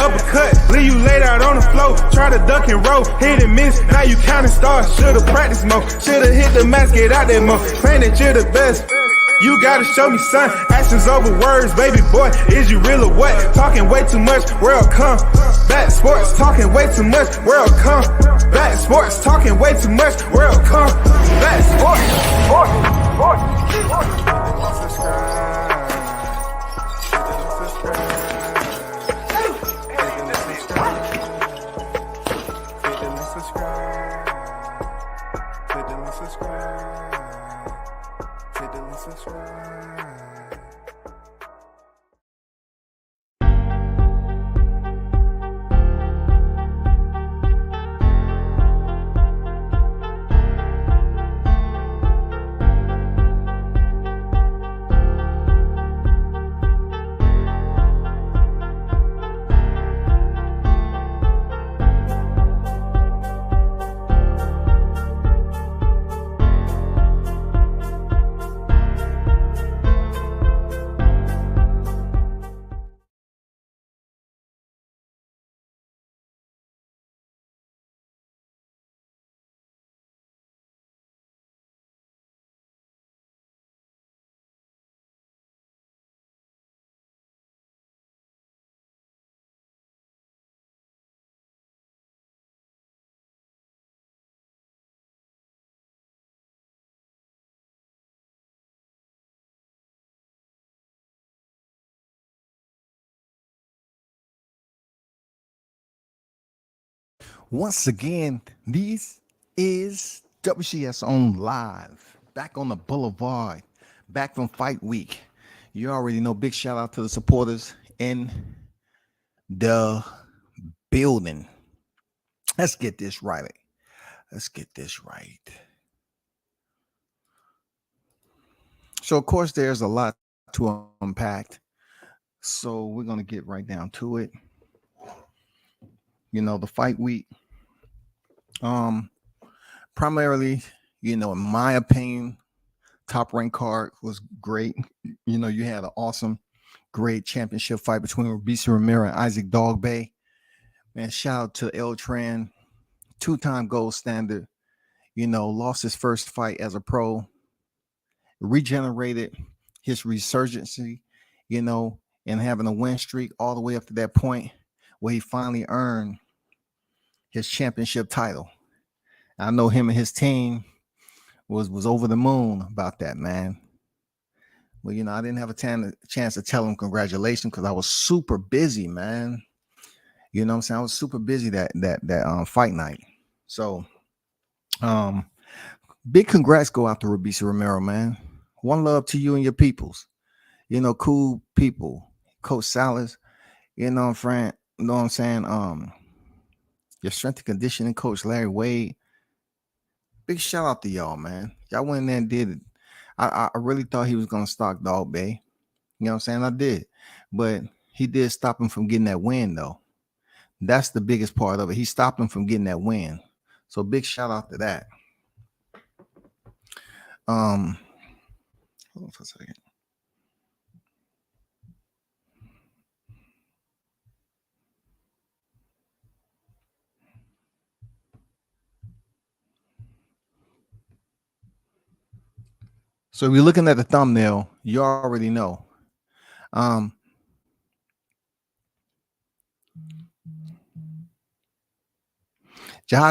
uppercut, leave you laid out on the floor. Try to duck and roll, hit and miss, now you counting stars. Should've practiced more, should've hit the mask, get out there more. Claim that you're the best. You gotta show me, son. Actions over words, baby boy. Is you real or what? Talking way too much, world come. Back sports, talking way too much, world come. Back sports, talking way too much, world come. Back Once again, this is WCS on live, back on the boulevard, back from fight week. You already know, big shout out to the supporters in the building. Let's get this right. So, of course, there's a lot to unpack. So we're going to get right down to it. You know, the fight week, primarily, you know, in my opinion, top ranked card was great. You know, you had an awesome, great championship fight between Robeisy Romero and Isaac Dogboe. Man, shout out to El Tran, two-time gold standard. You know, lost his first fight as a pro, regenerated his resurgency, you know, and having a win streak all the way up to that point where he finally earned his championship title. I know him and his team was over the moon about that, man. Well, you know, I didn't have a chance to tell him congratulations because I was super busy, man. You know what I'm saying? I was super busy that fight night. So, big congrats go out to Robeisy Romero, man. One love to you and your peoples. You know, cool people. Coach Salas, you know, friend. You know what I'm saying? Your strength and conditioning coach, Larry Wade. Big shout out to y'all, man. Y'all went in there and did it. I really thought he was going to stalk Dogboe. You know what I'm saying? I did. But he did stop him from getting that win, though. That's the biggest part of it. He stopped him from getting that win. So big shout out to that. Hold on for a second. So if you're looking at the thumbnail, you already know. Jahi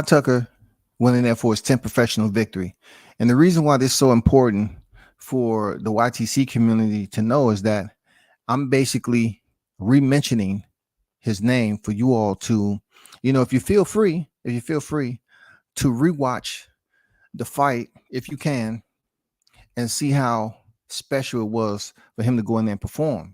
Tucker went in there for his 10th professional victory. And the reason why this is so important for the YTC community to know is that I'm basically re-mentioning his name for you all to, you know, if you feel free to rewatch the fight if you can and see how special it was for him to go in there and perform.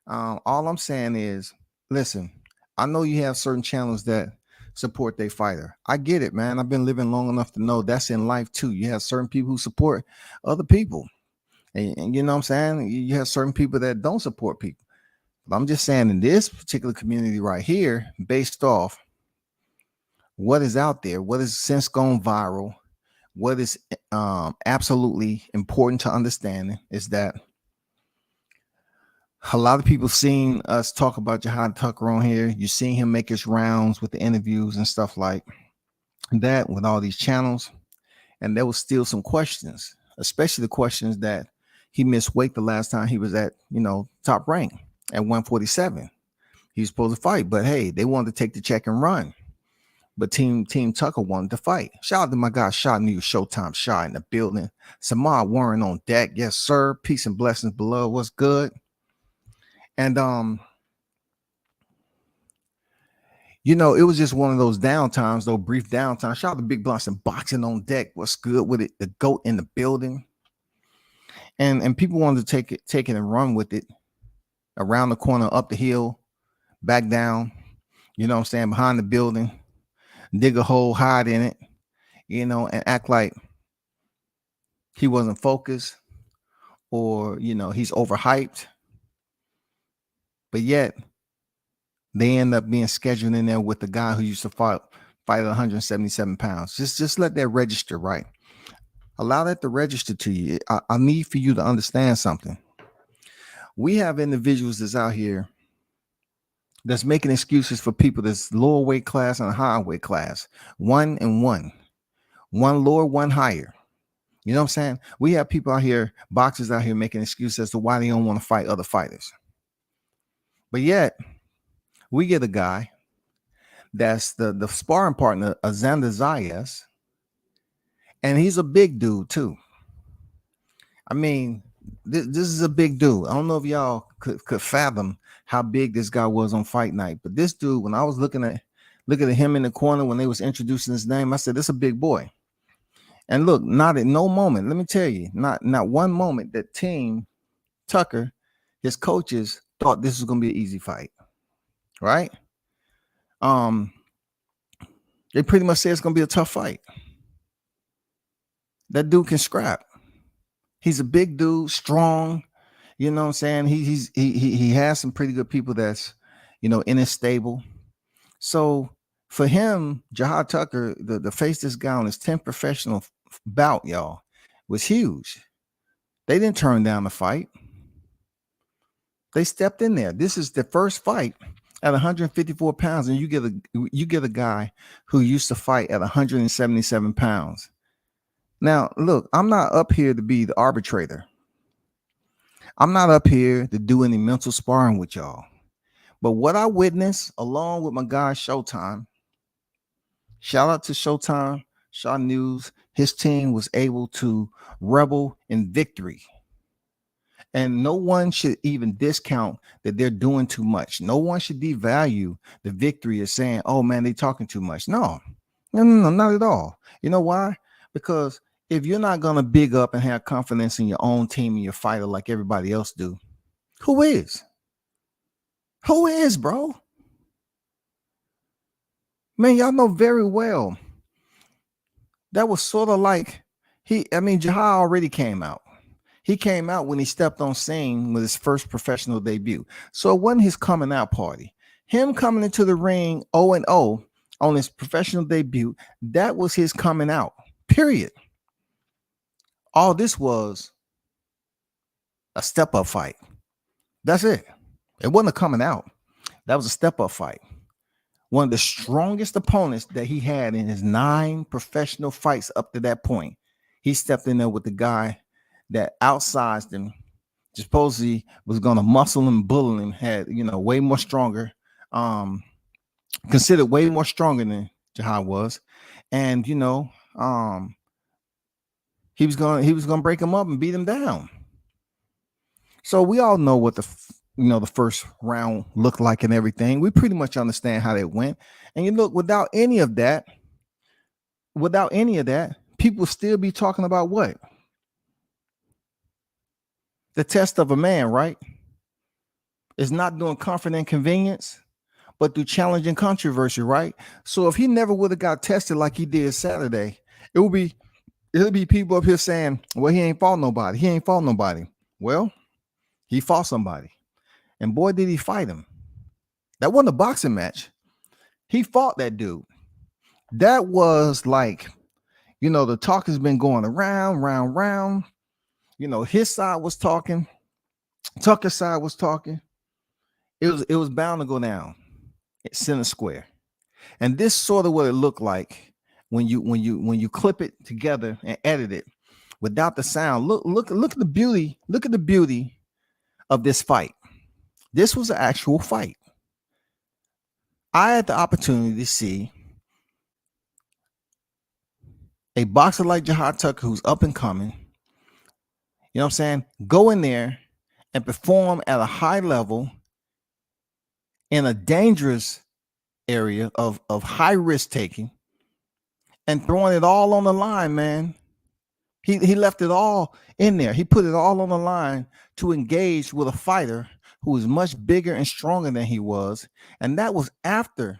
All I'm saying is, listen, I know you have certain channels that support their fighter. I get it, man. I've been living long enough to know that's in life too. You have certain people who support other people. And you know what I'm saying? You have certain people that don't support people. But I'm just saying in this particular community right here, based off what is out there, what has since gone viral, what is absolutely important to understanding is that A lot of people seen us talk about Jahi Tucker on here. You seen him make his rounds with the interviews and stuff like that with all these channels. And there was still some questions, especially the questions that he missed weight the last time he was at, top rank at 147. He was supposed to fight, but hey, they wanted to take the check and run. But Team Tucker wanted to fight. Shout out to my guy, Shot New Showtime Shot in the building. Samar Warren on deck. Yes, sir. Peace and blessings below. What's good? And it was just one of those downtimes, though brief downtime. Shout out to Big Blunts and Boxing on deck. What's good with it? The GOAT in the building. And people wanted to take it and run with it around the corner, up the hill, back down, you know what I'm saying, behind the building, dig a hole, hide in it, and act like he wasn't focused or, he's overhyped. But yet they end up being scheduled in there with the guy who used to fight at 177 pounds. Just let that register, right? Allow that to register to you. I need for you to understand something. We have individuals that's out here that's making excuses for people that's lower weight class and higher weight class. One and one. One lower, one higher. You know what I'm saying? We have people out here, boxers out here making excuses as to why they don't want to fight other fighters. But yet, we get a guy that's the sparring partner of Xander Zayas, and he's a big dude too. I mean, this is a big dude. I don't know if y'all could fathom how big this guy was on fight night, but this dude, when I was looking at him in the corner when they was introducing his name, I said, "This is a big boy." And look, not at no moment, let me tell you, not one moment that Team Tucker, his coaches, thought this was going to be an easy fight, right? They pretty much said it's going to be a tough fight. That dude can scrap. He's a big dude, strong. You know what I'm saying? He has some pretty good people that's, in his stable. So for him, Jahi Tucker, to face this guy on his 10th professional bout, y'all, was huge. They didn't turn down the fight. They stepped in there. This is the first fight at 154 pounds, and you get a guy who used to fight at 177 pounds. Now, look, I'm not up here to be the arbitrator. I'm not up here to do any mental sparring with y'all. But what I witnessed, along with my guy Showtime, shout out to Showtime, Shaw News, his team was able to revel in victory. And no one should even discount that they're doing too much. No one should devalue the victory as saying, "Oh man, they're talking too much." No, not at all. You know why? Because if you're not going to big up and have confidence in your own team and your fighter like everybody else do, who is? Who is, bro? Man, y'all know very well. That was sort of like Jahi already came out. He came out when he stepped on scene with his first professional debut. So it wasn't his coming out party. Him coming into the ring 0-0 on his professional debut, that was his coming out, period. All this was a step-up fight. That's it. It wasn't a coming out. That was a step-up fight. One of the strongest opponents that he had in his 9 professional fights up to that point. He stepped in there with the guy that outsized him, supposedly was going to muscle him, bully him, had, way more stronger, considered way more stronger than Jahi was. And, he was going to break him up and beat him down. So we all know what the first round looked like and everything. We pretty much understand how that went. And you look, without any of that, people still be talking about what? The test of a man, right? Is not doing comfort and convenience, but through challenge and controversy, right? So if he never would have got tested like he did Saturday, it'll be people up here saying, "Well, he ain't fought nobody. He ain't fought nobody." Well, he fought somebody. And boy, did he fight him. That wasn't a boxing match. He fought that dude. That was like, the talk has been going around. His side was talking. Tucker's side was talking. It was bound to go down at center square. And this sort of what it looked like when you clip it together and edit it without the sound. Look at the beauty. Look at the beauty of this fight. This was an actual fight. I had the opportunity to see a boxer like Jahi Tucker, who's up and coming, you know what I'm saying, go in there and perform at a high level in a dangerous area of high risk taking and throwing it all on the line, man. He left it all in there. He put it all on the line to engage with a fighter who was much bigger and stronger than he was. And that was after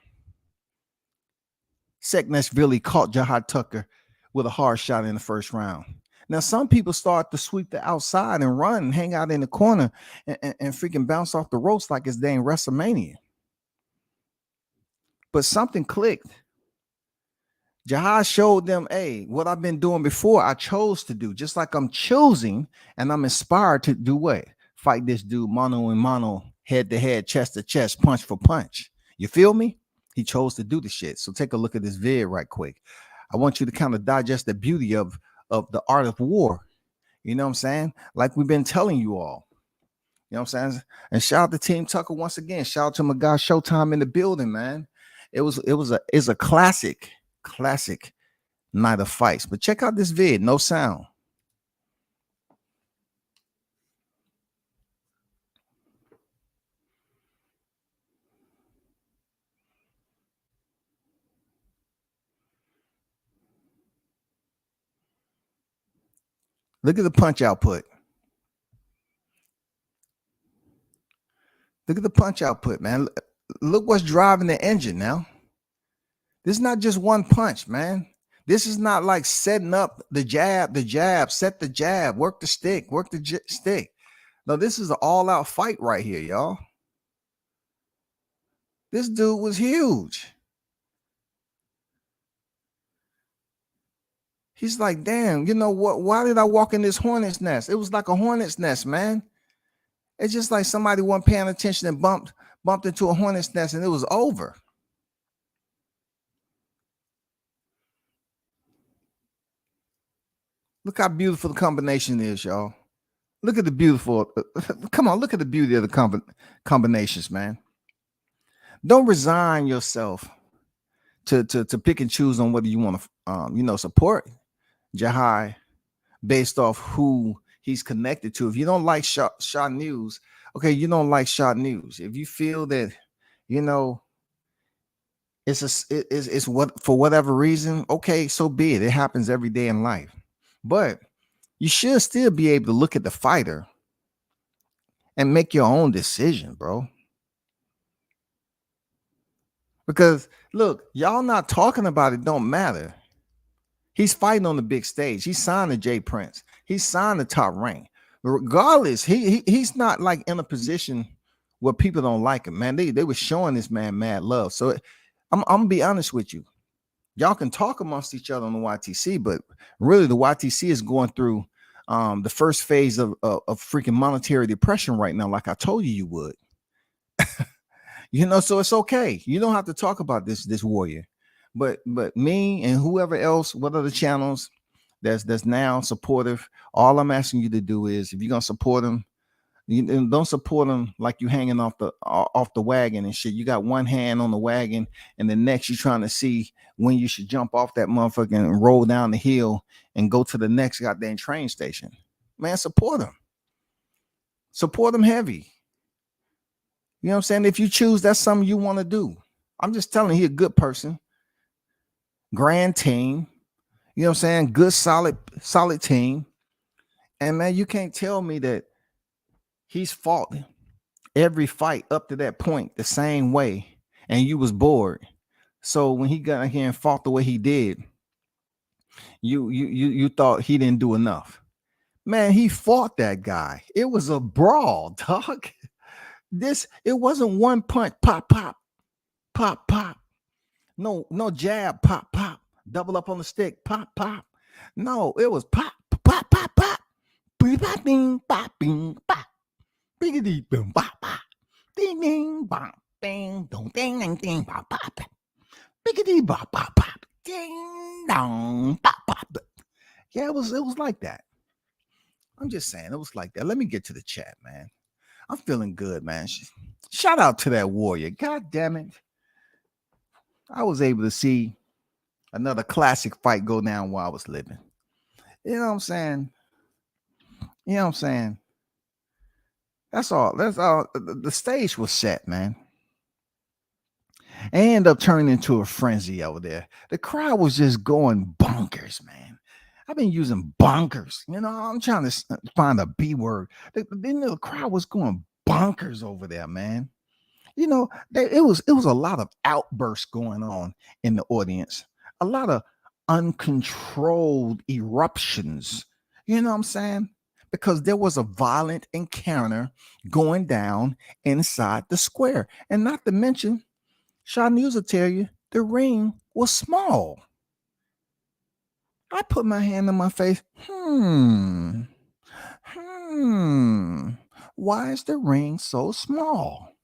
Sekneshvili caught Jahi Tucker with a hard shot in the first round. Now, some people start to sweep the outside and run and hang out in the corner and freaking bounce off the ropes like it's dang WrestleMania. But something clicked. Jahi showed them, hey, what I've been doing before, I chose to do. Just like I'm choosing and I'm inspired to do what? Fight this dude mano and mano, head to head, chest to chest, punch for punch. You feel me? He chose to do the shit. So take a look at this vid right quick. I want you to kind of digest the beauty of the art of war. You know what I'm saying? Like we've been telling you all. You know what I'm saying? And shout out to Team Tucker once again. Shout out to my guy Showtime in the building, man. It's a classic night of fights. But check out this vid, no sound. Look at the punch output. Look at the punch output, man. Look what's driving the engine now. This is not just one punch, man. This is not like setting up the jab, set the jab, work the stick, stick. No, this is an all-out fight right here, y'all. This dude was huge. He's like, damn, you know what? Why did I walk in this hornet's nest? It was like a hornet's nest, man. It's just like somebody wasn't paying attention and bumped into a hornet's nest and it was over. Look how beautiful the combination is, y'all. Look at the beautiful. Come on, look at the beauty of the combinations, man. Don't resign yourself to pick and choose on whether you want to, support Jahi based off who he's connected to. If you don't like Shot News, okay, you don't like Shot News. If you feel that, it's what for whatever reason, okay, so be it. It happens every day in life. But you should still be able to look at the fighter and make your own decision, bro. Because look, y'all not talking about it don't matter. He's fighting on the big stage. He signed to Jay Prince. He signed the top rank. Regardless, he's not like in a position where people don't like him, man. They were showing this man mad love. So I'm gonna be honest with you. Y'all can talk amongst each other on the YTC, but really the YTC is going through the first phase of freaking monetary depression right now, like I told you would. So it's okay. You don't have to talk about this warrior. But me and whoever else, what other channels that's now supportive, all I'm asking you to do is, if you're gonna support them, you don't support them like you hanging off the wagon and shit. You got one hand on the wagon and the next you're trying to see when you should jump off that motherfucker and roll down the hill and go to the next goddamn train station. Man, support them. Support them heavy. You know what I'm saying? If you choose, that's something you want to do. I'm just telling you, he's a good person. Grand team. You know what I'm saying? Good, solid team. And man, you can't tell me that he's fought every fight up to that point the same way and you was bored. So when he got in here and fought the way he did, you thought he didn't do enough. Man, he fought that guy. It was a brawl, dog. It wasn't one punch, pop, pop, pop, pop. No jab, pop, pop. Double up on the stick, pop, pop. No, it was pop, pop, pop, pop. Pop, pop, pop. Biggity boom bop bop. Ding ding bop. Ding dong ding ding ding bop bop. Biggity bop bop bop. Ding dong bop bop. Yeah, it was like that. I'm just saying, it was like that. Let me get to the chat, man. I'm feeling good, man. Shout out to that warrior. God damn it. I was able to see another classic fight go down while I was living. You know what I'm saying? You know what I'm saying? That's all. That's all. The stage was set, man. And ended up turning into a frenzy over there. The crowd was just going bonkers, man. I've been using bonkers. You know, I'm trying to find a B word. The crowd was going bonkers over there, man. You know, it was a lot of outbursts going on in the audience, a lot of uncontrolled eruptions. You know what I'm saying? Because there was a violent encounter going down inside the square, and not to mention, Shaw News will tell you the ring was small. I put my hand on my face. Why is the ring so small?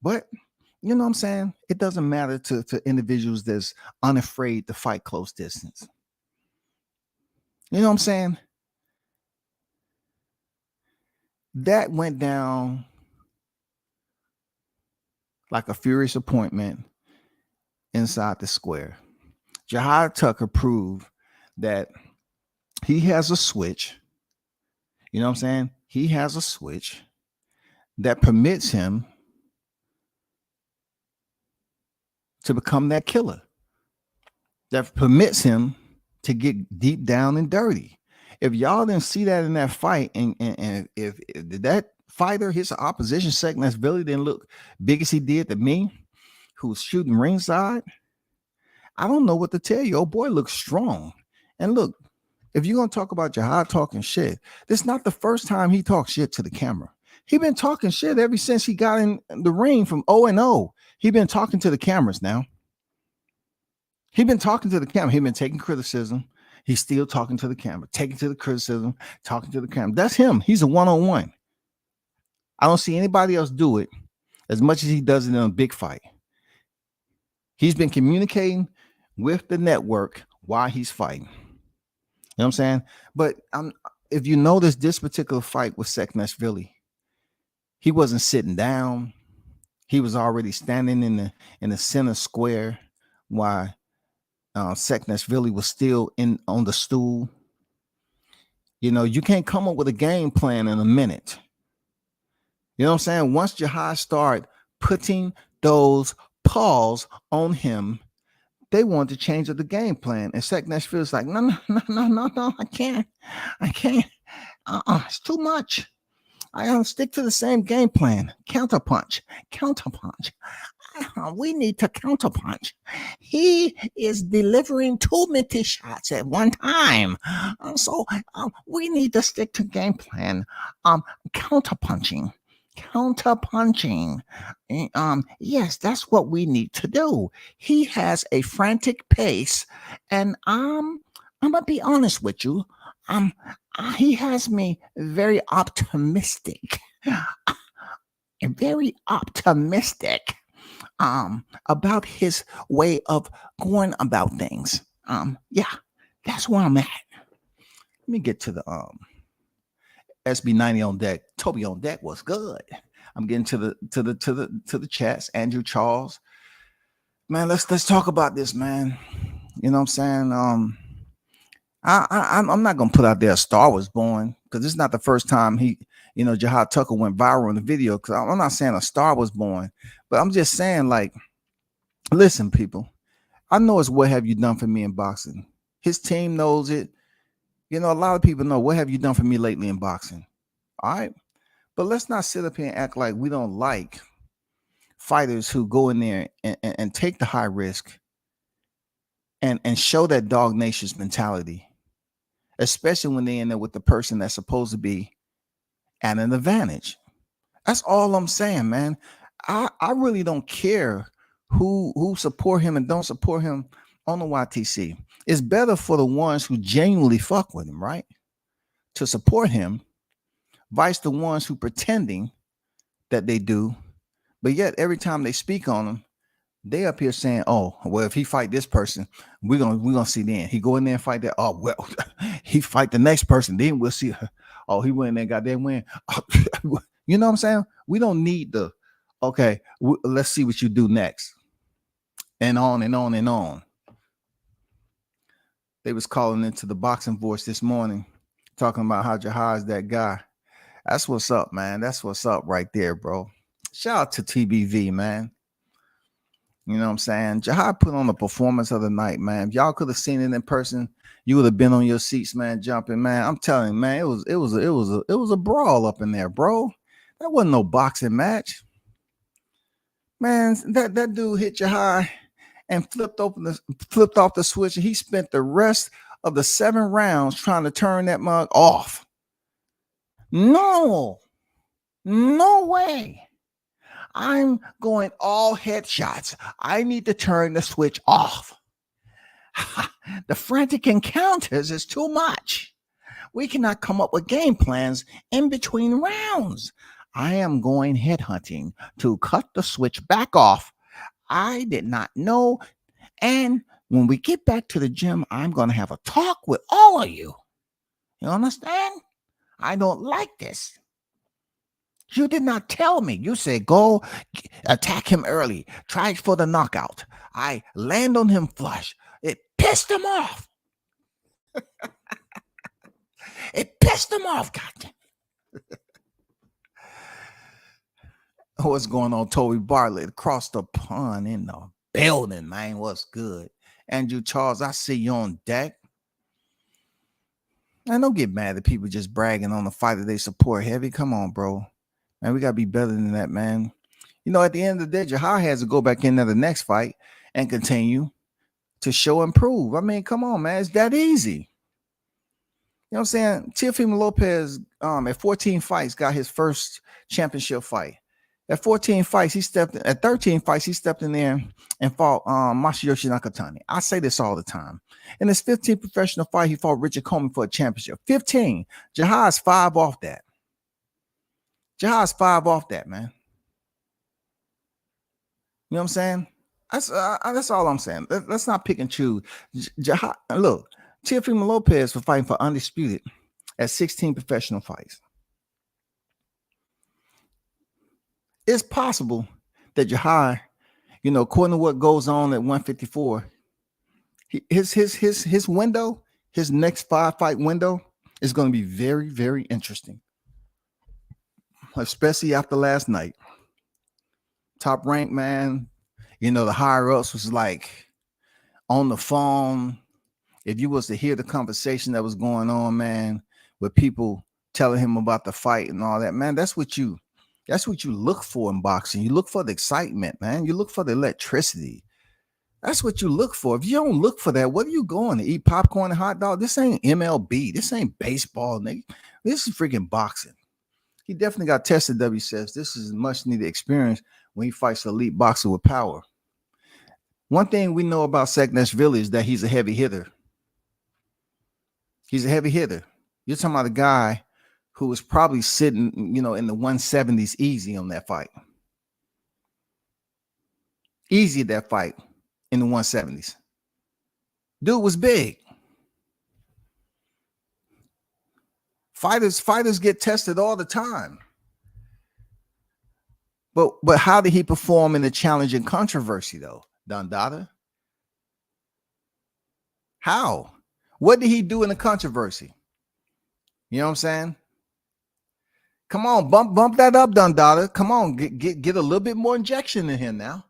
But you know what I'm saying? It doesn't matter to individuals that's unafraid to fight close distance. You know what I'm saying? That went down like a furious appointment inside the square. Jahi Tucker proved that he has a switch. You know what I'm saying? He has a switch that permits him to become that killer, that permits him to get deep down and dirty. If y'all didn't see that in that fight, and if that fighter, his opposition, Seknashvili, didn't look big as he did to me, who was shooting ringside, I don't know what to tell you. Oh boy, looks strong. And look, if you're gonna talk about Jahi talking shit, this is not the first time he talked shit to the camera. He been talking shit ever since he got in the ring from 0-0. He been talking to the cameras now. He been talking to the camera. He been taking criticism. He's still talking to the camera, taking to the criticism, talking to the camera. That's him. He's a one-on-one. I don't see anybody else do it as much as he does it in a big fight. He's been communicating with the network while he's fighting. You know what I'm saying? But if you notice this particular fight with Seknashvili, he wasn't sitting down. He was already standing in the center square while Seknashvili was still on the stool. You know, you can't come up with a game plan in a minute. You know what I'm saying? Once Jahi start putting those paws on him, they want to change up the game plan. And Seknashvili's like, no, I can't. It's too much. I gotta stick to the same game plan. Counterpunch. We need to counterpunch. He is delivering too many shots at one time. So we need to stick to game plan. Counterpunching. Yes, that's what we need to do. He has a frantic pace, and I'm gonna be honest with you. He has me very optimistic. About his way of going about things. Yeah, that's where I'm at. Let me get to the SB90 on deck. Toby on deck was good. I'm getting to the chats. Andrew Charles, man, let's talk about this, man. You know what I'm saying? I'm not gonna put out there a Star Was Born, because this is not the first time Jahi Tucker went viral in the video. Because I'm not saying a Star Was Born, but I'm just saying, like, listen, people, I know it's what have you done for me in boxing. His team knows it. You know, a lot of people know what have you done for me lately in boxing. All right, but let's not sit up here and act like we don't like fighters who go in there and take the high risk and show that dog nations mentality, especially when they're in there with the person that's supposed to be at an advantage. That's all I'm saying, man. I really don't care who support him and don't support him on the YTC. It's better for the ones who genuinely fuck with him, right, to support him, vice the ones who pretending that they do, but yet every time they speak on them, they up here saying, "Oh, well, if he fight this person, we're gonna see then. He go in there and fight that. Oh, well, he fight the next person, then we'll see. Oh, he went in there, got that win. You know what I'm saying? We don't need the okay. Let's see what you do next, and on and on and on. They was calling into the boxing voice this morning, talking about how Jahi is that guy. That's what's up, man. That's what's up right there, bro. Shout out to TBV, man. You know what I'm saying? Jahi put on the performance of the night, man. If y'all could have seen it in person, you would have been on your seats, man, jumping, man. I'm telling you, man, it was a brawl up in there, bro. That wasn't no boxing match. Man, that dude hit Jahi and flipped off the switch, and he spent the rest of the 7 rounds trying to turn that mug off. No way. I'm going all headshots. I need to turn the switch off. The frantic encounters is too much. We cannot come up with game plans in between rounds. I am going headhunting to cut the switch back off. I did not know. And when we get back to the gym, I'm going to have a talk with all of you. You understand? I don't like this. You did not tell me. You said, go attack him early. Try for the knockout. I land on him flush. It pissed him off. It pissed him off, goddamn. What's going on, Toby Bartlett? Across the pond in the building, man. What's good? Andrew Charles, I see you on deck. And don't get mad at people just bragging on the fighter they support heavy. Come on, bro. Man, we got to be better than that, man. You know, at the end of the day, Jahi has to go back into the next fight and continue to show and prove. I mean, come on, man. It's that easy. You know what I'm saying? Teofimo Lopez, at 14 fights, got his first championship fight. At 13 fights, he stepped in there and fought Masayoshi Nakatani. I say this all the time. In his 15th professional fight, he fought Richard Coleman for a championship. 15. Jahi's 5 off that. Jahi's 5 off that, man. You know what I'm saying? That's all I'm saying. Let's not pick and choose. Jahi, look, Teofimo Lopez was fighting for undisputed at 16 professional fights. It's possible that Jahi, you know, according to what goes on at 154, his window, his next 5-fight window is going to be very, very interesting. Especially after last night. Top Rank, man, you know, the higher ups was like on the phone. If you was to hear the conversation that was going on, man, with people telling him about the fight and all that, man, that's what you look for in boxing. You look for the excitement, man. You look for the electricity. That's what you look for. If you don't look for that, what are you going to eat? Popcorn and hot dog? This ain't MLB. This ain't baseball, nigga. This is freaking boxing. He definitely got tested, W says. This is much needed experience when he fights an elite boxer with power. One thing we know about Saakashvili is that he's a heavy hitter. He's a heavy hitter. You're talking about a guy who was probably sitting, you know, in the 170s easy on that fight. Easy that fight in the 170s. Dude was big. Fighters get tested all the time. But how did he perform in the challenge and controversy, though, Dondada? How? What did he do in the controversy? You know what I'm saying? Come on, bump that up, Dondada. Come on, get a little bit more injection in him now.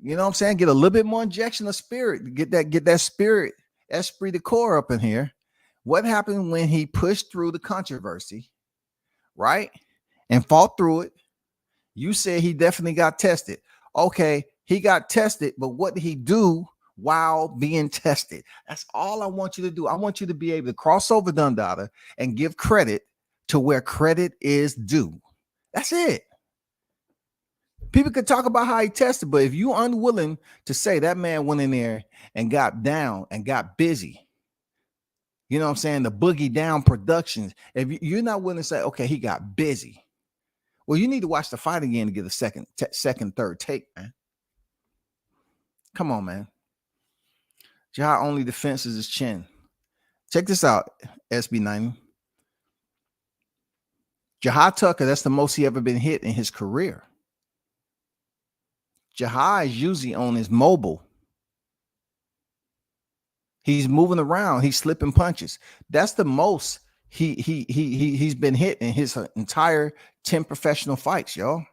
You know what I'm saying? Get a little bit more injection of spirit. Get that spirit, esprit de corps up in here. What happened when he pushed through the controversy, right? And fought through it. You said he definitely got tested. Okay, he got tested, but what did he do while being tested? That's all I want you to do. I want you to be able to cross over Dondada and give credit to where credit is due. That's it. People could talk about how he tested, but if you're unwilling to say that man went in there and got down and got busy, you know what I'm saying? The Boogie Down Productions. If you're not willing to say, okay, he got busy. Well, you need to watch the fight again to get a second, third take, man. Come on, man. Jahi only defense is his chin. Check this out, SB90. Jahi Tucker, that's the most he ever been hit in his career. Jahi is usually on his mobile. He's moving around. He's slipping punches. That's the most he's been hit in his entire 10 professional fights, y'all.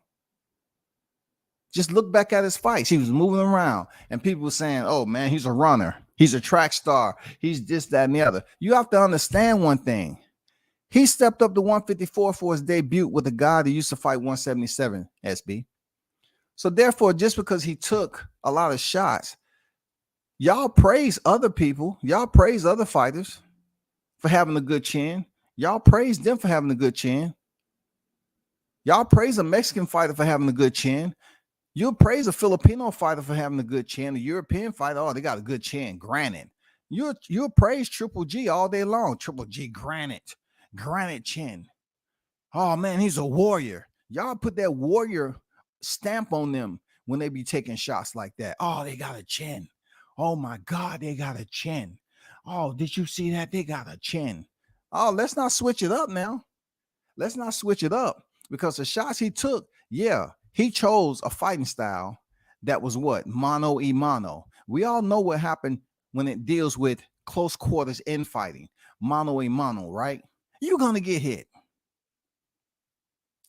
Just look back at his fights. He was moving around, and people were saying, "Oh man, he's a runner. He's a track star. He's this, that, and the other." You have to understand one thing. He stepped up to 154 for his debut with a guy that used to fight 177, SB. So therefore, just because he took a lot of shots, y'all praise other people. Y'all praise other fighters for having a good chin. Y'all praise them for having a good chin. Y'all praise a Mexican fighter for having a good chin. You'll praise a Filipino fighter for having a good chin. A European fighter, oh, they got a good chin. Granite. You'll praise Triple G all day long. Triple G, granite chin. Oh man, he's a warrior. Y'all put that warrior stamp on them when they be taking shots like that. Oh, they got a chin. Oh my God, they got a chin. Oh, did you see that? They got a chin. Oh, let's not switch it up now. Let's not switch it up, because the shots he took, yeah, he chose a fighting style that was what? Mano y mano. We all know what happened when it deals with close quarters infighting. Mano y mano, right? You're going to get hit.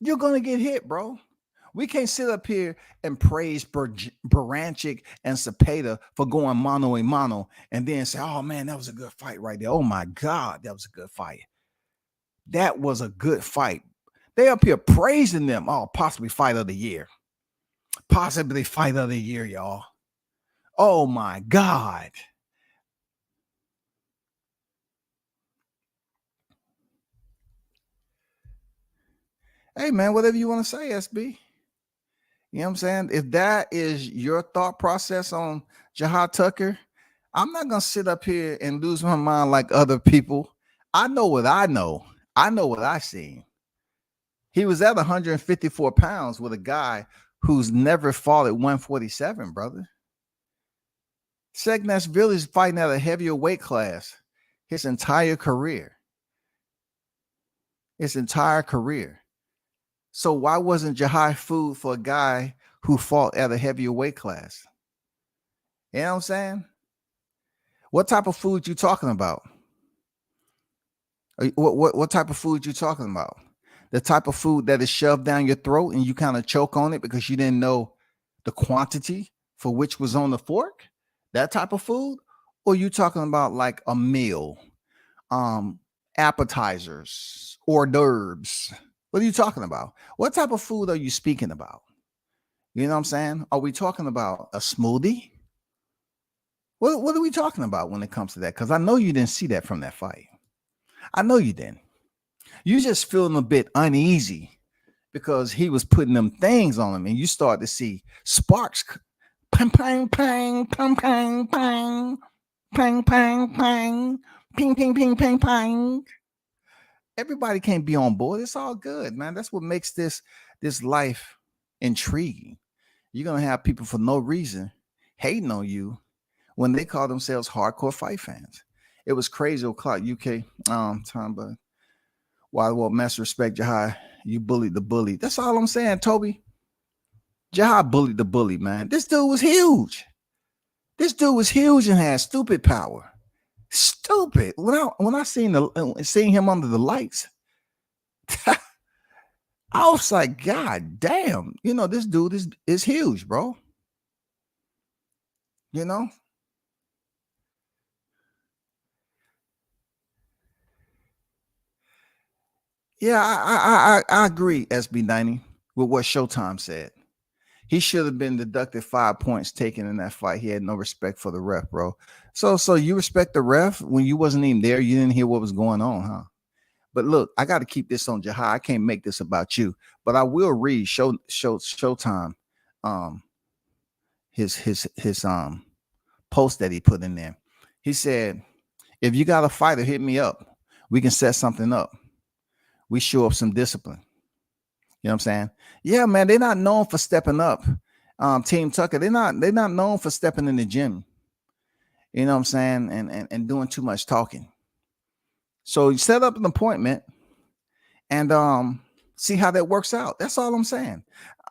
You're going to get hit, bro. We can't sit up here and praise Baranchik and Cepeda for going mano a mano and then say, oh man, that was a good fight right there. Oh my God, that was a good fight. That was a good fight. They up here praising them. Oh, possibly fight of the year. Possibly fight of the year, y'all. Oh my God. Hey man, whatever you want to say, SB. You know what I'm saying? If that is your thought process on Jahi Tucker, I'm not going to sit up here and lose my mind like other people. I know what I know. I know what I seen. He was at 154 pounds with a guy who's never fought at 147, brother. Segnashvili is fighting at a heavier weight class his entire career. His entire career. So why wasn't Jahi food for a guy who fought at a heavier weight class? You know what I'm saying? What type of food you talking about? What type of food you talking about? The type of food that is shoved down your throat and you kind of choke on it because you didn't know the quantity for which was on the fork? That type of food? Or you talking about like a meal, appetizers, hors d'oeuvres? What are you talking about? What type of food are you speaking about? You know what I'm saying? Are we talking about a smoothie? What are we talking about when it comes to that? Because I know you didn't see that from that fight. I know you didn't. You just feeling a bit uneasy because he was putting them things on him, and you start to see sparks. Pang, pang, pang, pang, pang, pang, pang, pang, pang, ping, ping, ping, ping, pang. Everybody can't be on board. It's all good, man. That's what makes this life intriguing. You're gonna have people for no reason hating on you when they call themselves hardcore fight fans. It was crazy o'clock UK time, but why well mass respect Jahi, you bullied the bully. That's all I'm saying, Toby. Jahi bullied the bully, man. This dude was huge. This dude was huge and had stupid power. Stupid. When I seen him under the lights, I was like, God damn, you know, this dude is huge, bro. You know? Yeah, I agree, SB90, with what Showtime said. He should have been deducted 5 points taken in that fight. He had no respect for the ref, bro. So you respect the ref when you wasn't even there. You didn't hear what was going on, huh? But look, I got to keep this on Jahi. I can't make this about you, but I will read Showtime, his post that he put in there. He said, "If you got a fighter, hit me up. We can set something up. We show up some discipline." You know what I'm saying? Yeah, man, they're not known for stepping up. Team Tucker, they're not known for stepping in the gym. You know what I'm saying? And doing too much talking. So you set up an appointment and see how that works out. That's all I'm saying.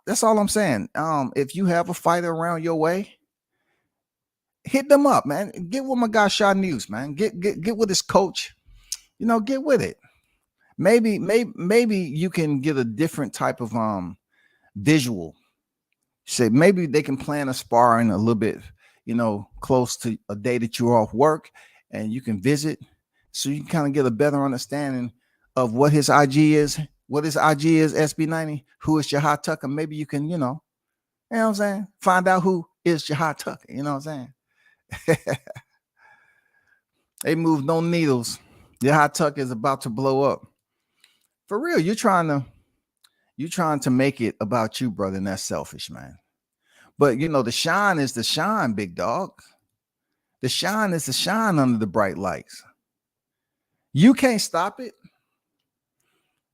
That's all I'm saying. If you have a fighter around your way, hit them up, man. Get with my guy Shaw News, man. Get with his coach. You know, get with it. Maybe you can get a different type of visual. Say maybe they can plan a sparring a little bit, you know, close to a day that you're off work, and you can visit, so you can kind of get a better understanding of what his IG is. What his IG is, SB90. Who is Jahi Tucker? Maybe you can, you know what I'm saying? Find out who is Jahi Tucker. You know what I'm saying? They move no needles. Jahi Tucker is about to blow up. For real, you're trying to make it about you, brother, and that's selfish, man. But you know, the shine is the shine, big dog. The shine is the shine under the bright lights. You can't stop it.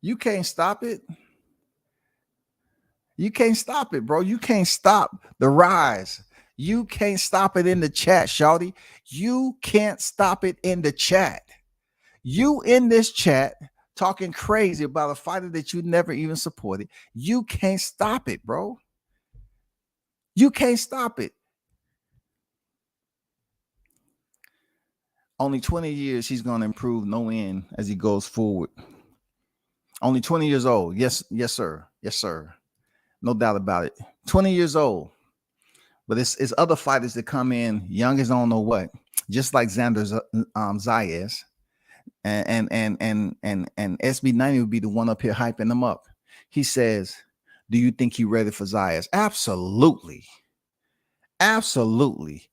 You can't stop it. You can't stop it, bro. You can't stop the rise. You can't stop it in the chat, shawty. You can't stop it in the chat. You in this chat talking crazy about a fighter that you never even supported. You can't stop it, bro. You can't stop it. Only 20 years he's going to improve no end as he goes forward. Only 20 years old. Yes, sir. Yes, sir. No doubt about it. 20 years old. But it's other fighters that come in young as I don't know what, just like Xander Zayas. And SB90 would be the one up here hyping him up. He says, do you think he's ready for Zayas? Absolutely. Absolutely.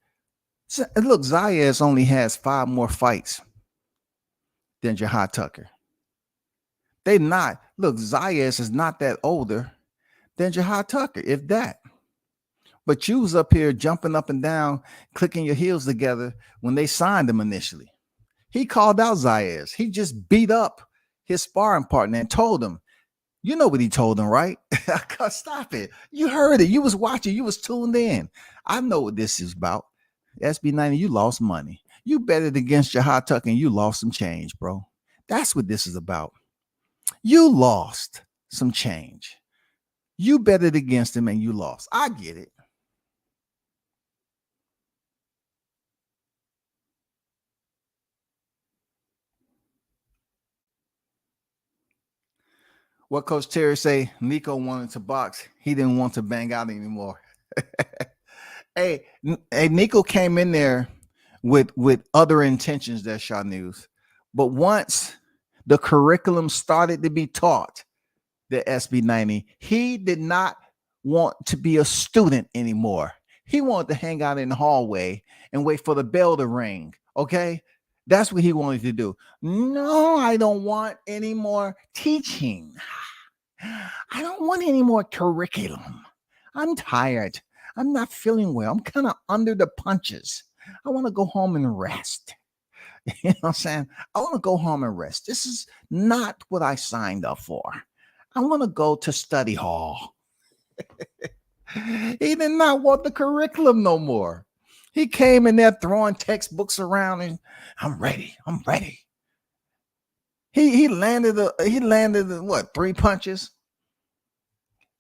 So, look, Zayas only has 5 more fights than Jahi Tucker. They not. Look, Zayas is not that older than Jahi Tucker, if that. But you was up here jumping up and down, clicking your heels together when they signed him initially. He called out Zayas. He just beat up his sparring partner and told him, you know what he told him, right? Stop it. You heard it. You was watching. You was tuned in. I know what this is about. SB90, you lost money. You betted against Jahi Tucker and you lost some change, bro. That's what this is about. You lost some change. You betted against him and you lost. I get it. What Coach Terry say? Nico wanted to box. He didn't want to bang out anymore. Hey, Nico came in there with other intentions, that Shaw News. But once the curriculum started to be taught, the SB90, he did not want to be a student anymore. He wanted to hang out in the hallway and wait for the bell to ring. Okay? That's what he wanted to do. No, I don't want any more teaching. I don't want any more curriculum. I'm tired. I'm not feeling well. I'm kind of under the punches. I want to go home and rest. You know what I'm saying? I want to go home and rest. This is not what I signed up for. I want to go to study hall. He did not want the curriculum no more. He came in there throwing textbooks around and I'm ready. I'm ready. He landed what, 3 punches?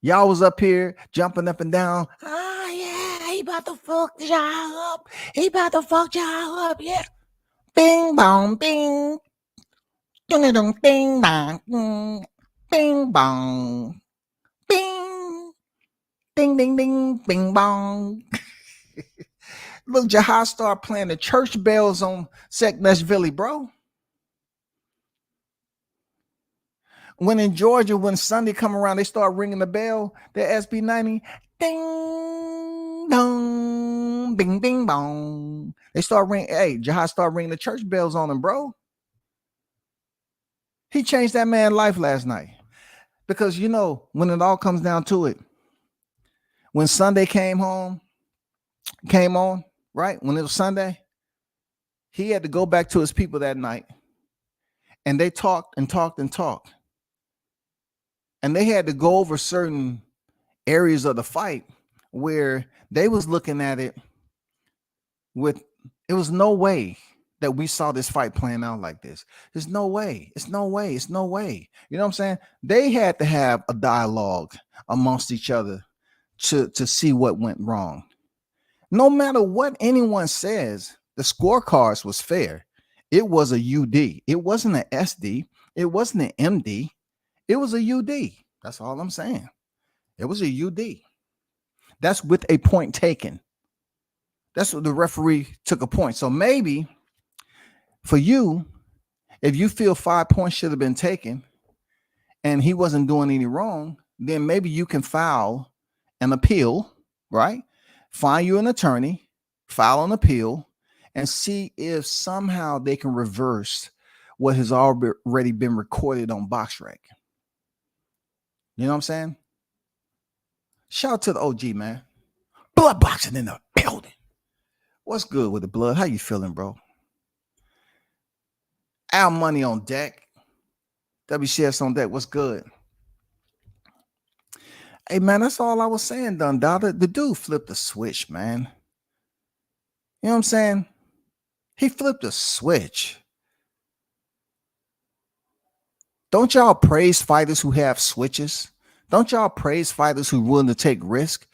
Y'all was up here jumping up and down. Oh yeah, he about to fuck y'all up. He about to fuck y'all up, yeah. Bing bong bing. Ding dong ding bong. Bing bong. Bing. Ding ding ding bing bong. Look, Jahi started playing the church bells on Seknashvili, bro. When in Georgia, when Sunday come around, they start ringing the bell, the SB90, ding, dong, bing, bing, bong. They start ringing, hey, Jahi start ringing the church bells on him, bro. He changed that man's life last night. Because, you know, when it all comes down to it, when Sunday came on, right? When it was Sunday, he had to go back to his people that night. And they talked and talked and talked. And they had to go over certain areas of the fight where they was looking at it with, it was no way that we saw this fight playing out like this. There's no way. It's no way. It's no way. You know what I'm saying? They had to have a dialogue amongst each other to see what went wrong. No matter what anyone says, the scorecards was fair. It was a UD. It wasn't an SD. It wasn't an MD. It was a UD. That's all I'm saying. It was a UD. That's with a point taken. That's what the referee took a point. So maybe for you, if you feel 5 points should have been taken and he wasn't doing any wrong, then maybe you can file an appeal, right? Find you an attorney, file an appeal, and see if somehow they can reverse what has already been recorded on BoxRec. You know what I'm saying? Shout out to the OG, man. Blood boxing in the building. What's good with the blood? How you feeling, bro? Al Money on deck. WCS on deck. What's good? Hey, man, that's all I was saying, Dundada. The dude flipped the switch, man. You know what I'm saying? He flipped a switch. Don't y'all praise fighters who have switches? Don't y'all praise fighters who are willing to take risk?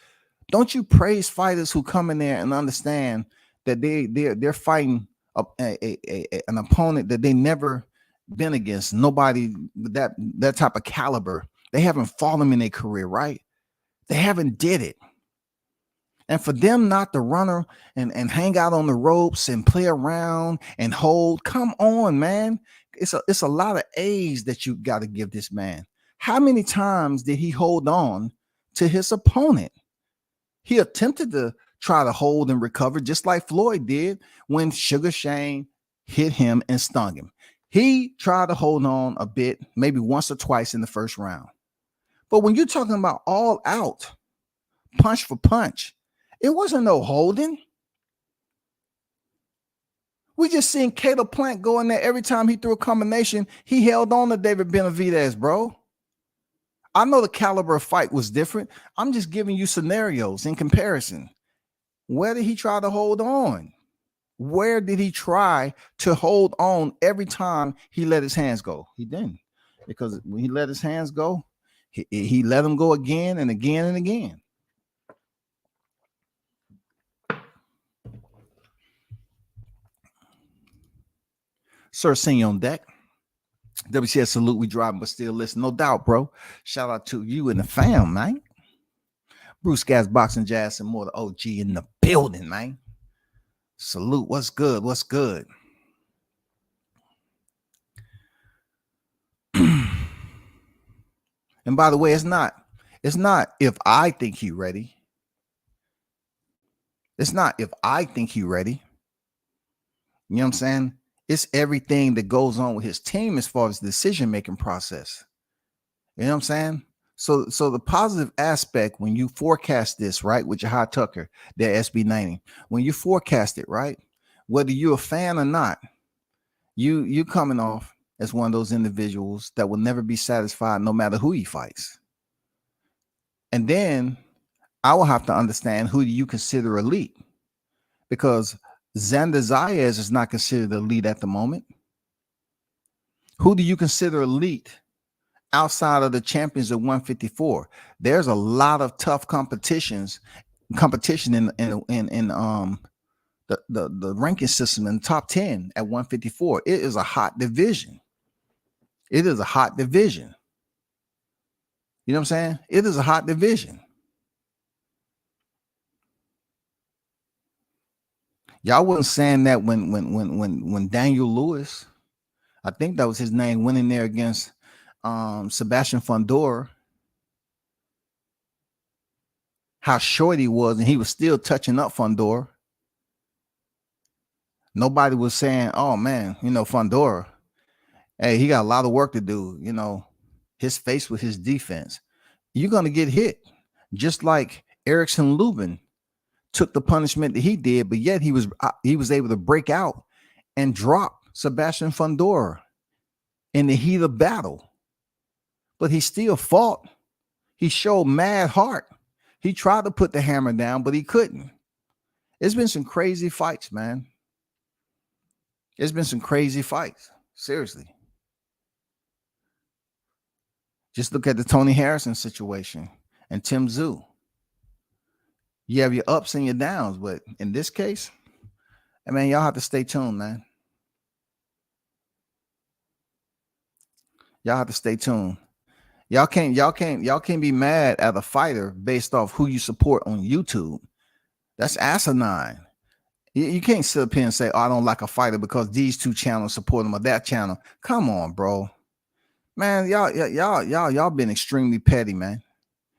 Don't you praise fighters who come in there and understand that they're fighting an opponent that they never been against? Nobody that type of caliber. They haven't fought them in their career, right? They haven't did it. And for them not to run and hang out on the ropes and play around and hold, come on, man. It's a lot of A's that you got to give this man. How many times did he hold on to his opponent? He attempted to try to hold and recover just like Floyd did when Sugar Shane hit him and stung him. He tried to hold on a bit, maybe once or twice in the first round. But when you're talking about all out, punch for punch, it wasn't no holding. We just seen Caleb Plant go in there every time he threw a combination. He held on to David Benavidez, bro. I know the caliber of fight was different. I'm just giving you scenarios in comparison. Where did he try to hold on? Where did he try to hold on every time he let his hands go? He didn't. Because when he let his hands go, he let them go again and again and again. Sir, senior on deck. WCS salute, we driving, but still listen. No doubt, bro. Shout out to you and the fam, man. Bruce Gas, Boxing Jazz, and more the OG in the building, man. Salute. What's good? What's good? And by the way, it's not if I think he ready. It's not if I think he ready. You know what I'm saying? It's everything that goes on with his team as far as the decision-making process. You know what I'm saying? So the positive aspect when you forecast this, right, with Jahi Tucker, their SB90, when you forecast it, right, whether you're a fan or not, you coming off as one of those individuals that will never be satisfied no matter who he fights. And then I will have to understand who do you consider elite, because Xander Zayas is not considered elite at the moment. Who do you consider elite outside of the champions at 154? There's a lot of tough competition in the ranking system in the top 10 at 154. It is a hot division. It is a hot division. You know what I'm saying? It is a hot division. Y'all wasn't saying that when Daniel Lewis, I think that was his name, went in there against Sebastian Fundora, how short he was, and he was still touching up Fundora. Nobody was saying, oh man, Fundora, hey, he got a lot of work to do. His face with his defense. You're going to get hit. Just like Erickson Lubin took the punishment that he did, but yet he was able to break out and drop Sebastian Fundora in the heat of battle. but he still fought. He showed mad heart. He tried to put the hammer down, but he couldn't. It's been some crazy fights, man. It's been some crazy fights. Seriously. Just look at the Tony Harrison situation and Tim Tszyu. You have your ups and your downs, but in this case, I mean, y'all have to stay tuned, man. Y'all have to stay tuned. Y'all can't be mad at a fighter based off who you support on YouTube. That's asinine. You can't sit up here and say, oh, I don't like a fighter because these two channels support him or that channel. Come on, bro. Man, y'all been extremely petty, man.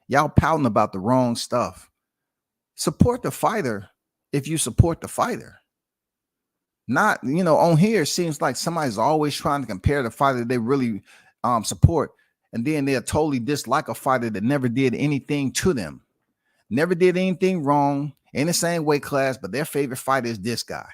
Y'all pouting about the wrong stuff. Support the fighter if you support the fighter. Not, on here, it seems like somebody's always trying to compare the fighter they really support, and then they'll totally dislike a fighter that never did anything to them, never did anything wrong, in the same weight class, but their favorite fighter is this guy.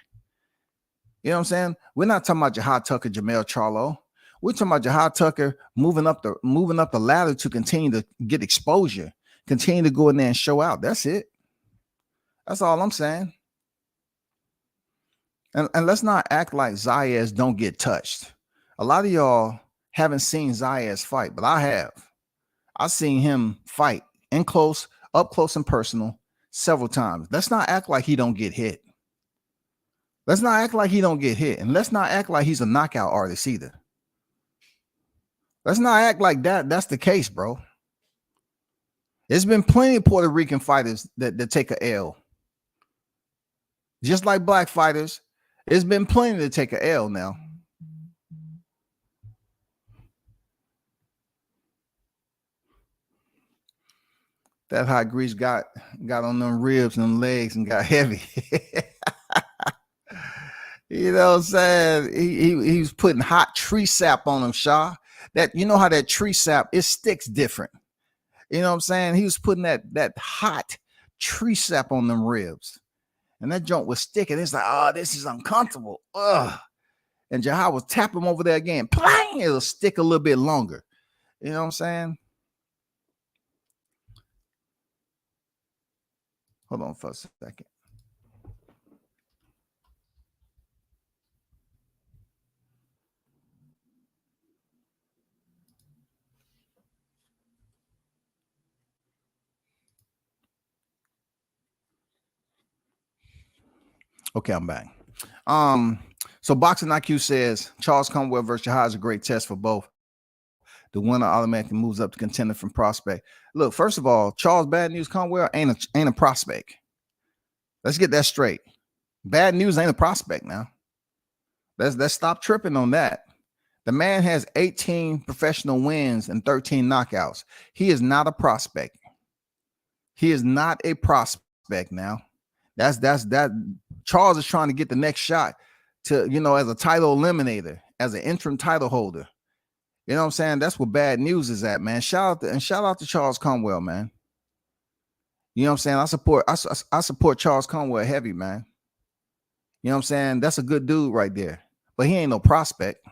You know what I'm saying? We're not talking about Jahi Tucker, Jermell Charlo. We're talking about Jahi Tucker moving up the ladder to continue to get exposure, continue to go in there and show out. That's it. That's all I'm saying. And let's not act like Zayas don't get touched. A lot of y'all haven't seen Zayas fight, but I have. I've seen him fight up close and personal several times. Let's not act like he don't get hit. Let's not act like he don't get hit. And let's not act like he's a knockout artist either. Let's not act like that's the case, bro. There's been plenty of Puerto Rican fighters that take a L. Just like black fighters, there's been plenty to take a L now. That hot grease got on them ribs and them legs and got heavy. You know what I'm saying? He was putting hot tree sap on him, Shaw. That, you know how that tree sap, it sticks different. You know what I'm saying? He was putting that hot tree sap on them ribs. And that joint was sticking. It's like, oh, this is uncomfortable. Ugh. And Jahi was tapping him over there again. Plang! It'll stick a little bit longer. You know what I'm saying? Hold on for a second. Okay, I'm back. So Boxing IQ says Charles Conwell versus Jahi is a great test for both. The winner automatically moves up to contender from prospect. Look, first of all, Charles Bad News Conwell ain't a prospect. Let's get that straight. Bad News ain't a prospect now. Let's stop tripping on that. The man has 18 professional wins and 13 knockouts. He is not a prospect. He is not a prospect now. That's Charles is trying to get the next shot to, as a title eliminator, as an interim title holder. You know what I'm saying? That's what Bad News is at, man. Shout out to Charles Conwell, man. You know what I'm saying? I support Charles Conwell heavy, man. You know what I'm saying? That's a good dude right there. But he ain't no prospect.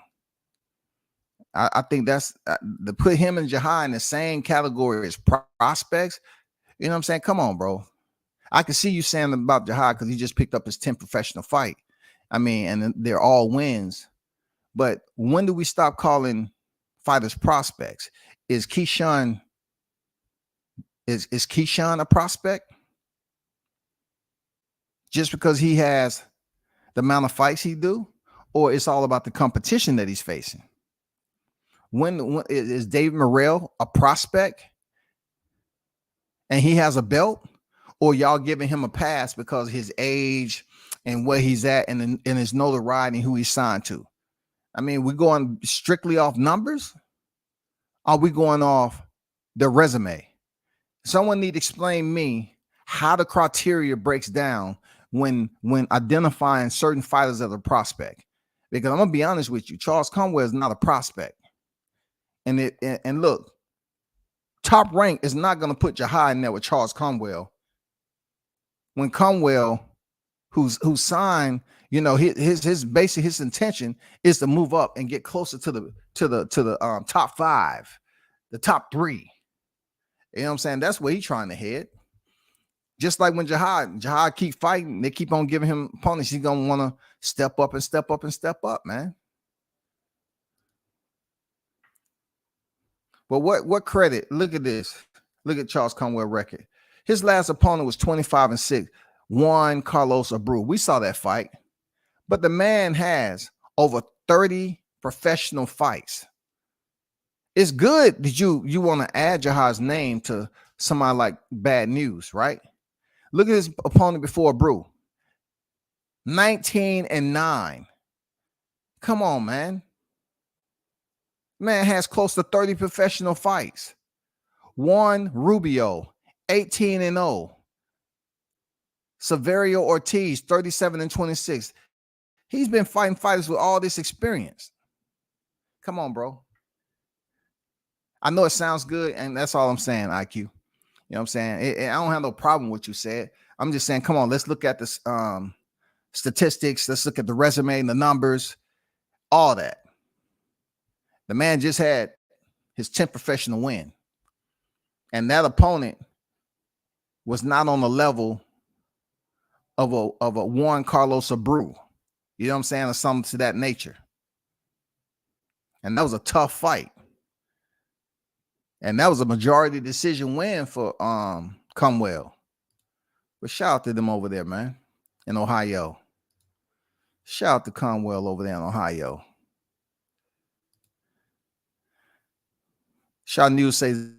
I think that's to put him and Jahi in the same category as prospects. You know what I'm saying? Come on, bro. I can see you saying about Jahi because he just picked up his 10th professional fight. I mean, and they're all wins. But when do we stop calling fighters prospects? Is Keyshawn a prospect? Just because he has the amount of fights he do? Or it's all about the competition that he's facing? When is Dave Morrell a prospect and he has a belt? Or y'all giving him a pass because his age and where he's at and his notoriety and who he's signed to? I mean, we going strictly off numbers? Are we going off the resume? Someone need to explain me how the criteria breaks down when identifying certain fighters as a prospect. Because I'm gonna be honest with you, Charles Conwell is not a prospect. And look, Top Rank is not gonna put Jahi in there with Charles Conwell. When Conwell, who's signed, his basic his intention is to move up and get closer to the top 5. the top 3. You know what I'm saying? That's where he's trying to head. Just like when Jahi keep fighting, they keep on giving him opponents. He's gonna want to step up and step up and step up, man. But what credit? Look at this. Look at Charles Conwell record. His last opponent was 25-6, Juan Carlos Abreu. We saw that fight, but the man has over 30 professional fights. It's good that you want to add Jahi's name to somebody like Bad News, right? Look at his opponent before Abreu. 19-9. Come on, man. Man has close to 30 professional fights. Juan Rubio, 18-0. Severio Ortiz, 37-26. He's been fighting fighters with all this experience. Come on, bro. I know it sounds good, and that's all I'm saying, IQ. You know what I'm saying? I don't have no problem with what you said. I'm just saying, come on, let's look at this statistics. Let's look at the resume and the numbers, all that. The man just had his 10th professional win. And that opponent was not on the level of a Juan Carlos Abreu. You know what I'm saying? Or something to that nature. And that was a tough fight. And that was a majority decision win for Conwell. But shout out to them over there, man, in Ohio. Shout out to Conwell over there in Ohio. Shaw News says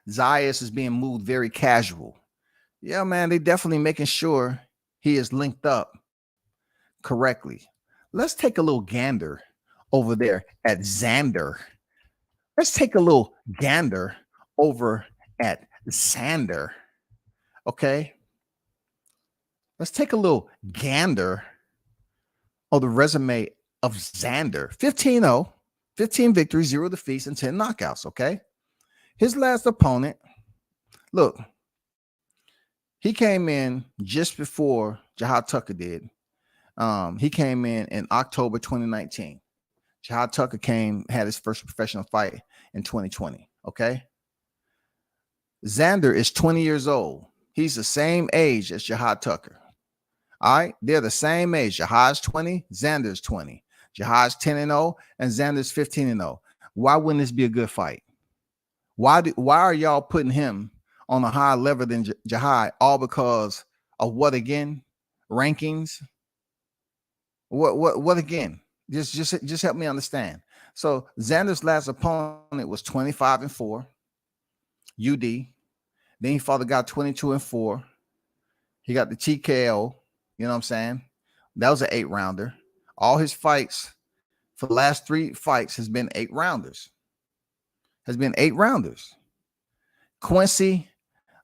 Zayas is being moved very casual. Yeah, man, they definitely making sure he is linked up correctly. Let's take a little gander over there at Xander. Let's take a little gander over at Xander. Okay. Let's take a little gander on the resume of Xander. 15-0, 15 victories, 0 defeats, and 10 knockouts. Okay. His last opponent, look, he came in just before Jahi Tucker did. He came in October 2019. Jahi Tucker had his first professional fight in 2020. Okay. Xander is 20 years old. He's the same age as Jahi Tucker. All right. They're the same age. Jahi's 20, Xander's 20. Jahi's 10-0, and Xander's 15-0. Why wouldn't this be a good fight? Why are y'all putting him on a higher level than Jahi? All because of what again? Rankings? What again? Just help me understand. So Xander's last opponent was 25-4, UD. Then he fought a guy 22-4. He got the TKO. You know what I'm saying? That was an 8-rounder. All his fights for the last 3 fights has been 8-rounders. Quincy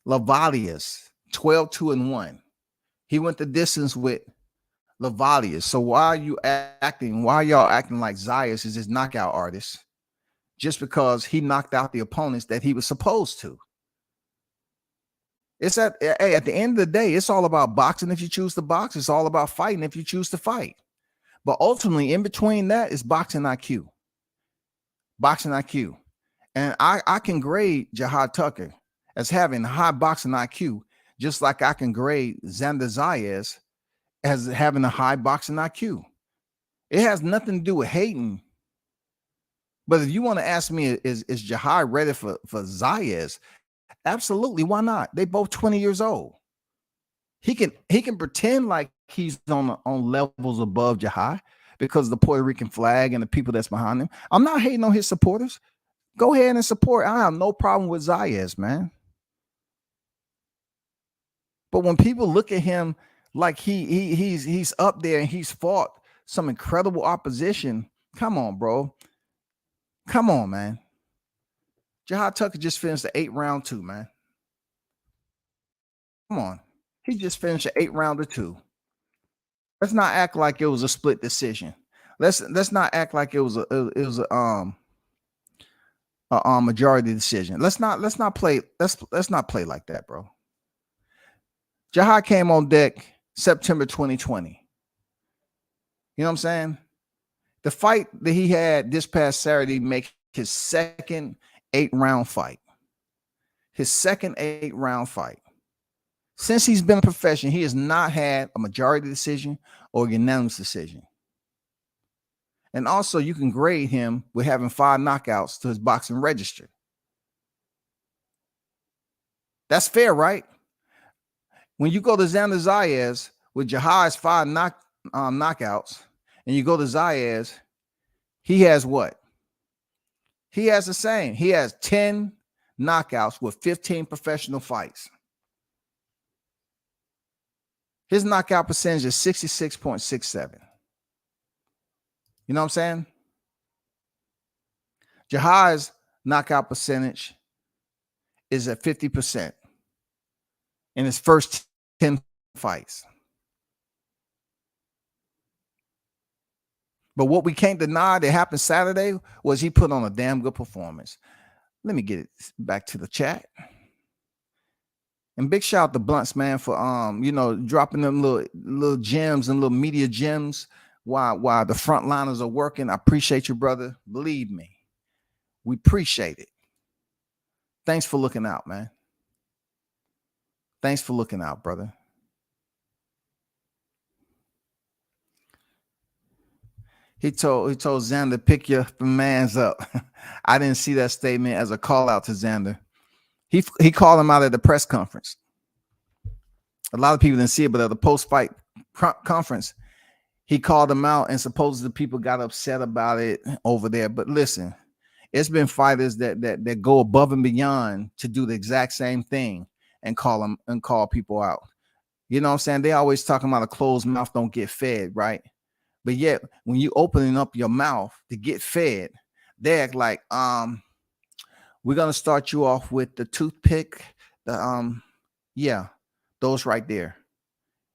Lavalius, 12-2-1. He went the distance with Lavalius. So why are y'all acting like Zayas is his knockout artist just because he knocked out the opponents that he was supposed to? It's at the end of the day, it's all about boxing if you choose to box. It's all about fighting if you choose to fight. But ultimately, in between that is boxing IQ. Boxing IQ. And I can grade Jahi Tucker as having high boxing IQ, just like I can grade Xander Zayas as having a high boxing IQ. It has nothing to do with hating. But if you want to ask me, is Jahi ready for Zayas? Absolutely. Why not? They both 20 years old. He can pretend like he's on levels above Jahi because of the Puerto Rican flag and the people that's behind him. I'm not hating on his supporters. Go ahead and support. I have no problem with Zayas, man. But when people look at him like he's up there and he's fought some incredible opposition, come on, bro. Come on, man. Jahi Tucker just finished the 8-round 2, man. Come on. He just finished an 8-rounder 2. Let's not act like it was a split decision. Let's not act like it was a majority decision. Let's not play like that, bro. Jahi came on deck September 2020. You know what I'm saying? The fight that he had this past Saturday make his second 8-round fight. His second 8-round fight. Since he's been a professional, he has not had a majority decision or a unanimous decision. And also, you can grade him with having 5 knockouts to his boxing register. That's fair, right? When you go to Xander Zayas with Jahi's 5 knockouts, and you go to Zayas, he has what? He has the same. He has 10 knockouts with 15 professional fights. His knockout percentage is 66.67. You know what I'm saying? Jahi's knockout percentage is at 50% in his first 10 fights. But what we can't deny that happened Saturday was he put on a damn good performance. Let me get it back to the chat. And big shout out to Blunts, man, for dropping them little gems and little media gems while the frontliners are working. I appreciate you, brother. Believe me, we appreciate it. Thanks for looking out, man. Thanks for looking out, brother. He told Xander, pick your mans up. I didn't see that statement as a call out to Xander. He called him out at the press conference. A lot of people didn't see it, but at the post-fight conference, he called him out, and supposedly people got upset about it over there. But listen, it's been fighters that go above and beyond to do the exact same thing and call people out. You know what I'm saying? They always talking about a closed mouth don't get fed, right? But yet, when you opening up your mouth to get fed, they act like, we're gonna start you off with the toothpick, those right there.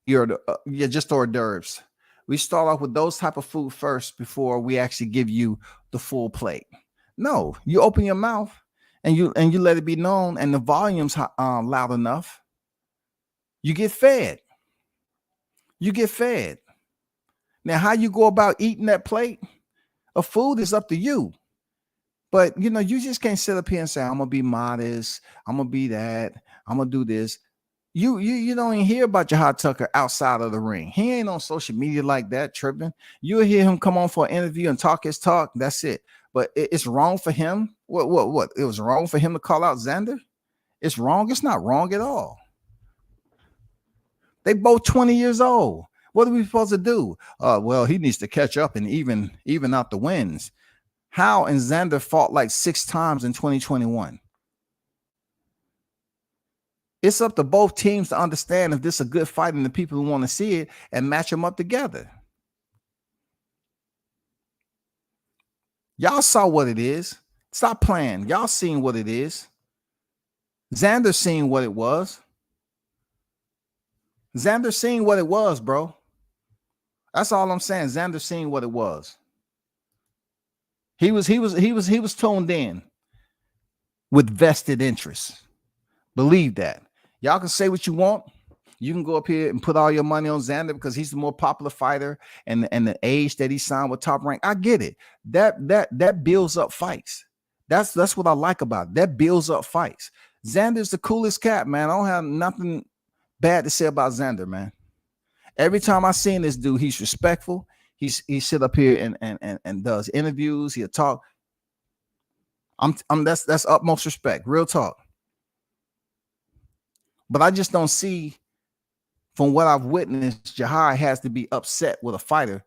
Just hors d'oeuvres. We start off with those type of food first before we actually give you the full plate. No, you open your mouth and you let it be known, and the volume's loud enough. You get fed. You get fed. Now, how you go about eating that plate of food is up to you. But, you just can't sit up here and say, I'm going to be modest. I'm going to be that. I'm going to do this. You don't even hear about Jahi Tucker outside of the ring. He ain't on social media like that, tripping. You'll hear him come on for an interview and talk his talk. That's it. But it's wrong for him. What? It was wrong for him to call out Xander? It's wrong? It's not wrong at all. They both 20 years old. What are we supposed to do? Well, he needs to catch up and even out the wins. How and Xander fought like 6 times in 2021. It's up to both teams to understand if this is a good fight and the people who want to see it and match them up together. Y'all saw what it is. Stop playing. Y'all seen what it is. Xander seen what it was. Xander seen what it was, bro. That's all I'm saying. Xander seen what it was. He was toned in with vested interests. Believe that. Y'all can say what you want. You can go up here and put all your money on Xander because he's the more popular fighter and the age that he signed with Top Rank. I get it. That builds up fights. That's what I like about it. That builds up fights. Xander's the coolest cat, man. I don't have nothing bad to say about Xander, man. Every time I seen this dude, he's respectful. He sit up here and does interviews. He'll talk. That's utmost respect. Real talk. But I just don't see, from what I've witnessed, Jahi has to be upset with a fighter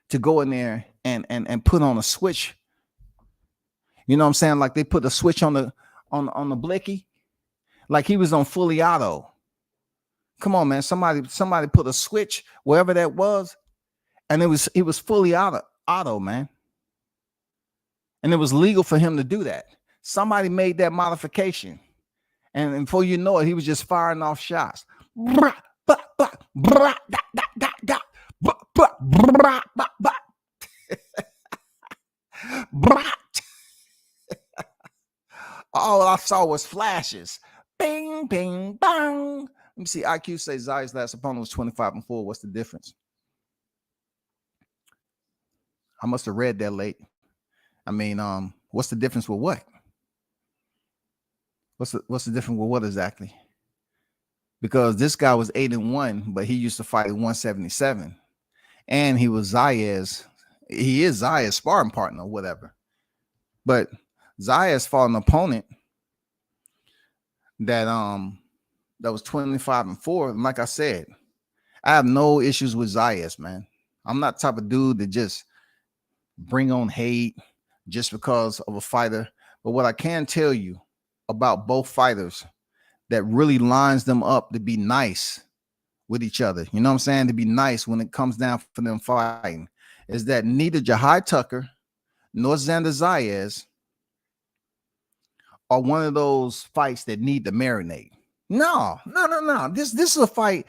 to go in there and put on a switch. You know what I'm saying? Like they put a switch on the blicky, like he was on fully auto. Come on, man. Somebody put a switch wherever that was, and it was fully auto, man. And it was legal for him to do that. Somebody made that modification. And before you know it, he was just firing off shots. All I saw was flashes. Bing, bing, bang. Let me see. IQ says Zay's last opponent was 25-4. What's the difference? I must have read that late. I mean, what's the difference with what? What's the difference with what exactly? Because this guy was 8-1, but he used to fight at 177, and he was Zayas. He is Zayas' sparring partner, or whatever. But Zayas fought an opponent that was 25-4. And like I said, I have no issues with Zayas, man. I'm not the type of dude that just bring on hate just because of a fighter. But what I can tell you about both fighters that really lines them up to be nice with each other, you know what I'm saying, to be nice when it comes down for them fighting, is that neither Jahi Tucker nor Xander Zayas are one of those fights that need to marinate. No. This is a fight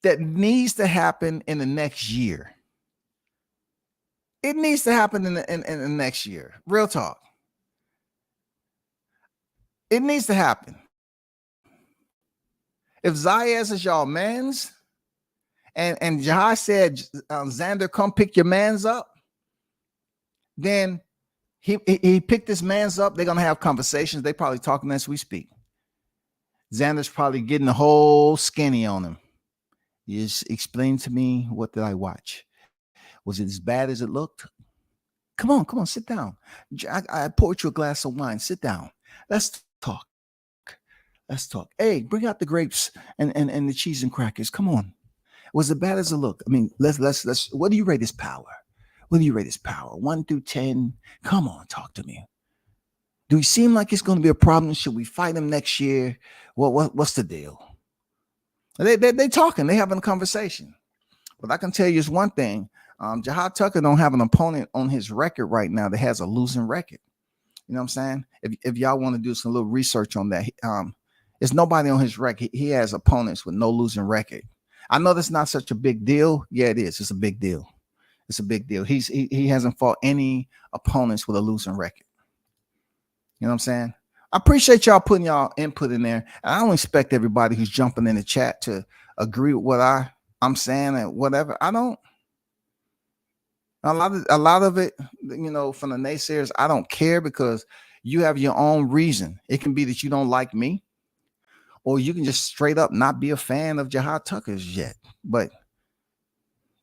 that needs to happen in the next year. It needs to happen in the next year. Real talk. It needs to happen. If Zayas is y'all mans, and Jahi said, Xander, come pick your mans up, then he picked his mans up. They're gonna have conversations. They probably talking as we speak. Xander's probably getting the whole skinny on him. You just explain to me, what did I watch? Was it as bad as it looked? Come on, sit down. I poured you a glass of wine. Sit down. Let's talk. Hey, bring out the grapes and the cheese and crackers. Come on. Was it bad as it looked? I mean, let's. What do you rate his power? 1 through 10. Come on, talk to me. Do he seem like it's going to be a problem? Should we fight him next year? What's the deal? They talking. They having a conversation. But I can tell you is one thing. Jahi Tucker don't have an opponent on his record right now that has a losing record. You know what I'm saying? If y'all want to do some little research on that, it's nobody on his record. He has opponents with no losing record. I know that's not such a big deal. Yeah, it is. It's a big deal. He hasn't fought any opponents with a losing record. You know what I'm saying? I appreciate y'all putting y'all input in there. And I don't expect everybody who's jumping in the chat to agree with what I'm saying and whatever. I don't. A lot of it, you know, from the naysayers, I don't care, because you have your own reason. It can be that you don't like me, or you can just straight up not be a fan of Jahi Tucker's yet. But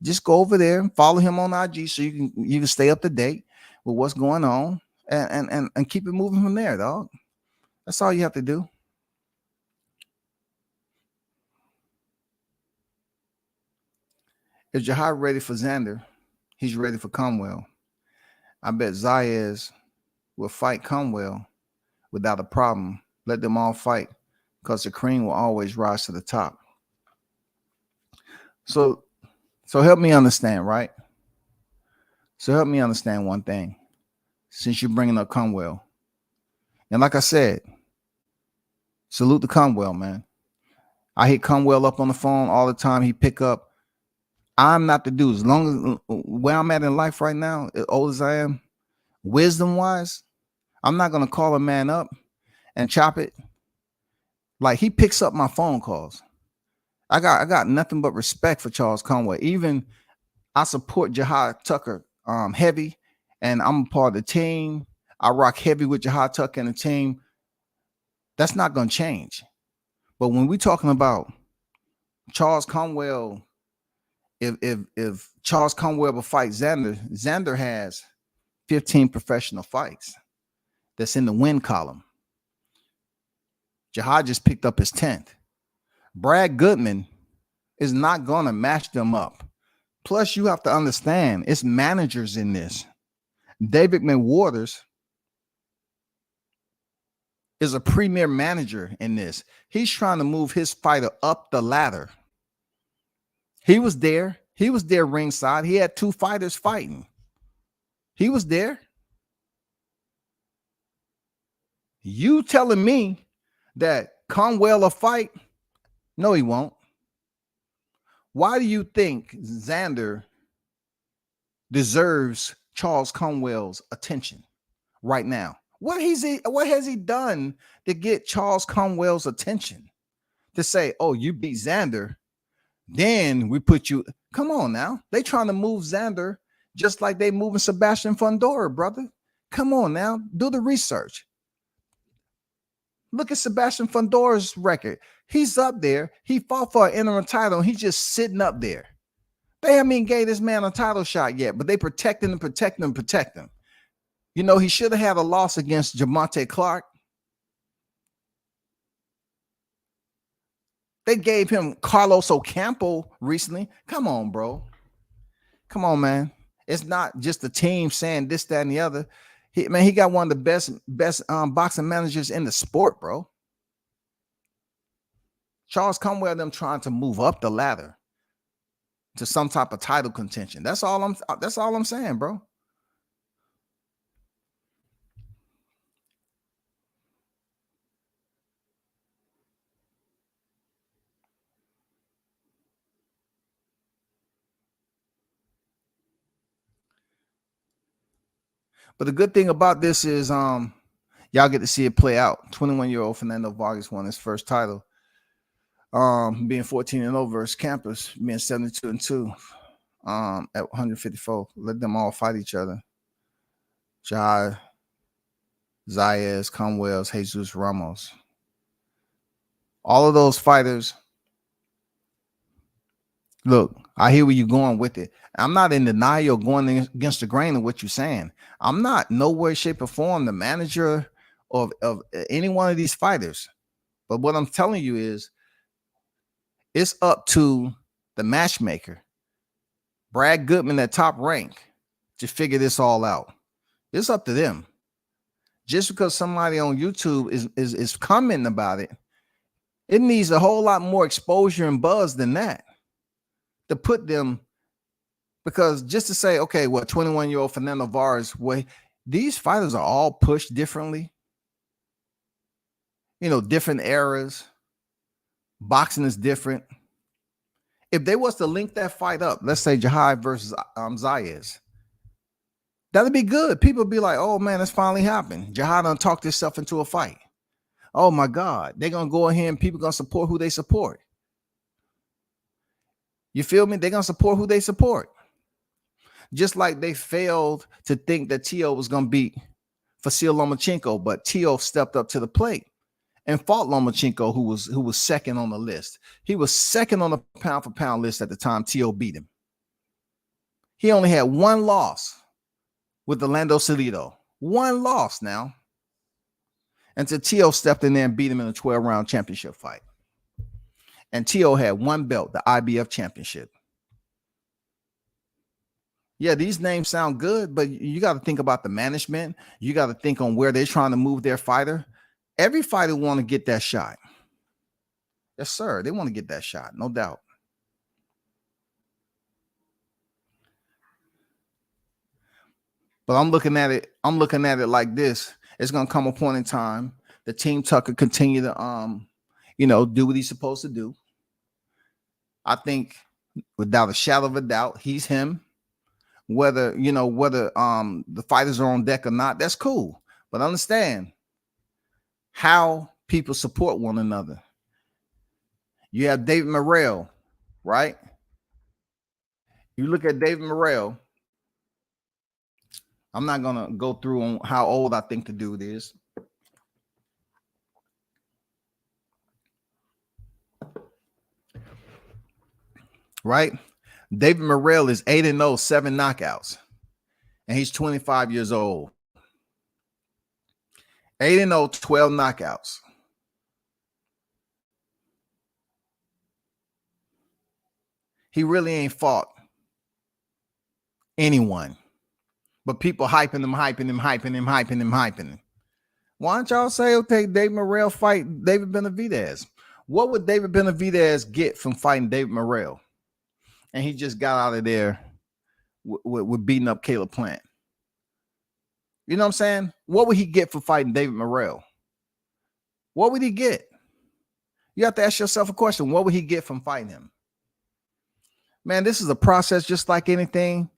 just go over there and follow him on IG so you can stay up to date with what's going on and keep it moving from there, dog. That's all you have to do. If Jahi ready for Xander, he's ready for Conwell. I bet Zayas will fight Conwell without a problem. Let them all fight, because the cream will always rise to the top. So help me understand, right? So help me understand one thing, since you're bringing up Conwell. And like I said, salute to Conwell, man. I hit Conwell up on the phone all the time. He pick up. I'm not the dude. As long as where I'm at in life right now, as old as I am, wisdom-wise, I'm not gonna call a man up and chop it. Like, he picks up my phone calls. I got nothing but respect for Charles Conway. Even I support Jahi Tucker heavy, and I'm a part of the team. I rock heavy with Jahi Tucker and the team. That's not gonna change. But when we're talking about Charles Conwell, if Charles Conwell will fight Xander has 15 professional fights that's in the win column. Jahi just picked up his 10th. Brad Goodman is not going to match them up. Plus, you have to understand, it's managers in this. David McWaters is a premier manager in this. He's trying to move his fighter up the ladder. He was there. He was there ringside. He had 2 fighters fighting. He was there. You telling me that Conwell will fight? No, he won't. Why do you think Xander deserves Charles Conwell's attention right now? What has he done to get Charles Conwell's attention? To say, oh, you beat Xander, then we put you. Come on now. They trying to move Xander just like they moving Sebastian Fundora, brother. Come on now. Do the research. Look at Sebastian Fundor's record. He's up there. He fought for an interim title, and he's just sitting up there. They haven't even gave this man a title shot yet, but they protect him. You know, he should have had a loss against Javante Clark. They gave him Carlos Ocampo recently. Come on, bro. Come on, man. It's not just the team saying this, that, and the other. He got one of the best boxing managers in the sport, bro. Charles Conwell, them trying to move up the ladder to some type of title contention. That's all I'm saying, bro. But the good thing about this is y'all get to see it play out. 21-year-old Fernando Vargas won his first title. Being 14-0 versus Campos, being 72-2 at 154. Let them all fight each other. Jahi, Zayas, Conwells, Jesus Ramos. All of those fighters. Look, I hear where you're going with it. I'm not in denial going against the grain of what you're saying. I'm not no way, shape, or form the manager of any one of these fighters. But what I'm telling you is it's up to the matchmaker, Brad Goodman at Top Rank, to figure this all out. It's up to them. Just because somebody on YouTube is commenting about it, it needs a whole lot more exposure and buzz than that to put them, because just to say, okay, what 21-year-old Fernando Vargas, these fighters are all pushed differently. You know, different eras. Boxing is different. If they was to link that fight up, let's say Jahi versus Zayas, that'd be good. People would be like, oh man, it's finally happened. Jahi done talked himself into a fight. Oh my God. They're going to go ahead and people going to support who they support. You feel me? They're going to support who they support. Just like they failed to think that Tio was going to beat Vasyl Lomachenko, but Tio stepped up to the plate and fought Lomachenko, who was second on the list. He was second on the pound for pound list at the time Tio beat him. He only had one loss with Orlando Salido. One loss now. Until Tio stepped in there and beat him in a 12-round championship fight. And Tio had one belt, the IBF championship. Yeah, these names sound good, but you got to think about the management. You got to think on where they're trying to move their fighter. Every fighter want to get that shot. Yes, sir. They want to get that shot, no doubt. But I'm looking at it like this. It's going to come a point in time the Team Tucker continue to do what he's supposed to do. I think without a shadow of a doubt, he's him. Whether the fighters are on deck or not, that's cool. But understand how people support one another. You have David Morrell, right? You look at David Morrell. I'm not going to go through on how old I think the dude is. Right? David Morrell is 8-0, 7 knockouts. And he's 25 years old. 8-0, 12 knockouts. He really ain't fought anyone. But people hyping him. Why don't y'all say, okay, David Morrell fight David Benavidez? What would David Benavidez get from fighting David Morrell? And he just got out of there with beating up Caleb Plant. You know what I'm saying? What would he get for fighting David Morrell? What would he get? You have to ask yourself a question. What would he get from fighting him? Man, this is a process just like anything.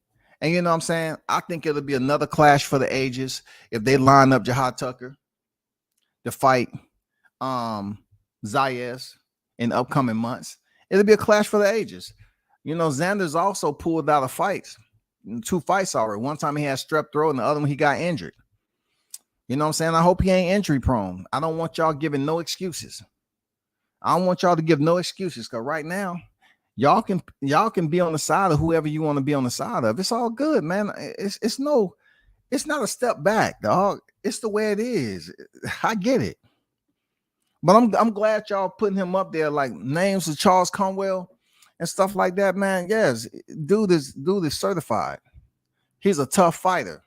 And you know what I'm saying? I think it'll be another clash for the ages if they line up Jahi Tucker to fight Zayas in upcoming months. It'll be a clash for the ages. You know, Xander's also pulled out of fights, 2 fights already. One time he had strep throat and the other one he got injured. You know what I'm saying? I hope he ain't injury prone. I don't want y'all giving no excuses. I don't want y'all to give no excuses, because right now, y'all can be on the side of whoever you want to be on the side of. It's all good, man. It's not a step back, dog. It's the way it is. I get it. But I'm glad y'all putting him up there, like names of Charles Conwell and stuff like that, man. Yes, dude is certified. He's a tough fighter.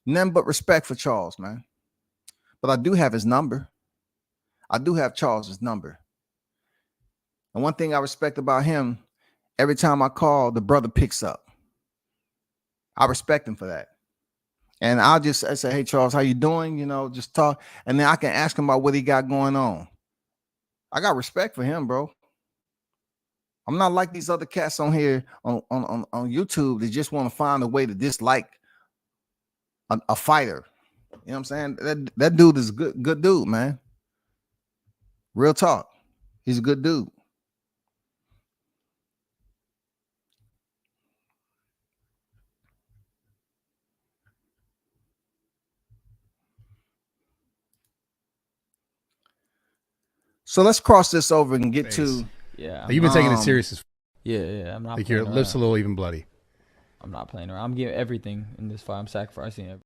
None but respect for Charles, man. But I do have his number. I do have Charles's number. And one thing I respect about him, every time I call, the brother picks up. I respect him for that. And I say, hey, Charles, how you doing? You know, just talk. And then I can ask him about what he got going on. I got respect for him, bro. I'm not like these other cats on here on YouTube that just want to find a way to dislike a fighter. You know what I'm saying? That dude is good dude, man. Real talk. He's a good dude. So let's cross this over and get to. Yeah. You've been taking it serious as Yeah. I'm not like your lips a little even bloody. I'm not playing around. I'm giving everything in this fight. I'm sacrificing everything.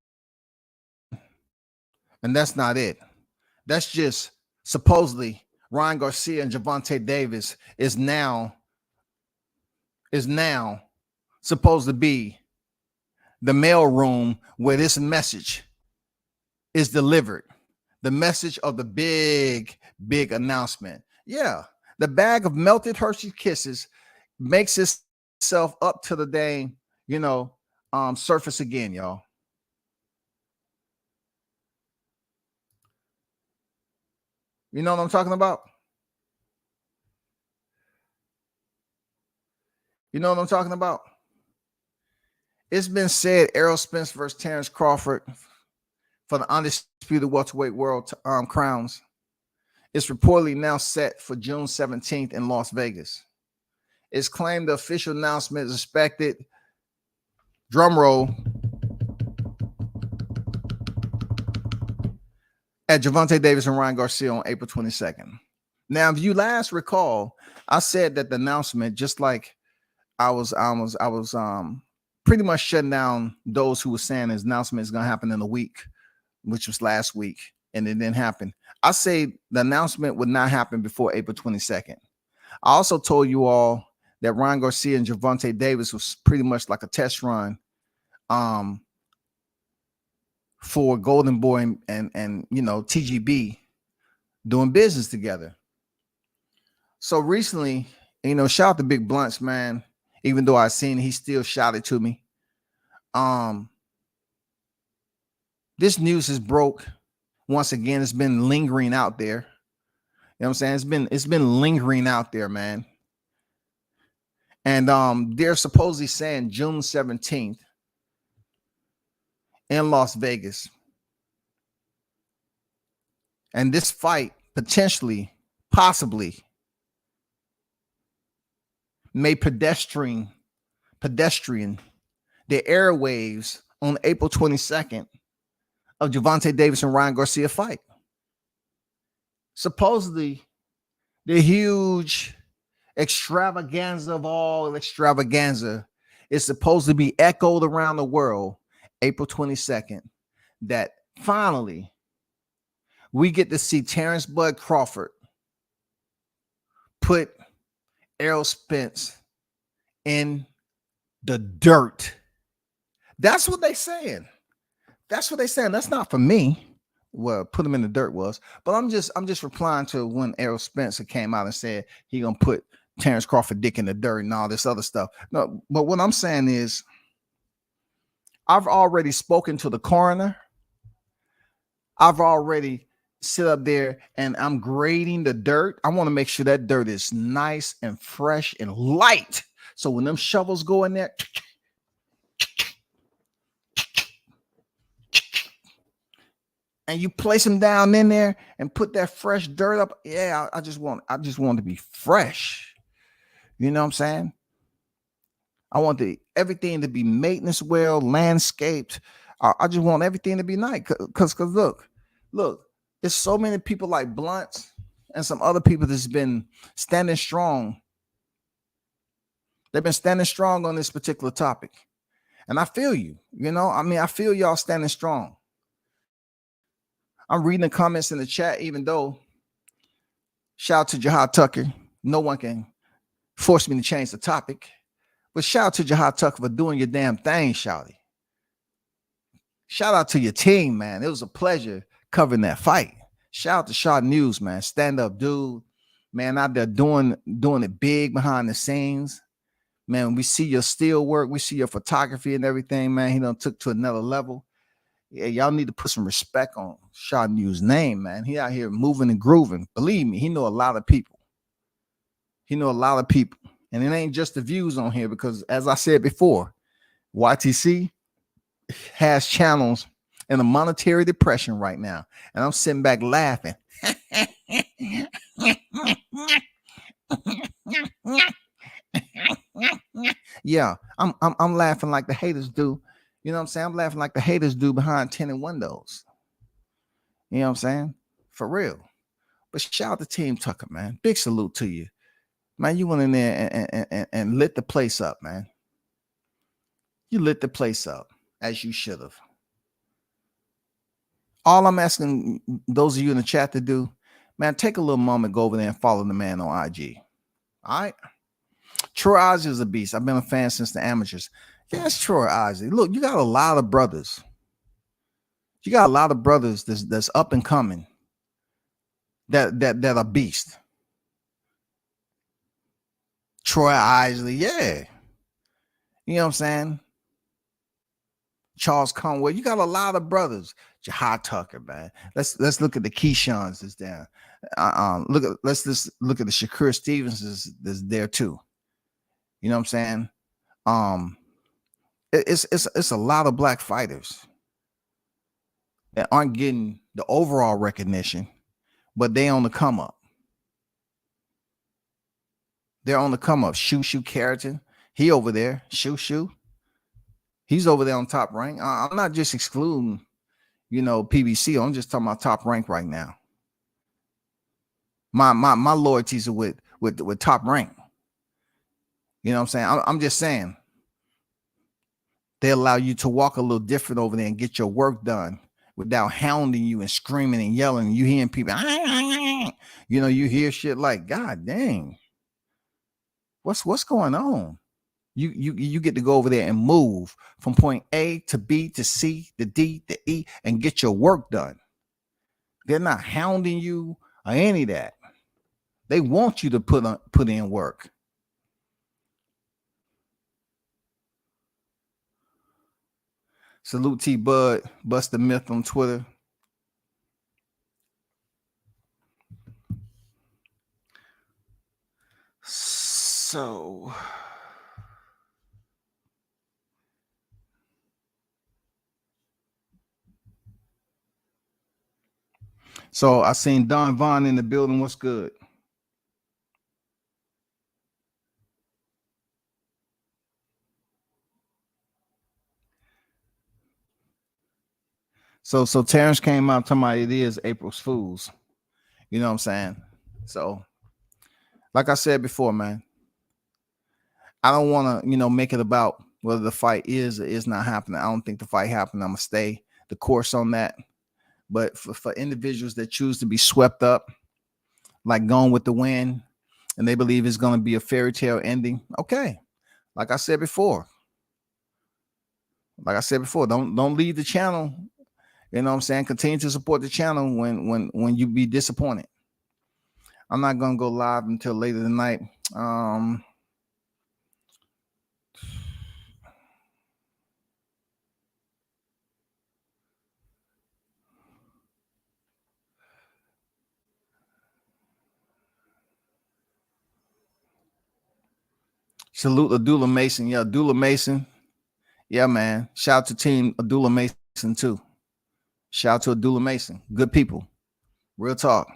And that's not it. That's just supposedly Ryan Garcia and Gervonta Davis is now supposed to be the mail room where this message is delivered. The message of the big announcement. Yeah, the bag of melted Hershey Kisses makes itself up to the dang, surface again, y'all. You know what I'm talking about? You know what I'm talking about? It's been said Errol Spence versus Terrence Crawford for the undisputed welterweight world crowns is reportedly now set for June 17th in Las Vegas. It's claimed the official announcement is expected, drum roll, at Gervonta Davis and Ryan Garcia on April 22nd. Now, if you last recall, I said that the announcement, just like I was pretty much shutting down those who were saying his announcement is going to happen in a week, which was last week, and it didn't happen. I say the announcement would not happen before April 22nd. I also told you all that Ryan Garcia and Gervonta Davis was pretty much like a test run for Golden Boy and TGB doing business together. So recently, shout out to Big Blunts, man. Even though I seen he still shouted to me. This news is broke. Once again, it's been lingering out there. You know what I'm saying? It's been lingering out there, man. And they're supposedly saying June 17th in Las Vegas. And this fight potentially, possibly, may pedestrian the airwaves on April 22nd of Gervonta Davis and Ryan Garcia fight. Supposedly, the huge extravaganza of all extravaganza is supposed to be echoed around the world April 22nd, that finally we get to see Terrence Bud Crawford put Errol Spence in the dirt. That's what they saying. That's what they saying. That's not for me. Well, put him in the dirt was, but I'm just replying to when Errol Spencer came out and said he gonna put Terrence Crawford dick in the dirt and all this other stuff. No, but what I'm saying is I've already spoken to the coroner. I've already sit up there and I'm grading the dirt. I want to make sure that dirt is nice and fresh and light. So when them shovels go in there, and you place them down in there and put that fresh dirt up, yeah, I just want to be fresh. You know what I'm saying? I want everything to be maintenance well, landscaped. I just want everything to be nice. Cause look, there's so many people like Blunt and some other people that's been standing strong. They've been standing strong on this particular topic. And I feel you, I feel y'all standing strong. I'm reading the comments in the chat, even though shout out to Jahi Tucker. No one can force me to change the topic. But shout out to Jahi Tucker for doing your damn thing, shouty. Shout out to your team, man. It was a pleasure covering that fight. Shout out to Shot News, man. Stand up dude. Man, out there doing it big behind the scenes. Man, we see your steel work. We see your photography and everything, man. He done took to another level. Yeah, y'all need to put some respect on Shot News' name, man. He out here moving and grooving. Believe me, he know a lot of people. And it ain't just the views on here because, as I said before, YTC has channels in a monetary depression right now. And I'm sitting back laughing. Yeah, I'm laughing like the haters do. You know what I'm saying? I'm laughing like the haters do behind tinted windows. You know what I'm saying? For real. But shout out to Team Tucker, man. Big salute to you. Man, you went in there and lit the place up, man. You lit the place up as you should have. All I'm asking those of you in the chat to do, man, take a little moment, go over there and follow the man on IG. All right? Troy Ozzy is a beast. I've been a fan since the amateurs. Yes, Troy Ozzy. Look, you got a lot of brothers. You got a lot of brothers that's up and coming that are beast. Troy Isley, yeah. You know what I'm saying? Charles Conway. You got a lot of brothers. Jahi Tucker, man. Let's look at the Keyshawn's that's there. Let's just look at the Shakur Stevens that's there too. You know what I'm saying? It's a lot of black fighters that aren't getting the overall recognition, but they on the come up. They're on the come up. Shoe Carrington, he over there. Shoe. He's over there on Top Rank. I'm not just excluding, PBC. I'm just talking about Top Rank right now. My loyalties are with Top Rank. You know what I'm saying? I'm just saying they allow you to walk a little different over there and get your work done without hounding you and screaming and yelling. You hearing people, you hear shit like, God dang, what's going on? You get to go over there and move from point A to B to C to D to E and get your work done. They're not hounding you or any of that. They want you to put in work. Salute T Bud, Bust the Myth on Twitter. So I seen Don Vaughn in the building. What's good? So Terrence came out talking about it is April's Fools. You know what I'm saying? So, like I said before, man, I don't want to, make it about whether the fight is or is not happening. I don't think the fight happened. I'm going to stay the course on that. But for individuals that choose to be swept up, like Gone with the Wind, and they believe it's going to be a fairy tale ending, okay. Like I said before, don't leave the channel. You know what I'm saying? Continue to support the channel when you be disappointed. I'm not going to go live until later tonight. Salute Adula Mason. Yeah, Adula Mason. Yeah, man. Shout out to Team Adula Mason too. Shout out to Adula Mason. Good people. Real talk.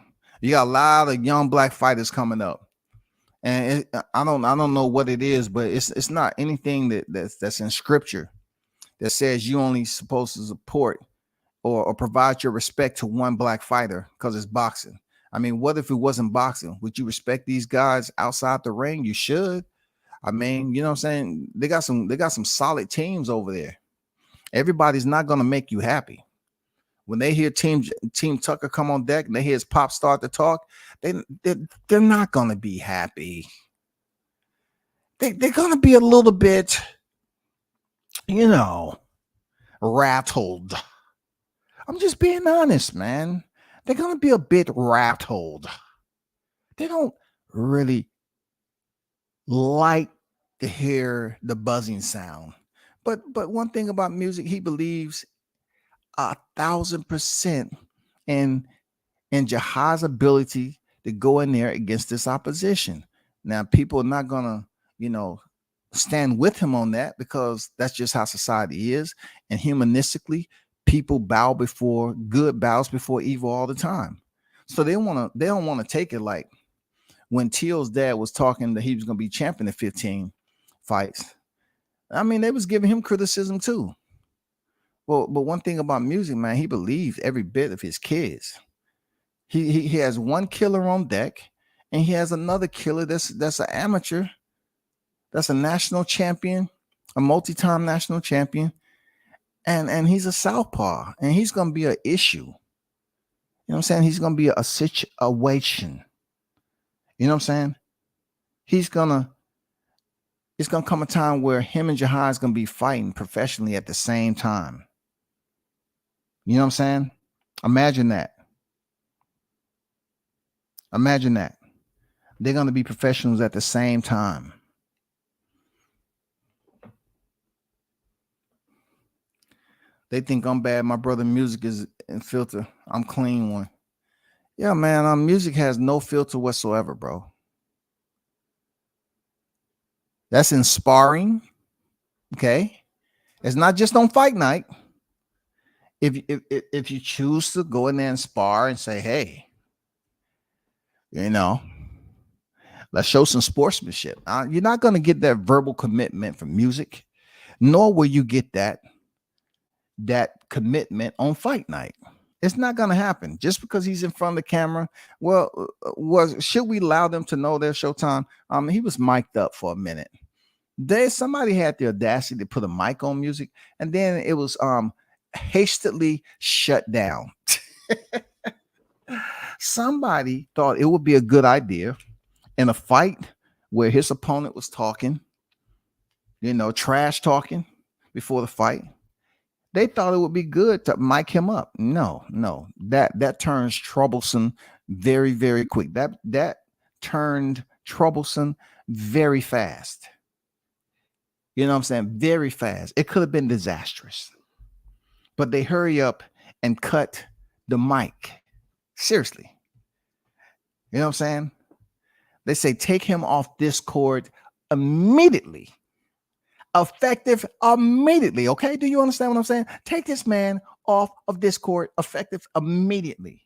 You got a lot of young black fighters coming up. And I don't know what it is, but it's not anything that's in scripture that says you only supposed to support or provide your respect to one black fighter because it's boxing. I mean, what if it wasn't boxing? Would you respect these guys outside the ring? You should. I mean, you know what I'm saying? They got some solid teams over there. Everybody's not gonna make you happy. When they hear Team Tucker come on deck and they hear his pop start to talk, they're not gonna be happy. They're gonna be a little bit, you know, rattled. I'm just being honest, man. They're gonna be a bit rattled. They don't really like to hear the buzzing sound. But one thing about music, he believes 1,000% in Jahi's ability to go in there against this opposition. Now, people are not gonna, stand with him on that because that's just how society is. And humanistically, people bows before evil all the time. So they don't want to take it like when Teal's dad was talking that he was going to be champion in 15 fights. I mean, they was giving him criticism too. Well, but one thing about music, man, he believes every bit of his kids. He has one killer on deck, and he has another killer that's an amateur, that's a national champion, a multi-time national champion, and he's a southpaw, and he's gonna be an issue. You know what I'm saying? He's gonna be a situation. You know what I'm saying? It's gonna come a time where him and Jahi is gonna be fighting professionally at the same time. You know what I'm saying? Imagine that. Imagine that. They're gonna be professionals at the same time. They think I'm bad. My brother music is in filter. I'm clean one. Yeah, man. Music has no filter whatsoever, bro. That's in sparring. Okay. It's not just on fight night. If you choose to go in there and spar and say, hey, let's show some sportsmanship. You're not going to get that verbal commitment from music, nor will you get that commitment on fight night. It's not going to happen just because he's in front of the camera. Well, should we allow them to know their showtime? He was mic'd up for a minute. Somebody had the audacity to put a mic on music, and then it was hastily shut down. Somebody thought it would be a good idea in a fight where his opponent was talking, trash talking before the fight. They thought it would be good to mic him up. No, that turns troublesome very, very quick. That turned troublesome very fast. You know what I'm saying? Very fast. It could have been disastrous. But they hurry up and cut the mic. Seriously. You know what I'm saying? They say take him off Discord immediately. Effective immediately. Okay. Do you understand what I'm saying? Take this man off of Discord, effective immediately.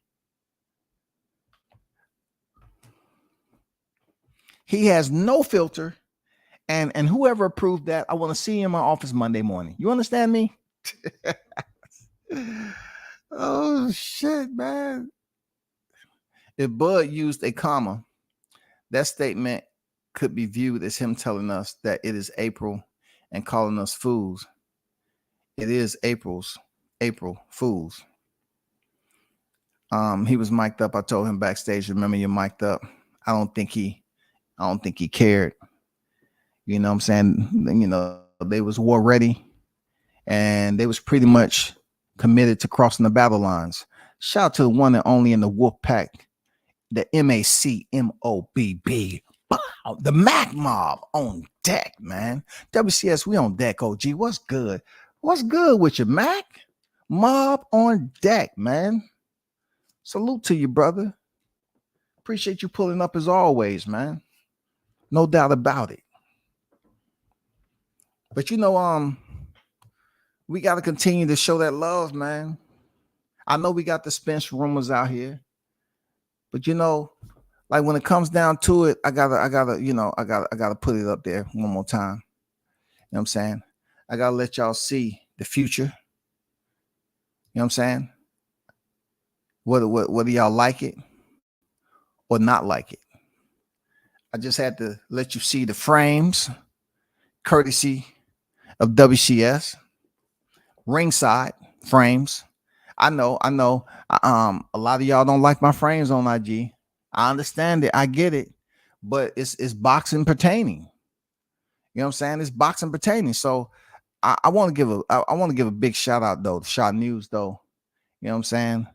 He has no filter. And whoever approved that, I want to see him in my office Monday morning. You understand me? Oh shit, man. If Bud used a comma, that statement could be viewed as him telling us that it is April and calling us fools. It is April Fools. He was mic'd up. I told him backstage, remember you're mic'd up. I don't think he cared. You know what I'm saying? They was war ready and they was pretty much committed to crossing the battle lines. Shout out to the one and only in the Wolf Pack, the MACMOBB. Wow, the Mac Mob on deck, man. WCS, we on deck, OG. What's good? What's good with you, Mac? Mob on deck, man. Salute to you, brother. Appreciate you pulling up as always, man. No doubt about it. But we got to continue to show that love, man. I know we got the Spence rumors out here, but like when it comes down to it, I gotta put it up there one more time. You know what I'm saying? I gotta let y'all see the future. You know what I'm saying? Whether y'all like it or not like it. I just had to let you see the frames, courtesy of WCS, ringside frames. I know. A lot of y'all don't like my frames on IG. I understand it. I get it, but it's boxing pertaining. You know what I'm saying? It's boxing pertaining. So I want to give a big shout out though to Shot News though. You know what I'm saying?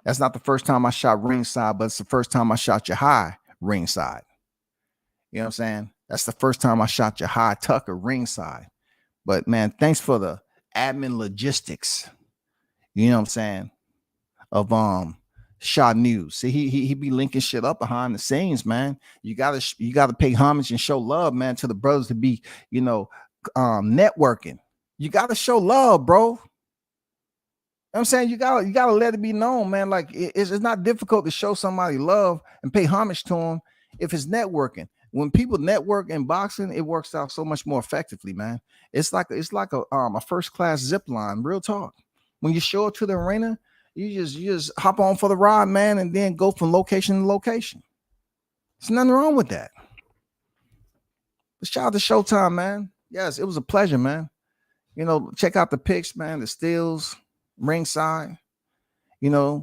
That's not the first time I shot ringside, but it's the first time I shot Jahi ringside. You know what I'm saying? That's the first time I shot Jahi Tucker ringside. But man, thanks for the admin logistics. You know what I'm saying? Of Shot News. See, he be linking shit up behind the scenes, man. You gotta pay homage and show love, man, to the brothers to be, networking. You gotta show love, bro. You know what I'm saying? You gotta let it be known, man. Like it's not difficult to show somebody love and pay homage to them if it's networking. When people network in boxing, it works out so much more effectively, man. It's like a first class zip line, real talk. When you show up to the arena, you just hop on for the ride, man, and then go from location to location. There's nothing wrong with that. But shout out to Showtime, man. Yes, it was a pleasure, man. Check out the pics, man, the stills, ringside.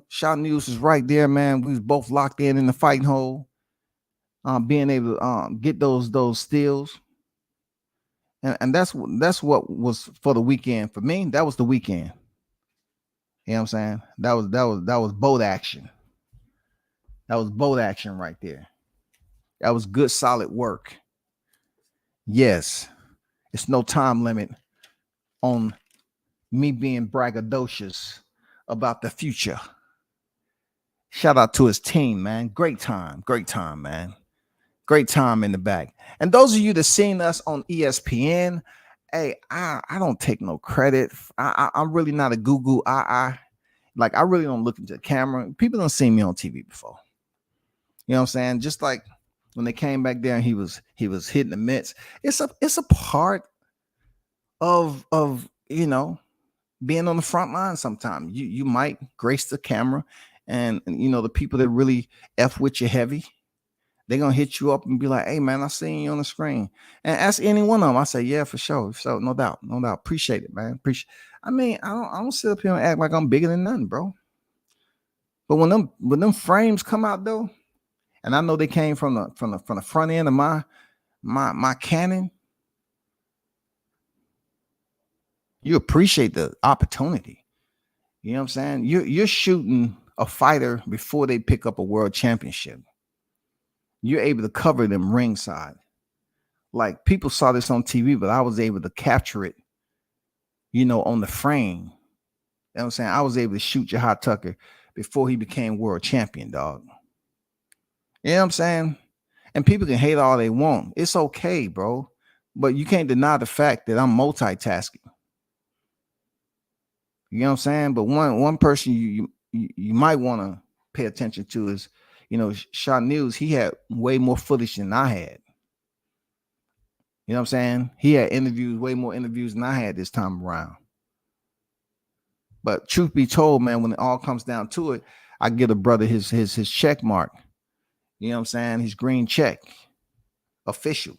Shot News is right there, man. We was both locked in the fighting hole. Being able to get those stills. And that's what was for the weekend. For me, that was the weekend. You know what I'm saying? That was boat action. That was boat action right there. That was good, solid work. Yes, it's no time limit on me being braggadocious about the future. Shout out to his team, man. Great time, man. Great time in the back. And those of you that seen us on ESPN, hey, I don't take no credit. I'm really not a goo-goo. I really don't look into the camera. People don't see me on TV before. You know what I'm saying? Just like when they came back there and he was hitting the mitts. It's a part of being on the front line sometimes. You might grace the camera, and the people that really F with you heavy, they're gonna hit you up and be like, hey man, I seen you on the screen. And ask any one of them. I say, yeah, for sure. So no doubt. Appreciate it, man. I don't sit up here and act like I'm bigger than nothing, bro. But when them frames come out though, and I know they came from the front end of my Canon, you appreciate the opportunity. You know what I'm saying? You're shooting a fighter before they pick up a world championship. You're able to cover them ringside. Like people saw this on TV, but I was able to capture it, on the frame. You know what I'm saying? I was able to shoot Jahi Tucker before he became world champion, dog. You know what I'm saying? And people can hate all they want. It's okay, bro. But you can't deny the fact that I'm multitasking. You know what I'm saying? But one person you might want to pay attention to is, Shot News. He had way more footage than I had. You know what I'm saying? He had way more interviews than I had this time around. But truth be told, man, when it all comes down to it, I give a brother his check mark. You know what I'm saying? His green check, official.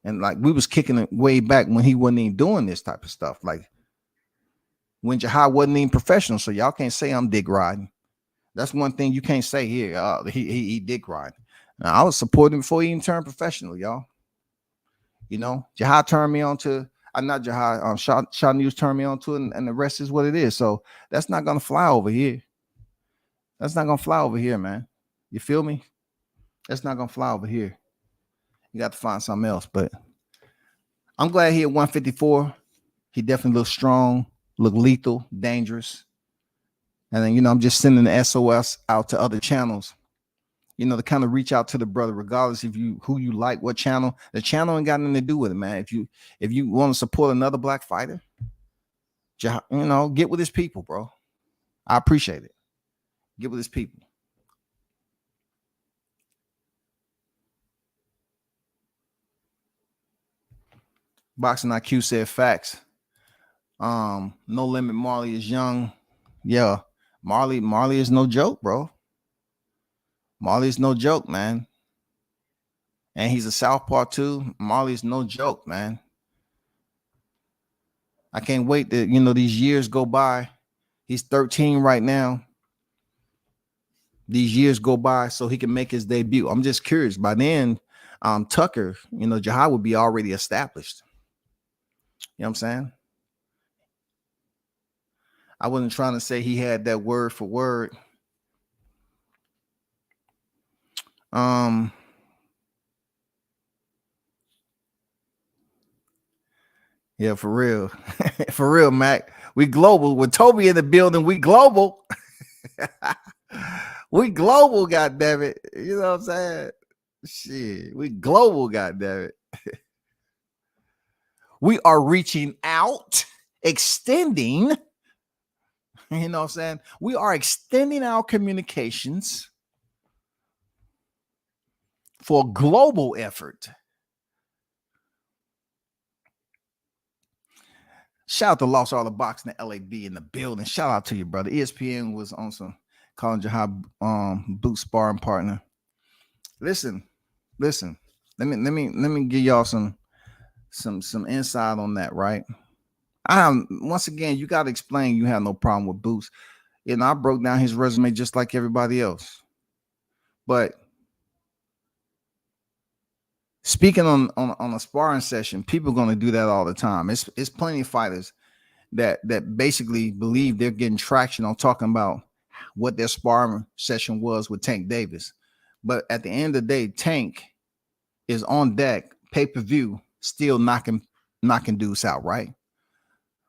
And like we was kicking it way back when he wasn't even doing this type of stuff. Like when Jahi wasn't even professional. So y'all can't say I'm dick riding. That's one thing you can't say here. He dick riding. Now, I was supporting him before he even turned professional, y'all. Jahi turned me on to. I'm not Jahi. Shot News turned me on to it, and the rest is what it is. So that's not gonna fly over here. That's not gonna fly over here, man. You feel me? That's not gonna fly over here. You got to find something else. But I'm glad he at 154. He definitely looks strong, look lethal, dangerous. And then, I'm just sending the SOS out to other channels, to kind of reach out to the brother, regardless of who you like, what channel. The channel ain't got nothing to do with it, man. If you want to support another black fighter, get with his people, bro. I appreciate it. Get with his people. Boxing IQ said facts. No Limit Marley is young. Yeah, Marley is no joke, bro. Marley is no joke, man. And he's a southpaw too. Marley's no joke, man. I can't wait that these years go by. He's 13 right now. These years go by so he can make his debut. I'm just curious. By then, Tucker, Jahi would be already established. You know what I'm saying? I wasn't trying to say he had that word for word. Yeah, for real. For real, Mac. We global. With Toby in the building, we global. We global, goddammit. You know what I'm saying? Shit. We global, goddammit. We are reaching out, extending. You know what I'm saying? We are extending our communications for a global effort. Shout out to Lost All the Boxing, the LAB in the building. Shout out to you, brother. ESPN was on some calling Jahi boot sparring partner. Listen. Let me give y'all some insight on that, right? Once again, you got to explain you have no problem with Boots. I broke down his resume just like everybody else. But speaking on a sparring session, people are going to do that all the time. It's plenty of fighters that basically believe they're getting traction on talking about what their sparring session was with Tank Davis. But at the end of the day, Tank is on deck, pay-per-view, still knocking dudes out, right?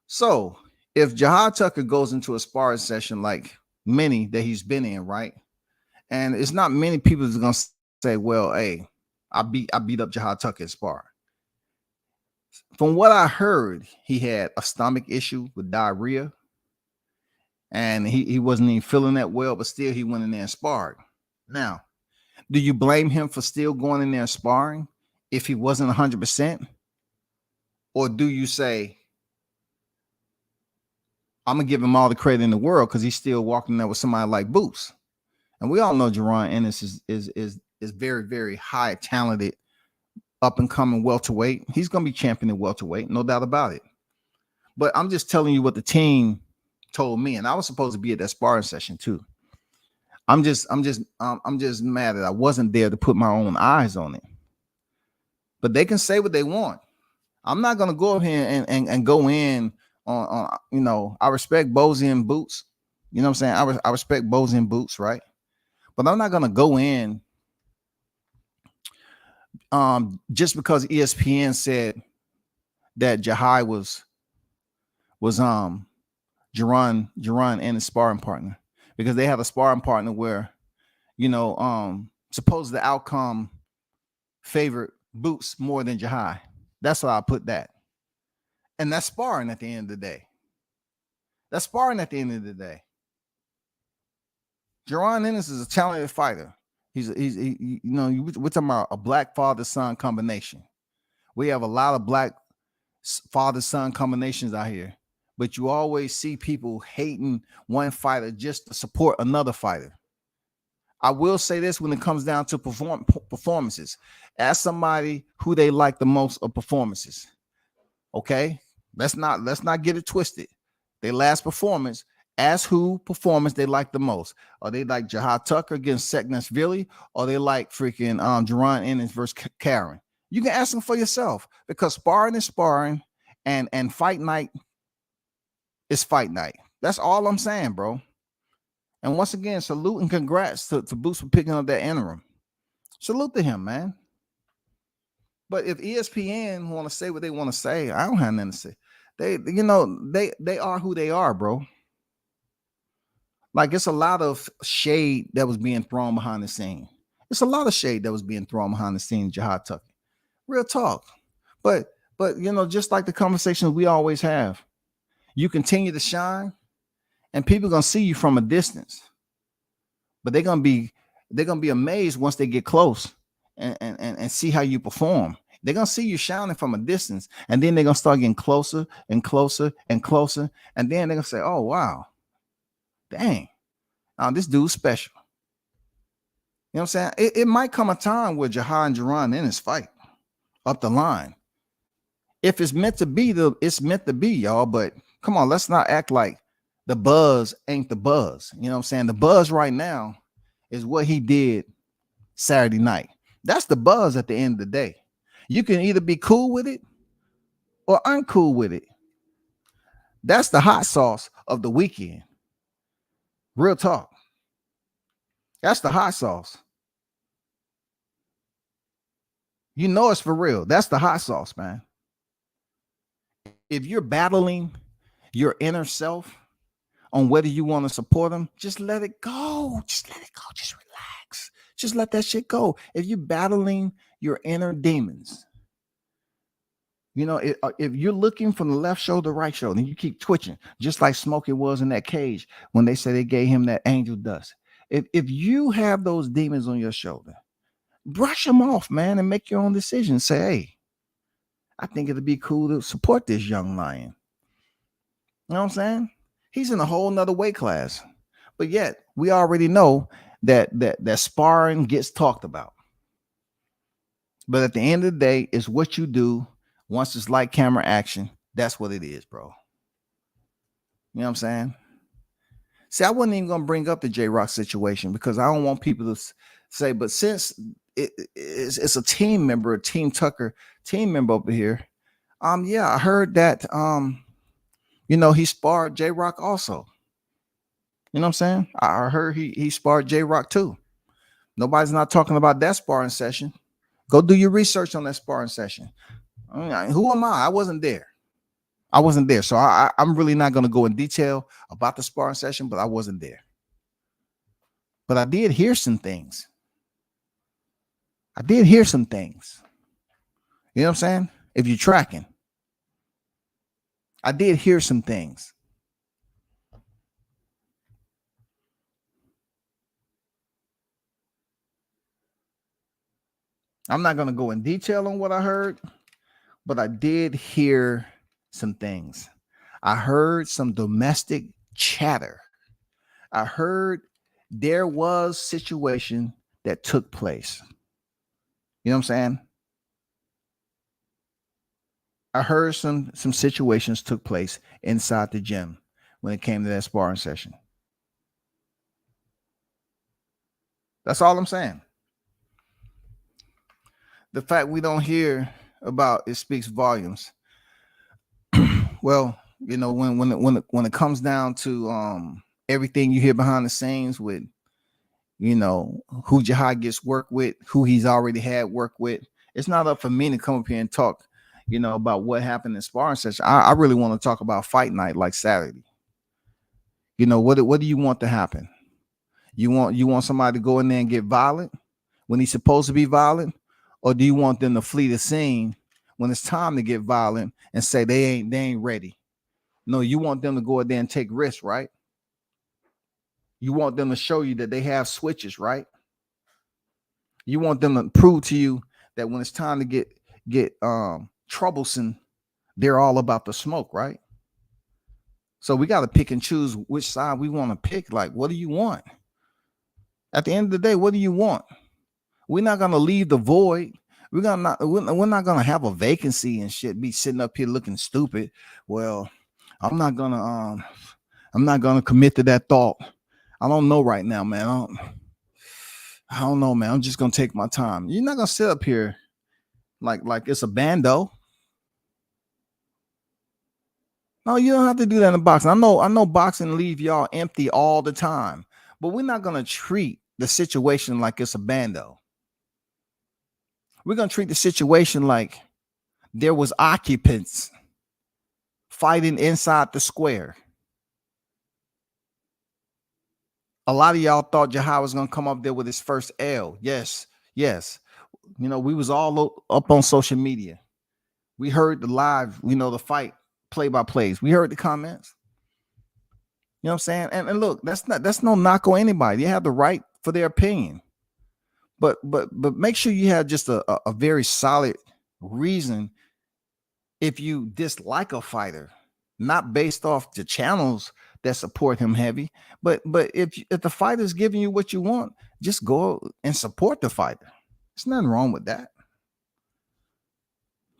So if Jahi Tucker goes into a sparring session like many that he's been in, right? And it's not many people that's gonna say, well, hey, I beat up Jahi Tucker in sparring. From what I heard, he had a stomach issue with diarrhea. And he wasn't even feeling that well, but still he went in there and sparred. Now, do you blame him for still going in there and sparring if he wasn't 100%? Or do you say, I'm going to give him all the credit in the world because he's still walking there with somebody like Boots? And we all know Jaron Ennis is very, very high talented, up and coming welterweight. He's going to be champion in welterweight, no doubt about it. But I'm just telling you what the team told me, and I was supposed to be at that sparring session too. I'm just mad that I wasn't there to put my own eyes on it. But they can say what they want. I'm not gonna go up here and go in on I respect Bozy and Boots. You know what I'm saying? I respect Bozy and Boots, right? But I'm not gonna go in just because ESPN said that Jahi was Jaron and his sparring partner, because they have a sparring partner where, suppose the outcome favored Boots more than Jahi. That's how I put that. And that's sparring at the end of the day. That's sparring at the end of the day. Jaron Ennis is a talented fighter. We're talking about a black father-son combination. We have a lot of black father-son combinations out here. But you always see people hating one fighter just to support another fighter. I will say this when it comes down to performances. Ask somebody who they like the most of performances. Okay? Let's not get it twisted. Their last performance, ask who performance they like the most. Are they like Jahi Tucker against Seknashvili, or they like freaking Jaron Ennis versus Karen? You can ask them for yourself, because sparring is sparring, and fight night is fight night. That's all I'm saying, bro. And once again, salute and congrats to Boots for picking up that interim. Salute to him, man. But if ESPN want to say what they want to say, I don't have nothing to say. They are who they are, bro. Like, it's a lot of shade that was being thrown behind the scene. It's a lot of shade that was being thrown behind the scene, Jahi Tucker. Real talk. But just like the conversations we always have, you continue to shine, and people are gonna see you from a distance. But they're gonna be amazed once they get close and see how you perform. They're gonna see you shining from a distance, and then they're gonna start getting closer and closer and closer, and then they're gonna say, "Oh wow, dang, this dude's special." You know what I'm saying? It might come a time where Jahi and Jerron in this fight up the line. If it's meant to be, it's meant to be, y'all. But come on, let's not act like the buzz ain't the buzz. You know what I'm saying? The buzz right now is what he did Saturday night. That's the buzz at the end of the day. You can either be cool with it or uncool with it. That's the hot sauce of the weekend. Real talk. That's the hot sauce. You know it's for real. That's the hot sauce, man. If you're battling your inner self on whether you want to support them, just let it go. Just let it go. Just relax. Just let that shit go. If you're battling your inner demons, you know, if you're looking from the left shoulder, right shoulder, and you keep twitching, just like Smokey was in that cage when they said they gave him that angel dust. If you have those demons on your shoulder, brush them off, man, and make your own decision. Say, hey, I think it'd be cool to support this young lion. You know what I'm saying? He's in a whole nother weight class. But yet, we already know that sparring gets talked about. But at the end of the day, it's what you do. Once it's like camera action, that's what it is, bro. You know what I'm saying? See, I wasn't even going to bring up the J-Rock situation because I don't want people to say, but since it's a team member, a Team Tucker team member over here, yeah, I heard that, you know, he sparred J-Rock also. You know what I'm saying? I heard he sparred J-Rock too. Nobody's not talking about that sparring session. Go do your research on that sparring session. I mean, who am I? I wasn't there. So I'm really not going to go in detail about the sparring session, but I wasn't there. But I did hear some things. You know what I'm saying? If you're tracking, I did hear some things. I'm not going to go in detail on what I heard, but I did hear some things. I heard some domestic chatter. I heard there was situation that took place. You know what I'm saying? I heard some situations took place inside the gym when it came to that sparring session. That's all I'm saying. The fact we don't hear about it speaks volumes. Well, you know, when it comes down to everything you hear behind the scenes with, you know, who Jahi gets work with, who he's already had work with, it's not up for me to come up here and talk, you know, about what happened in sparring session. I really want to talk about fight night like Saturday. You know, what do you want to happen? You want somebody to go in there and get violent when he's supposed to be violent? Or do you want them to flee the scene when it's time to get violent and say they ain't ready? No, you want them to go in there and take risks, right? You want them to show you that they have switches, right? You want them to prove to you that when it's time to get troublesome, they're all about the smoke, right? So we got to pick and choose which side we want to pick. Like, what do you want? At the end of the day, what do you want? We're not gonna leave the void. We're not gonna have a vacancy and shit. Be sitting up here looking stupid. Well, I'm not gonna commit to that thought. I don't know right now, man. I don't know, man. I'm just gonna take my time. You're not gonna sit up here like it's a bando. No, you don't have to do that in boxing. I know boxing leave y'all empty all the time, but we're not gonna treat the situation like it's a bando. We're going to treat the situation like there was occupants fighting inside the square. A lot of y'all thought Jahi was going to come up there with his first L. Yes. You know, we was all up on social media. We heard the live, you know, the fight play-by-plays. We heard the comments. You know what I'm saying? And look, that's no knock on anybody. They have the right for their opinion. But make sure you have just a very solid reason if you dislike a fighter, not based off the channels that support him heavy, but if the fighter's giving you what you want, just go and support the fighter. There's nothing wrong with that.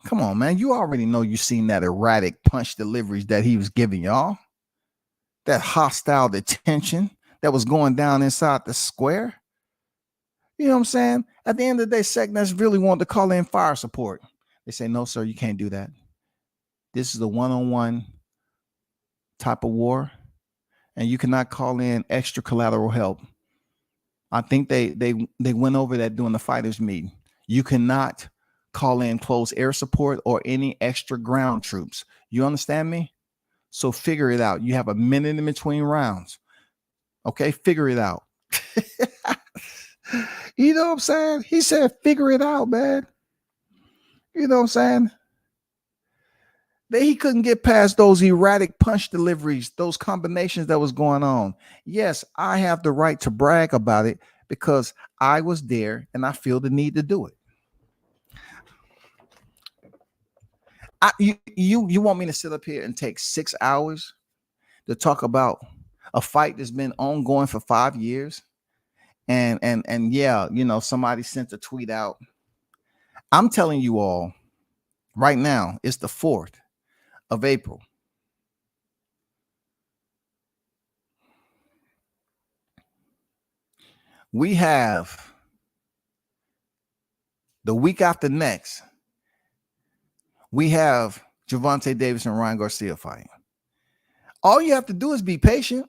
Come on, man. You already know you seen that erratic punch deliveries that he was giving y'all. That hostile detention that was going down inside the square. You know what I'm saying? At the end of the day, Seknes really wanted to call in fire support. They say, no, sir, you can't do that. This is a one-on-one type of war, and you cannot call in extra collateral help. I think they went over that during the fighters meeting. You cannot call in close air support or any extra ground troops. You understand me? So figure it out. You have a minute in between rounds. Okay, figure it out. You know what I'm saying? He said, figure it out, man. You know what I'm saying? He couldn't get past those erratic punch deliveries, those combinations that was going on. Yes, I have the right to brag about it because I was there and I feel the need to do it. You want me to sit up here and take 6 hours to talk about a fight that's been ongoing for 5 years? And yeah, you know, somebody sent a tweet out. I'm telling you all right now, it's the 4th of April. We have the week after next. We have Gervonta Davis and Ryan Garcia fighting. All you have to do is be patient.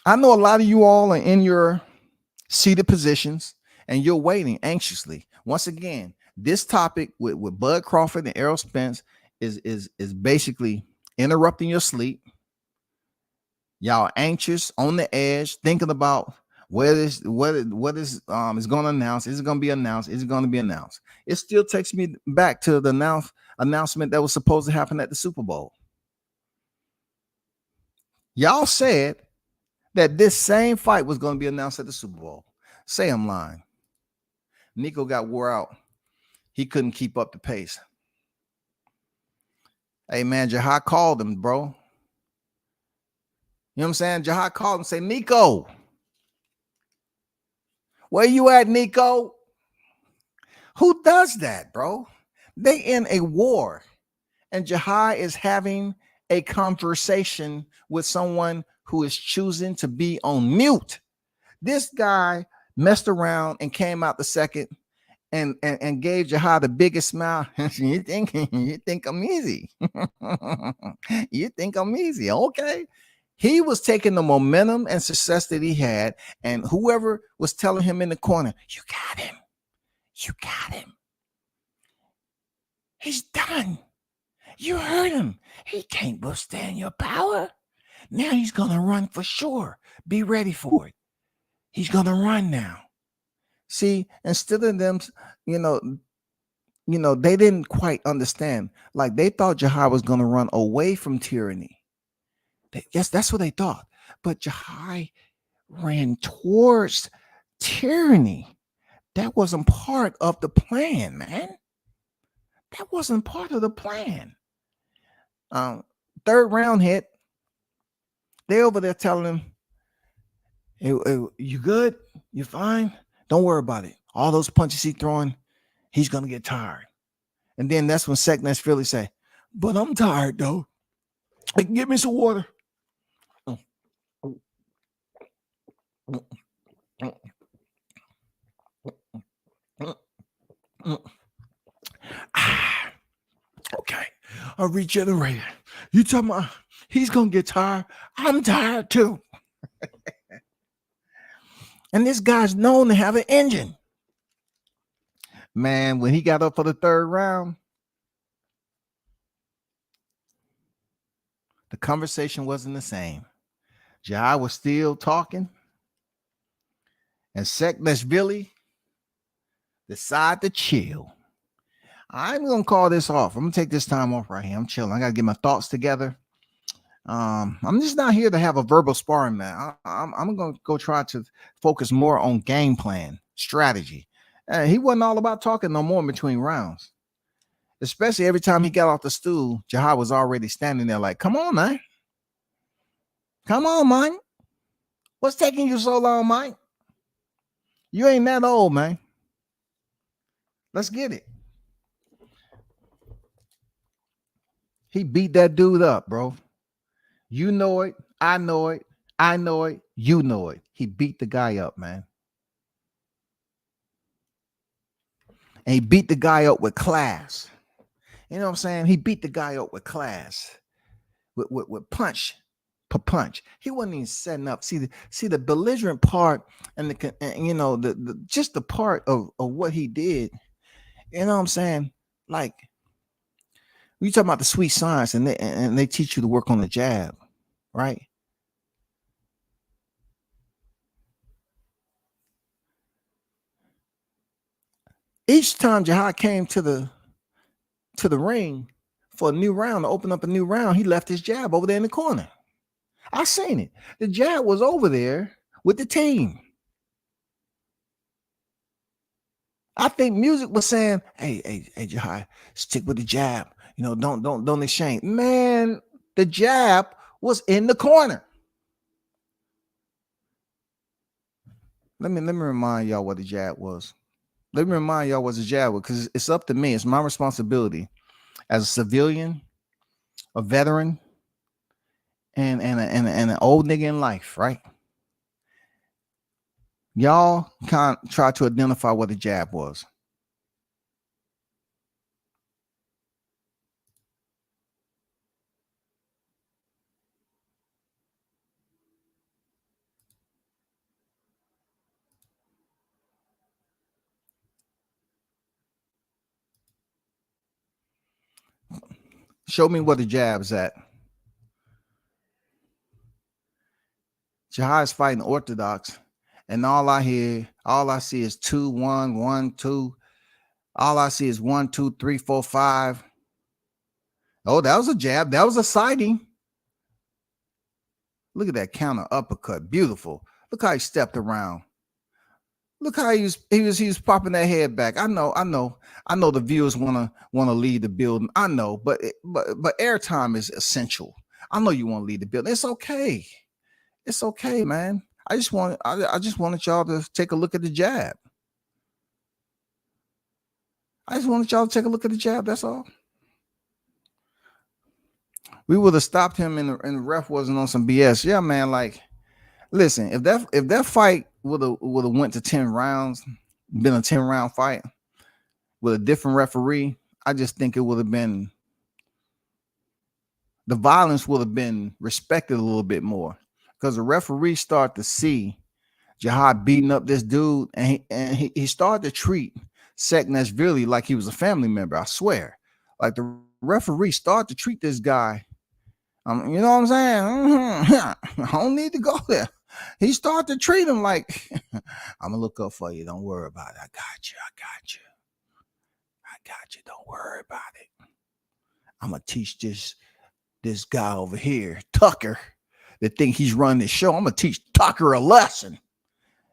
I know a lot of you all are in your seated positions and you're waiting anxiously. Once again, this topic with Bud Crawford and Errol Spence is basically interrupting your sleep. Y'all anxious, on the edge, thinking about what is going to announce. Is it going to be announced? Is it going to be announced? It still takes me back to the announcement that was supposed to happen at the Super Bowl. Y'all said that this same fight was going to be announced at the Super Bowl. Say I'm lying. Nico got wore out. He couldn't keep up the pace. Hey, man, Jahi called him, bro. You know what I'm saying? Jahi called him, say, Nico, where you at, Nico? Who does that, bro? They in a war, and Jahi is having a conversation with someone who is choosing to be on mute. This guy messed around and came out the second and gave Jahi the biggest smile. you think I'm easy. You think I'm easy. Okay. He was taking the momentum and success that he had, and whoever was telling him in the corner, you got him. You got him. He's done. You heard him. He can't withstand your power. Now he's going to run for sure. Be ready for it. He's going to run now. See, instead of them, you know, they didn't quite understand. Like they thought Jahi was going to run away from tyranny. Yes, that's what they thought. But Jahi ran towards tyranny. That wasn't part of the plan, man. That wasn't part of the plan. Third round hit. They over there telling him, hey, you good? You fine? Don't worry about it. All those punches he's throwing, he's going to get tired. And then that's when Seknes Philly say, but I'm tired, though. Like, give me some water. Okay, a regenerator. You talking about he's gonna get tired? I'm tired too. And this guy's known to have an engine. Man, when he got up for the third round, the conversation wasn't the same. Jahi was still talking, and Seknes Philly decided to chill. I'm gonna call this off. I'm gonna take this time off right here. I'm chilling. I gotta get my thoughts together. I'm just not here to have a verbal sparring, man. I'm gonna go try to focus more on game plan. strategy. And he wasn't all about talking no more in between rounds. Especially every time he got off the stool, Jahi was already standing there like, come on, man. Come on, man. What's taking you so long, Mike? You ain't that old, man. Let's get it. He beat that dude up, bro. You know it. I know it. I know it. You know it. He beat the guy up, man. And he beat the guy up with class. You know what I'm saying? He beat the guy up with class. With punch per punch. He wasn't even setting up. See the belligerent part and the just the part of what he did. You know what I'm saying? Like, you talking about the sweet science, and they teach you to work on the jab, right? Each time Jahi came to the ring for a new round, to open up a new round, he left his jab over there in the corner. I seen it. The jab was over there with the team. I think music was saying, hey, Jahi, stick with the jab. You know, don't exchange. Man, the jab was in the corner. Let me remind y'all what the jab was. Let me remind y'all what the jab was, because it's up to me. It's my responsibility as a civilian, a veteran, and an old nigga in life, right? Y'all can't try to identify what the jab was. Show me what the jab's at. Jahi's fighting orthodox, and all I see is 2, 1, 1, 2. All I see is 1, 2, 3, 4, 5. Oh, that was a jab. That was a sighting. Look at that counter uppercut. Beautiful. Look how he stepped around. Look how he was popping that head back. I know the viewers want to leave the building. I know, but airtime is essential. I know you want to leave the building. It's okay. It's okay, man. I just wanted y'all to take a look at the jab. I just wanted y'all to take a look at the jab. That's all. We would have stopped him, and the ref wasn't on some BS. Yeah, man. Like, listen, if that fight would have went to 10 rounds, been a 10-round fight with a different referee, I just think it would have been, the violence would have been respected a little bit more, because the referee started to see Jahi beating up this dude, and he started to treat Seknashvili like he was a family member. I swear, like the referee started to treat this guy. You know what I'm saying? I don't need to go there. He started to treat him like, I'm gonna look up for you. Don't worry about it. I got you. Don't worry about it. I'm gonna teach this guy over here, Tucker, that think he's running the show. I'm gonna teach Tucker a lesson.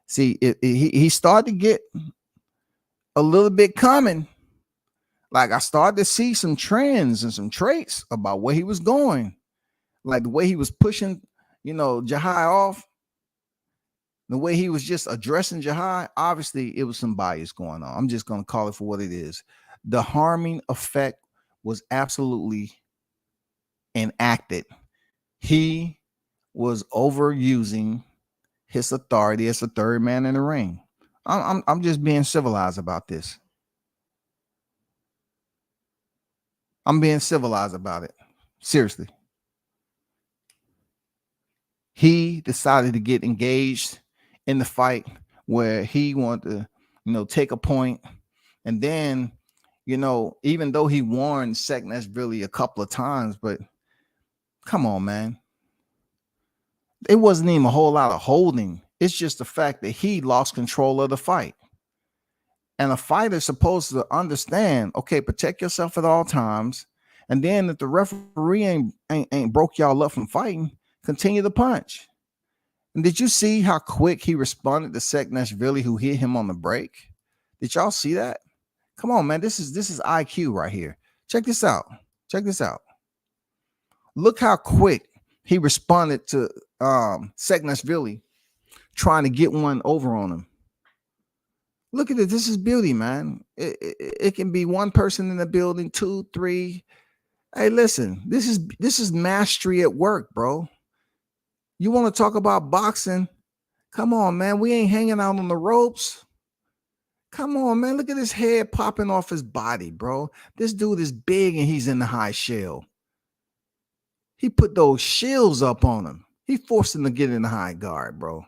See, he started to get a little bit coming. Like, I started to see some trends and some traits about where he was going. Like the way he was pushing, Jahi off, the way he was just addressing Jahi. Obviously, it was some bias going on. I'm just going to call it for what it is. The harming effect was absolutely enacted. He was overusing his authority as the third man in the ring. I'm just being civilized about this. I'm being civilized about it. Seriously. He decided to get engaged in the fight where he wanted to, take a point. And then, even though he warned Seknashvili a couple of times, but come on, man. It wasn't even a whole lot of holding. It's just the fact that he lost control of the fight. And a fighter's supposed to understand, okay, protect yourself at all times. And then if the referee ain't broke y'all up from fighting, continue to punch. And did you see how quick he responded to Seknashvili, who hit him on the break? Did y'all see that? Come on, man. This is IQ right here. Check this out. Check this out. Look how quick he responded to Seknashvili trying to get one over on him. Look at it. This is beauty, man. It can be one person in the building, 2, 3. Hey, listen, this is mastery at work, bro. You want to talk about boxing? Come on, man. We ain't hanging out on the ropes. Come on, man. Look at his head popping off his body, bro. This dude is big and he's in the high shell. He put those shields up on him. He forced him to get in the high guard, bro.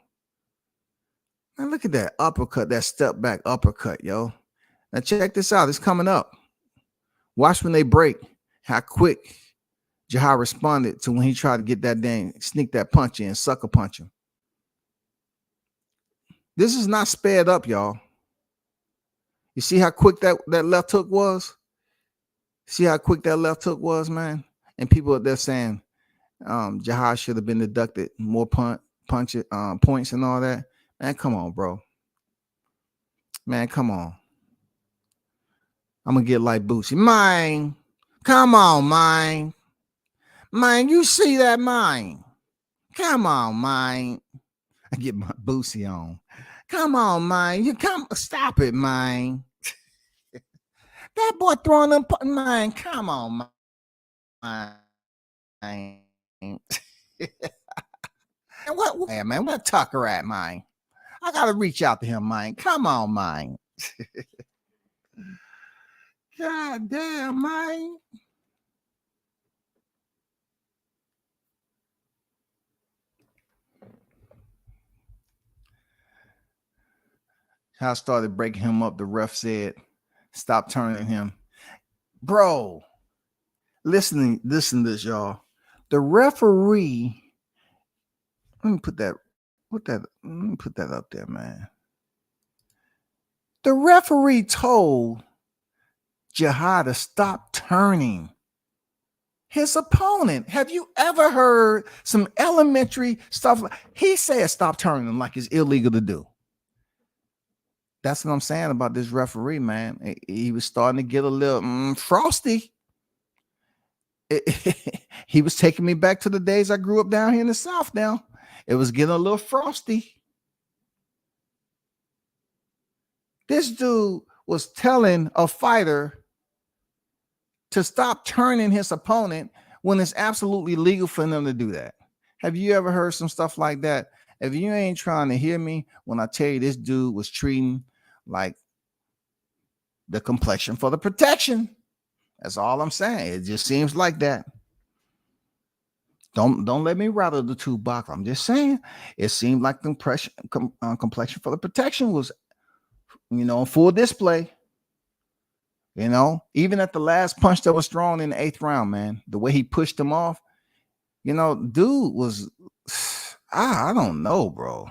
Man, look at that uppercut, that step back uppercut, yo. Now check this out. It's coming up. Watch when they break, how quick Jahi responded to when he tried to get that dang, sneak that punch in, sucker punch him. This is not sped up, y'all. You see how quick that left hook was? See how quick that left hook was, man? And people up there saying Jahi should have been deducted more points and all that. Man, come on, bro. Man, come on. I'm going to get like Boosie. Mine. Come on, mine. Mine, you see that, mine? Come on, mine. I get my Boosie on. Come on, mine. You come. Stop it, mine. That boy throwing them, mine. Come on, mine. What? Hey, man, what Tucker at, mine? I gotta reach out to him, mine. Come on, mine. God damn, mine. I started breaking him up. The ref said, "Stop turning him, bro." Listen to this, y'all. The referee. Let me put that up there, man. The referee told Jahi to stop turning his opponent. Have you ever heard some elementary stuff? He said stop turning like it's illegal to do. That's what I'm saying about this referee, man. He was starting to get a little frosty. He was taking me back to the days I grew up down here in the South now. It was getting a little frosty. This dude was telling a fighter to stop turning his opponent when it's absolutely legal for them to do that. Have you ever heard some stuff like that? If you ain't trying to hear me when I tell you this dude was treating like the complexion for the protection. That's all I'm saying. It just seems like that. Don't let me rattle the two box. I'm just saying it seemed like the complexion for the protection was, on full display. Even at the last punch that was thrown in the 8th round, man, the way he pushed him off, dude was, I don't know, bro.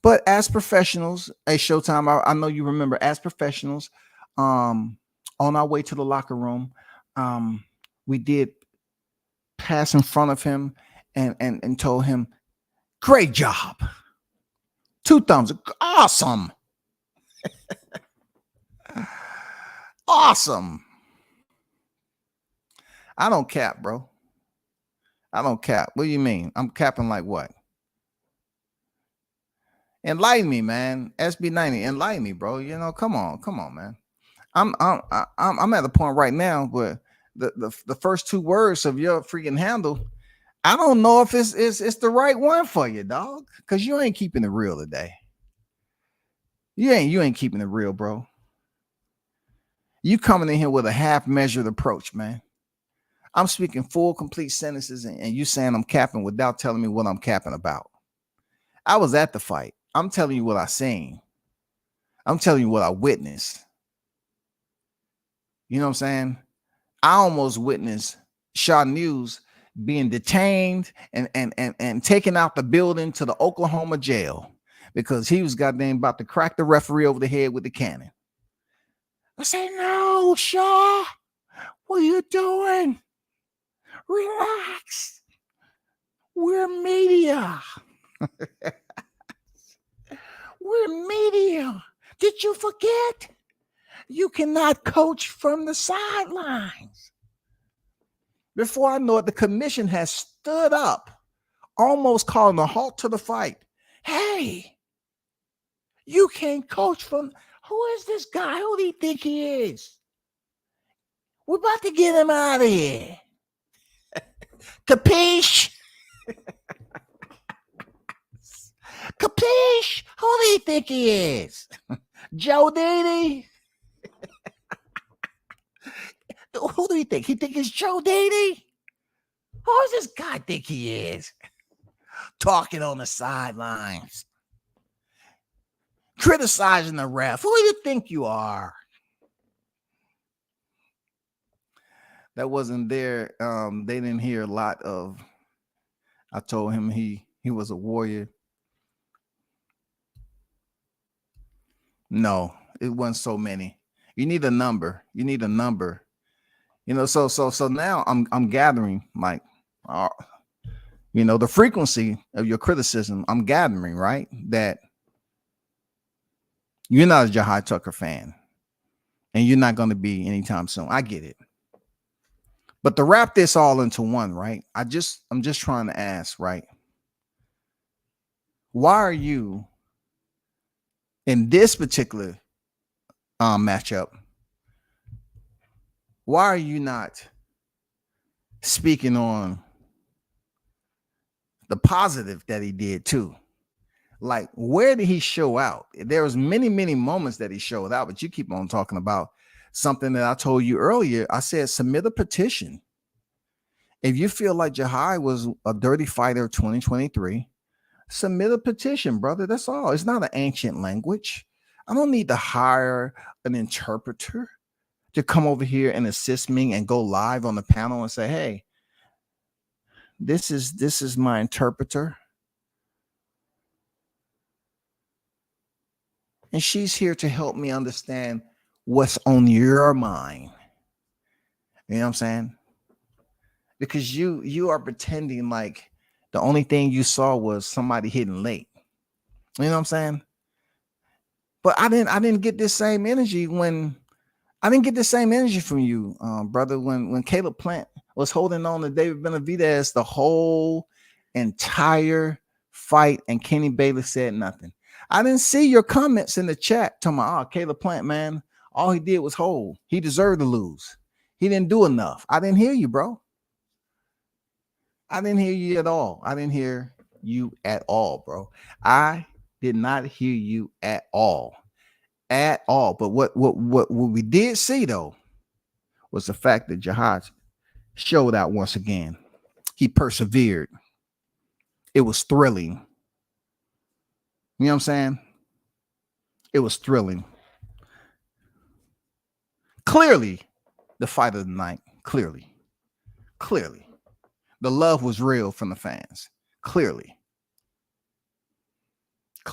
But as professionals, Showtime, I know you remember, as professionals, on our way to the locker room, we did pass in front of him and told him, great job. 2 thumbs. Awesome. Awesome. I don't cap, bro. I don't cap. What do you mean? I'm capping like what? Enlighten me, man. SB90, enlighten me, bro. Come on, man. I'm at the point right now where the first 2 words of your freaking handle, I don't know if it's the right one for you, dog. Because you ain't keeping it real today. You ain't keeping it real, bro. You coming in here with a half-measured approach, man. I'm speaking full, complete sentences, and you saying I'm capping without telling me what I'm capping about. I was at the fight. I'm telling you what I seen. I'm telling you what I witnessed. You know what I'm saying? I almost witnessed Shaw News being detained and taken out the building to the Oklahoma jail because he was goddamn about to crack the referee over the head with the cannon. I say, no, Shaw, what are you doing? Relax. We're media. We're media. Did you forget? You cannot coach from the sidelines. Before I know it, the commission has stood up, almost calling a halt to the fight. Hey, you can't coach from. Who is this guy? Who do you think he is? We're about to get him out of here. Capiche? Capiche? Who do you think he is? Joe Didi? Who do you think? He think it's Joe Didi? Who does this guy think he is? Talking on the sidelines. Criticizing the ref. Who do you think you are? That wasn't there. They didn't hear a lot of. I told him he was a warrior. No, it wasn't so many. You need a number. You need a number. You know, so now I'm gathering, Mike. You know, the frequency of your criticism. I'm gathering, right? That you're not a Jahi Tucker fan, and you're not going to be anytime soon. I get it. But to wrap this all into one, right? I'm just trying to ask, right? Why are you in this particular matchup? Why are you not speaking on the positive that he did too? Like, where did he show out? There was many moments that he showed out, but you keep on talking about something that I told you earlier. I said, submit a petition. If you feel like Jahi was a dirty fighter of 2023, submit a petition, brother. That's all. It's not an ancient language. I don't need to hire an interpreter to come over here and assist me and go live on the panel and say, hey, this is my interpreter. And she's here to help me understand what's on your mind. You know what I'm saying? Because you are pretending like the only thing you saw was somebody hitting late. You know what I'm saying? But I didn't get this same energy from you, brother, when Caleb Plant was holding on to David Benavidez the whole entire fight and Kenny Bayless said nothing. I didn't see your comments in the chat talking about, oh, Caleb Plant, man, all he did was hold. He deserved to lose. He didn't do enough. I didn't hear you, bro. I didn't hear you at all. I didn't hear you at all, bro. I did not hear you at all. At all. But what we did see, though, was the fact that Jahi showed out once again. He persevered. It was thrilling. You know what I'm saying? It was thrilling. Clearly, the fight of the night. Clearly. The love was real from the fans. Clearly. No.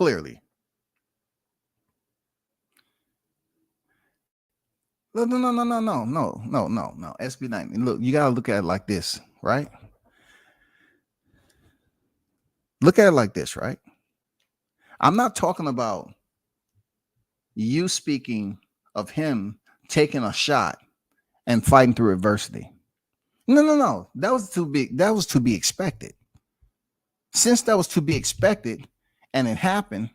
SB19. Look, you gotta look at it like this, right? Look at it like this, right? I'm not talking about you speaking of him taking a shot and fighting through adversity. No. That was too big. That was to be expected. Since that was to be expected and it happened,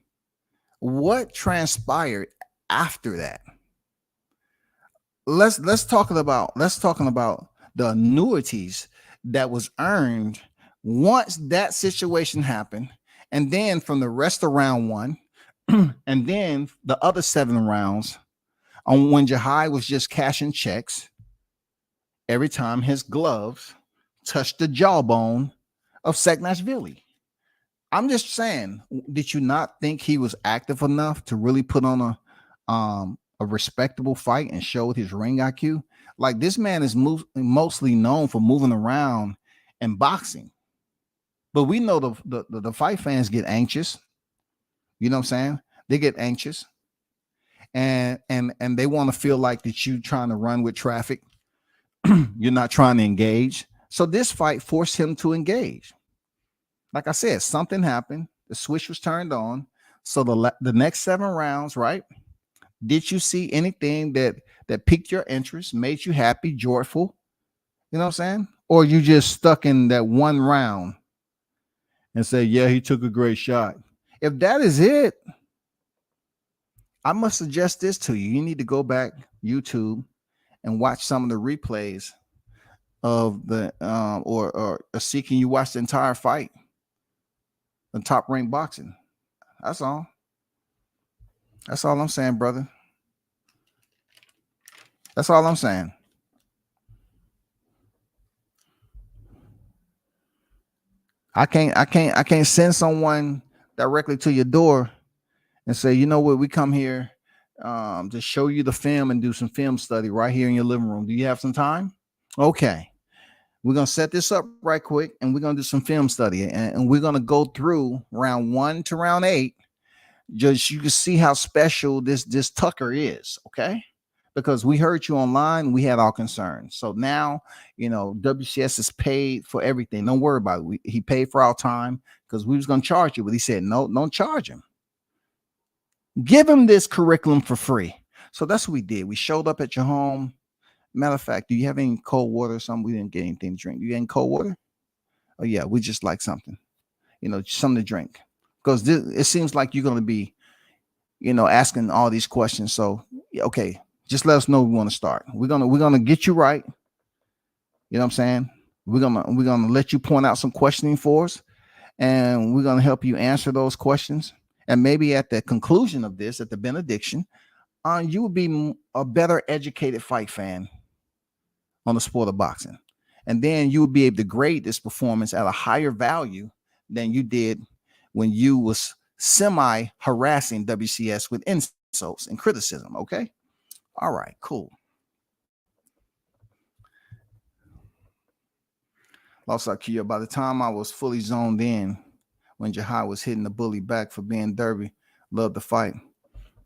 what transpired after that? Let's talk about the annuities that was earned once that situation happened, and then from the rest of round one, and then the other 7 rounds, on when Jahi was just cashing checks every time his gloves touched the jawbone of Saakashvili. I'm just saying, did you not think he was active enough to really put on a respectable fight and showed his ring IQ? Like, this man is mostly known for moving around and boxing. But we know the fight fans get anxious. You know what I'm saying? They get anxious. And they want to feel like that you trying to run with traffic. You're not trying to engage. So this fight forced him to engage. Like I said, something happened The switch was turned on. So the next 7 rounds, right? Did you see anything that piqued your interest, made you happy, joyful? You know what I'm saying? Or you just stuck in that one round and say, yeah, he took a great shot. If that is it, I must suggest this to you. You need to go back YouTube and watch some of the replays of the or seeking you watch the entire fight, the Top Rank Boxing. That's all. That's all I'm saying, brother. That's all I'm saying. I can't send someone directly to your door and say, you know what, we come here to show you the film and do some film study right here in your living room. Do you have some time? Okay. We're going to set this up right quick and we're going to do some film study. And we're going to go through round 1 to round 8. Just you can see how special this Tucker is. Okay. Because we heard you online, we had all concerns. So now, WCS is paid for everything. Don't worry about it. He paid for our time because we was going to charge you, but he said, no, don't charge him. Give him this curriculum for free. So that's what we did. We showed up at your home. Matter of fact, do you have any cold water or something? We didn't get anything to drink. You got any cold water? Oh, yeah, we just like something, something to drink. Because it seems like you're going to be, asking all these questions. So, okay. Just let us know we want to start. We're gonna get you right. You know what I'm saying? We're gonna let you point out some questioning for us, and we're gonna help you answer those questions. And maybe at the conclusion of this, at the benediction, you will be a better educated fight fan on the sport of boxing, and then you will be able to grade this performance at a higher value than you did when you was semi harassing WCS with insults and criticism. Okay. All right, cool. Lost IQ. By the time I was fully zoned in, when Jahi was hitting the bully back for being derby, loved the fight.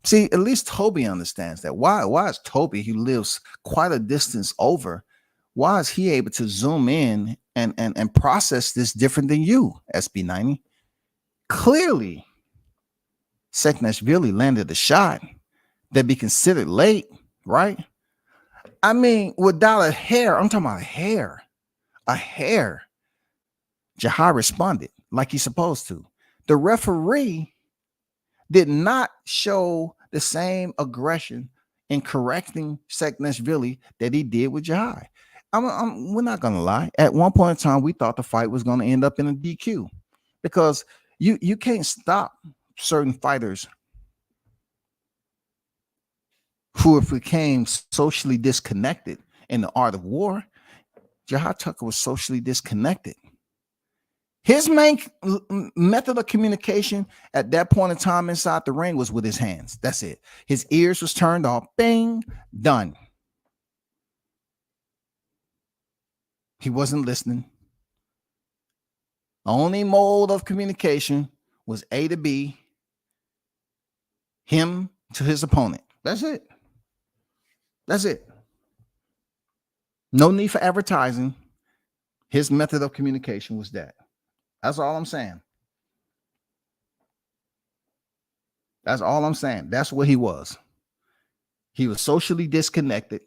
See, at least Toby understands that. Why is Toby, who lives quite a distance over, why is he able to zoom in and process this different than you, SB90? Clearly, Seknashvili landed a shot that be considered late, right? I mean, without a hair, I'm talking about a hair. Jahi responded like he's supposed to. The referee did not show the same aggression in correcting Seknashvili that he did with Jahi. We're not going to lie. At one point in time, we thought the fight was going to end up in a DQ because you can't stop certain fighters who became socially disconnected in the art of war. Jahi Tucker was socially disconnected. His main method of communication at that point in time inside the ring was with his hands. That's it. His ears was turned off. Bing, done. He wasn't listening. The only mode of communication was A to B, him to his opponent. That's it. That's it. No need for advertising. His method of communication was that. That's all I'm saying. That's all I'm saying. That's what he was. He was socially disconnected,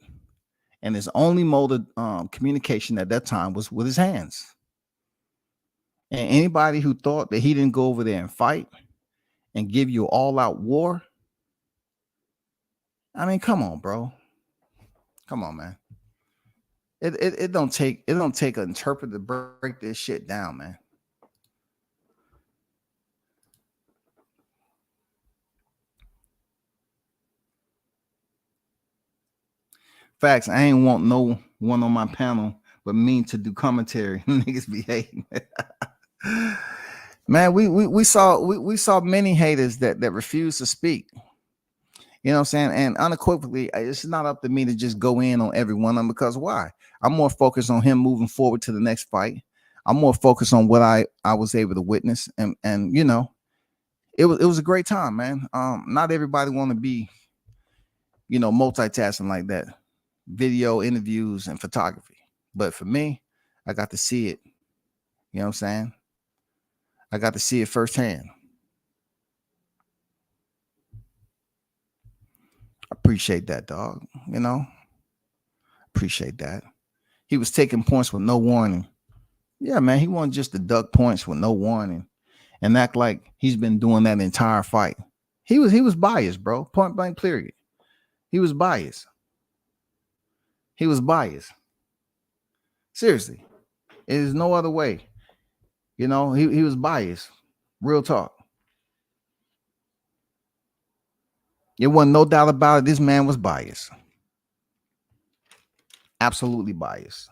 and his only mode of communication at that time was with his hands. And anybody who thought that he didn't go over there and fight and give you all-out war, I mean, come on, bro. Come on, man. It don't take an interpreter to break this shit down, man. Facts. I ain't want no one on my panel but me to do commentary. Niggas be hating. Man, we saw many haters that refuse to speak. You know what I'm saying? And unequivocally, it's not up to me to just go in on every one of them, because why? I'm more focused on him moving forward to the next fight. I'm more focused on what I was able to witness, and you know, it was a great time, man. Not everybody want to be, you know, multitasking like that, video, interviews, and photography. But for me, I got to see it. You know what I'm saying? I got to see it firsthand. appreciate that, dog. You know, appreciate that. He was taking points with no warning. Yeah, man, he wanted just to duck points with no warning and act like he's been doing that entire fight. He was biased, bro. Point blank, period. He was biased. He was biased. Seriously, there's no other way. You know, he was biased. Real talk. There wasn't no doubt about it. This man was biased. Absolutely biased.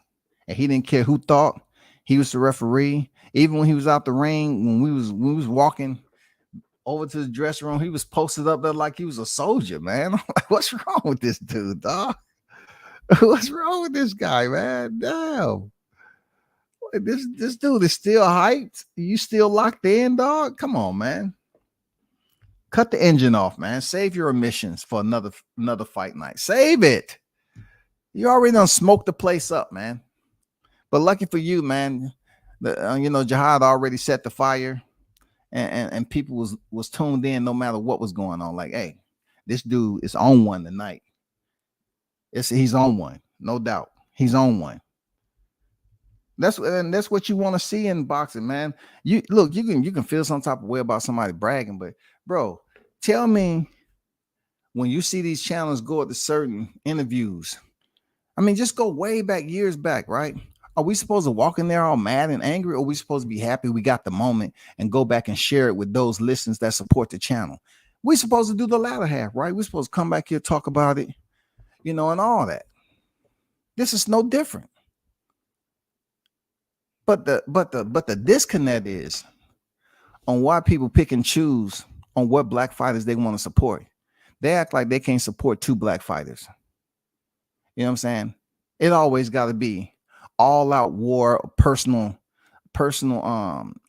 And he didn't care who thought. He was the referee. Even when he was out the ring, when we was walking over to the dressing room, he was posted up there like he was a soldier, man. I'm like, what's wrong with this dude, dog? What's wrong with this guy, man? Damn. This dude is still hyped. You still locked in, dog? Come on, man. Cut the engine off, man. Save your emissions for another fight night. Save it. You already done smoked the place up, man. But lucky for you, man, Jahi already set the fire, and people was tuned in no matter what was going on. Like, hey, this dude is on one tonight. He's on one, no doubt. He's on one. That's what you want to see in boxing, man. You can feel some type of way about somebody bragging, but bro, tell me when you see these channels go at the certain interviews. I mean, just go way back, years back, right? Are we supposed to walk in there all mad and angry, or are we supposed to be happy we got the moment and go back and share it with those listeners that support the channel? We're supposed to do the latter half, right? We're supposed to come back here, talk about it, and all that. This is no different. But the disconnect is on why people pick and choose on what black fighters they want to support. They act like they can't support two black fighters. You know what I'm saying? It always got to be all out war, personal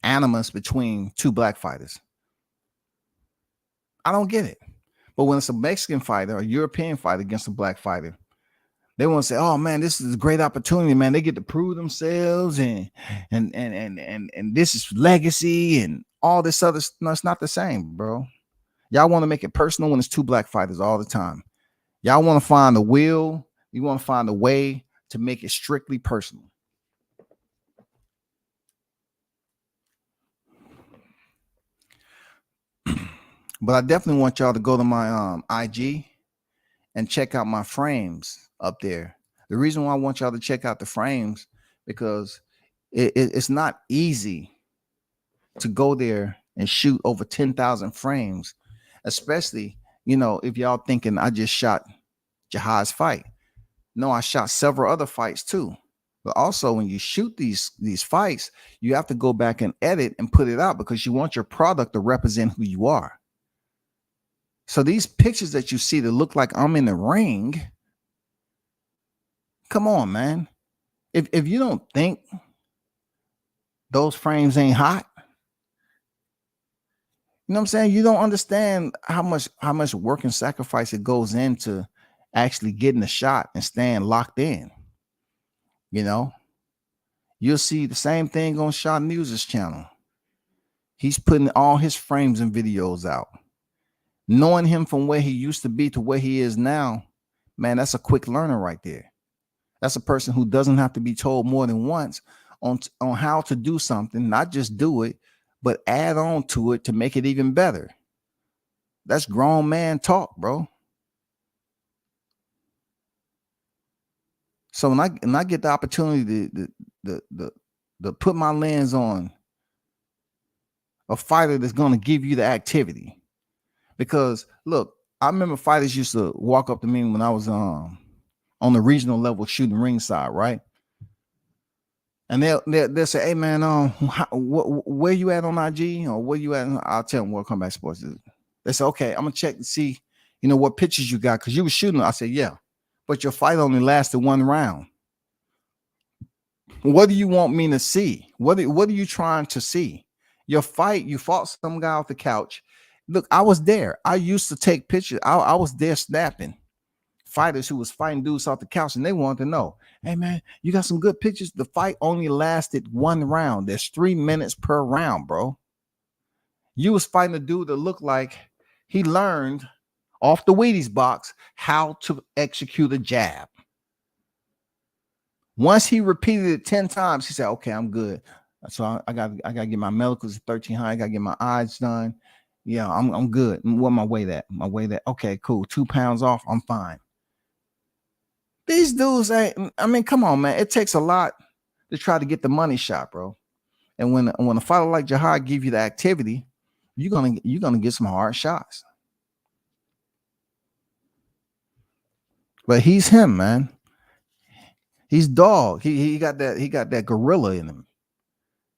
animus between two black fighters. I don't get it. But when it's a Mexican fighter or European fighter against a black fighter, they want to say, "Oh man, this is a great opportunity, man. They get to prove themselves, and this is legacy and all this other." No, it's not the same, bro. Y'all want to make it personal when it's two black fighters all the time. Y'all want to find the will. You want to find a way to make it strictly personal. But I definitely want y'all to go to my IG and check out my frames up there. The reason why I want y'all to check out the frames, because it's not easy to go there and shoot over 10,000 frames, especially, if y'all thinking I just shot Jahi's fight. No, I shot several other fights too. But also when you shoot these fights, you have to go back and edit and put it out because you want your product to represent who you are. So these pictures that you see that look like I'm in the ring, come on, man. If you don't think those frames ain't hot, you know what I'm saying? You don't understand how much work and sacrifice it goes into actually getting the shot and staying locked in. You'll see the same thing on Shot News's channel. He's putting all his frames and videos out. Knowing him from where he used to be to where he is now, man, that's a quick learner right there. That's a person who doesn't have to be told more than once on how to do something, not just do it, but add on to it to make it even better. That's grown man talk, bro. So when I get the opportunity to put my lens on a fighter that's going to give you the activity, because look, I remember fighters used to walk up to me when I was on the regional level shooting ringside, right? And they'll say, "Hey man, where you at on IG or where you at?" I'll tell them what Comeback Sports is. They say, "Okay, I'm gonna check and see, what pictures you got because you were shooting." I said, "Yeah, but your fight only lasted one round. What do you want me to see? What are you trying to see? Your fight, you fought some guy off the couch. Look, I was there. I used to take pictures. I was there snapping fighters who was fighting dudes off the couch, and they wanted to know, hey man, you got some good pictures. The fight only lasted one round. There's 3 minutes per round, bro. You was fighting a dude that looked like he learned off the Wheaties box how to execute a jab. Once he repeated it 10 times, he said, okay, I'm good. So I got to get my medicals at 1300. I got to get my eyes done. Yeah, I'm good. What my weight at? My weight at? Okay, cool. 2 pounds off. I'm fine. These dudes ain't, I mean, come on, man. It takes a lot to try to get the money shot, bro. And when a fighter like Jahi give you the activity, you're gonna get some hard shots. But he's him, man. He's dog. He got that gorilla in him.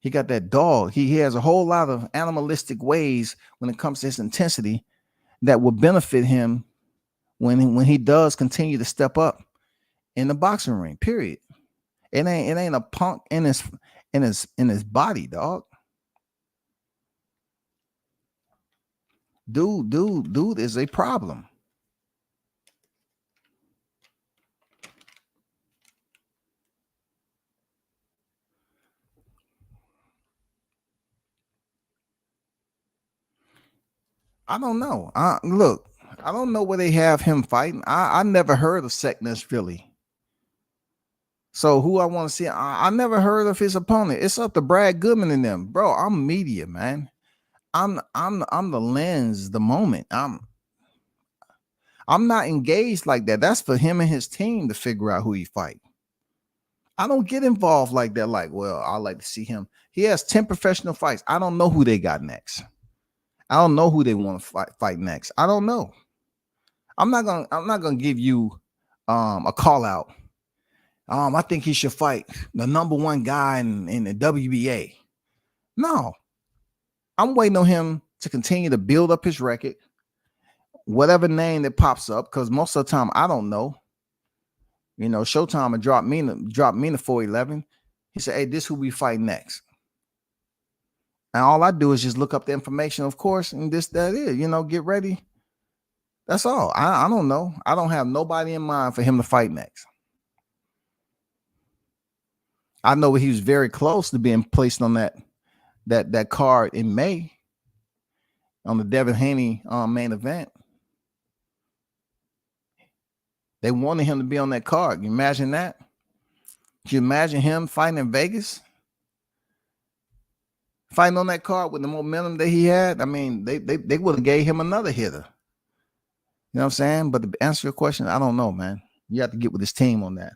He got that dog. He has a whole lot of animalistic ways when it comes to his intensity that will benefit him when he does continue to step up in the boxing ring. Period. It ain't a punk in his body, dog. Dude is a problem. I don't know. Look, I don't know where they have him fighting. I never heard of Seknes Philly. So who I want to see, I never heard of his opponent. It's up to Brad Goodman and them, bro. I'm media, man. I'm the lens, the moment. I'm not engaged like that. That's for him and his team to figure out who he fight. I don't get involved like that. Like, well, I like to see him. He has 10 professional fights. I don't know who they got next. I don't know who they want to fight next. I don't know. I'm not gonna give you a call out. I think he should fight the number one guy in the WBA. No, I'm waiting on him to continue to build up his record, whatever name that pops up, because most of the time I don't know. You know, Showtime and drop me to 411. He said, hey, this who we fight next. And all I do is just look up the information, of course, and that is, you know, get ready. That's all. I don't know. I don't have nobody in mind for him to fight next. I know he was very close to being placed on that card in May on the Devin Haney main event. They wanted him to be on that card. You imagine that? Can you imagine him fighting in Vegas? Fighting on that card with the momentum that he had? I mean, they would have gave him another hitter. You know what I'm saying? But to answer your question, I don't know, man. You have to get with his team on that.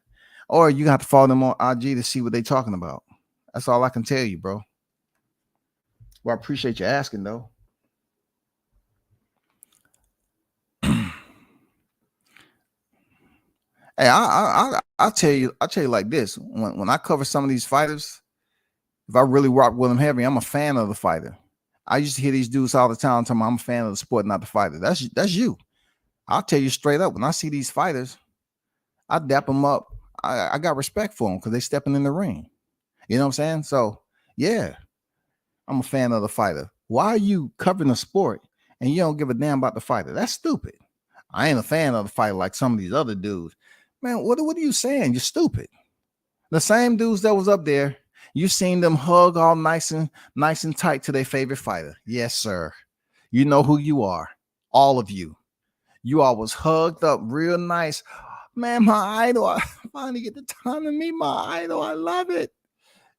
Or you have to follow them on IG to see what they're talking about. That's all I can tell you, bro. Well, I appreciate you asking, though. Hey, I'll tell you like this. When I cover some of these fighters, if I really rock with them heavy, I'm a fan of the fighter. I used to hear these dudes all the time telling me I'm a fan of the sport, not the fighter. That's you. I'll tell you straight up. When I see these fighters, I dap them up. I got respect for them because they stepping in the ring. You know what I'm saying? So, yeah, I'm a fan of the fighter. Why are you covering the sport and you don't give a damn about the fighter? That's stupid. I ain't a fan of the fighter like some of these other dudes. Man, what are you saying? You're stupid. The same dudes that was up there, you seen them hug all nice and tight to their favorite fighter. Yes, sir. You know who you are. All of you. You all was hugged up real nice. Man, my idol. I finally get the time to meet my idol. I love it.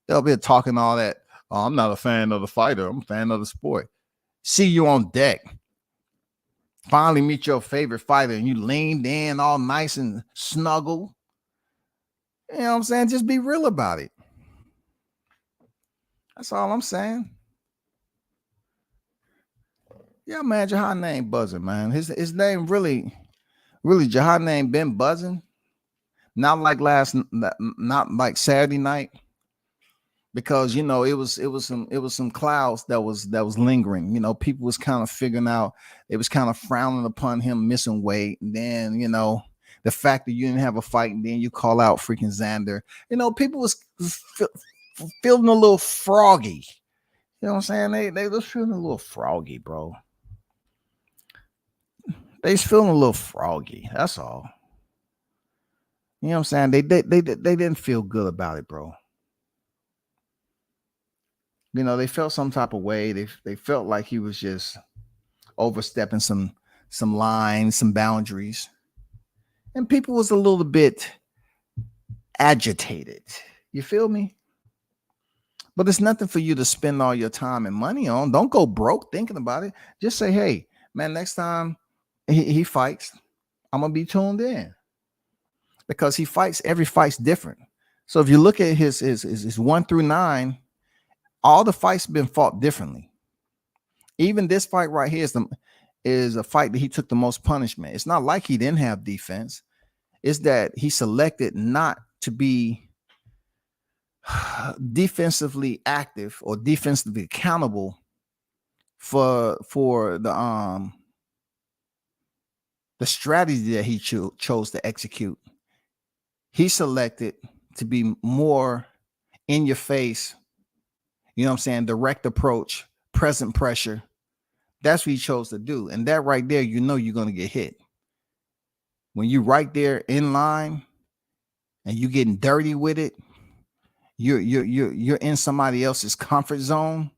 They'll be talking all that. Oh, I'm not a fan of the fighter. I'm a fan of the sport. See you on deck. Finally meet your favorite fighter and you leaned in all nice and snuggle. You know what I'm saying? Just be real about it. That's all I'm saying. Yeah, man, Jahi name buzzing, man. His name really Jahi name been buzzing. Not like not like Saturday night. Because, you know, it was some clouds that was lingering. You know, people was kind of figuring out, it was kind of frowning upon him missing weight. And then, you know, the fact that you didn't have a fight and then you call out freaking Xander. You know, people was feeling a little froggy. You know what I'm saying? They was feeling a little froggy, bro. They was feeling a little froggy. That's all. You know what I'm saying? They didn't feel good about it, bro. You know, they felt some type of way. They felt like he was just overstepping some some lines, some boundaries. And people was a little bit agitated. You feel me? But it's nothing for you to spend all your time and money on. Don't go broke thinking about it. Just say, hey, man, next time he fights, I'm going to be tuned in. Because he fights, every fight's different. So if you look at his 1 through 9, all the fights been fought differently. Even this fight right here is a fight that he took the most punishment. It's not like he didn't have defense. It's that he selected not to be defensively active or defensively accountable for the strategy that he chose to execute. He selected to be more in your face, you know what I'm saying, direct approach, present pressure. That's what he chose to do. And that right there, you know you're going to get hit. When you right there in line and you getting dirty with it, you're in somebody else's comfort zone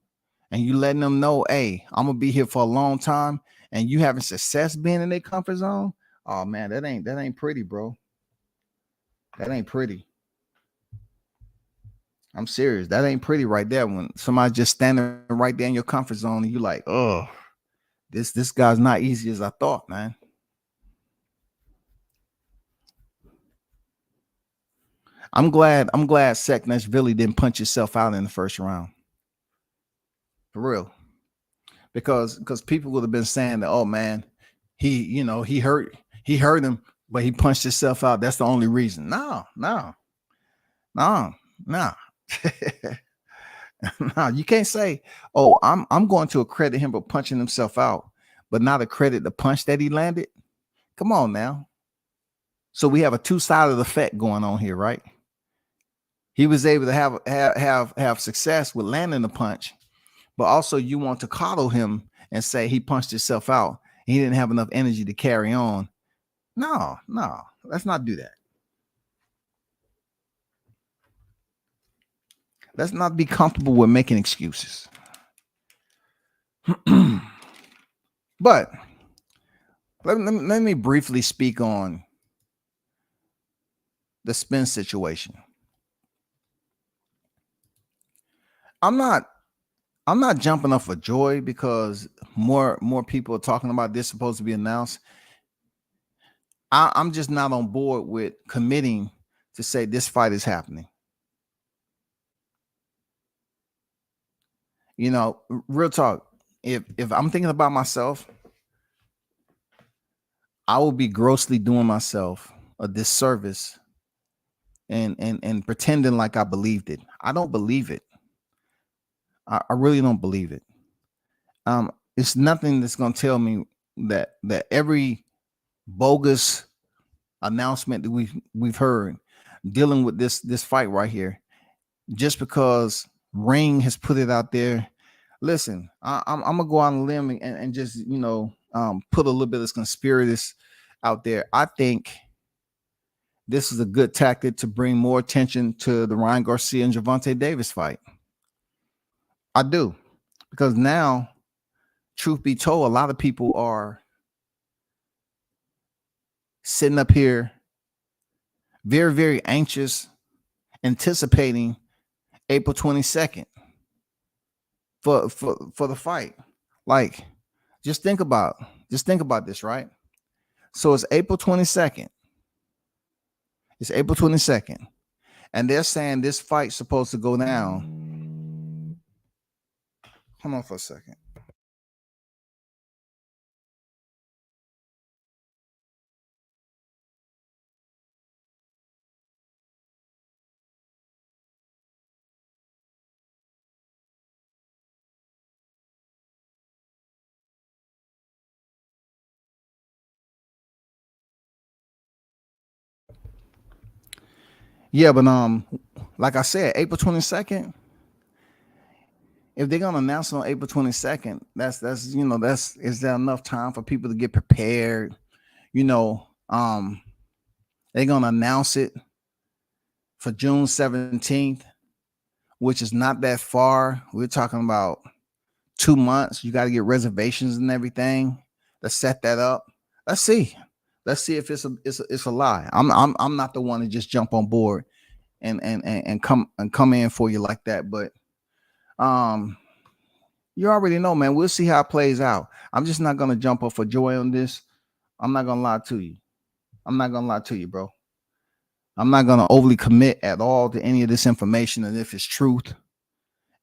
and you letting them know, hey, I'm gonna be here for a long time, and you having success being in their comfort zone. Oh man, that ain't pretty, bro. That ain't pretty. I'm serious. That ain't pretty right there. When somebody just standing right there in your comfort zone and you like, oh, this guy's not easy as I thought, man. I'm glad Seknashvili didn't punch himself out in the first round. For real. Because people would have been saying that, oh man, he hurt him, but he punched himself out. That's the only reason. No. No, you can't say, oh, I'm going to accredit him for punching himself out, but not accredit the punch that he landed. Come on now. So we have a two-sided effect going on here, right? He was able to have success with landing the punch, but also you want to coddle him and say he punched himself out. He didn't have enough energy to carry on. No, let's not do that. Let's not be comfortable with making excuses. But let me briefly speak on the Spence situation. I'm not jumping up for joy because more people are talking about this supposed to be announced. I'm just not on board with committing to say this fight is happening. You know, real talk. If I'm thinking about myself, I will be grossly doing myself a disservice and pretending like I believed it. I don't believe it. I really don't believe it. It's nothing that's gonna tell me that every bogus announcement that we've heard dealing with this fight right here, just because Ring has put it out there. Listen, I'm gonna go on a limb and just put a little bit of conspiracy out there. I think this is a good tactic to bring more attention to the Ryan Garcia and Gervonta Davis fight. I do, because now, truth be told, a lot of people are sitting up here very, very anxious, anticipating April 22nd for the fight. Like, just think about this, right? So it's April 22nd. It's April 22nd. And they're saying this fight's supposed to go down. Hold on for a second. Yeah, but like I said, April 22nd. If they're gonna announce it on April 22nd, is there enough time for people to get prepared? They're gonna announce it for June 17th, which is not that far. We're talking about 2 months. You got to get reservations and everything. to set that up. Let's see. Let's see if it's a lie. I'm not the one to just jump on board and come in for you like that. But you already know, man. We'll see how it plays out. I'm just not gonna jump up for joy on this. I'm not gonna lie to you. I'm not gonna lie to you, bro. I'm not gonna overly commit at all to any of this information, and if it's truth,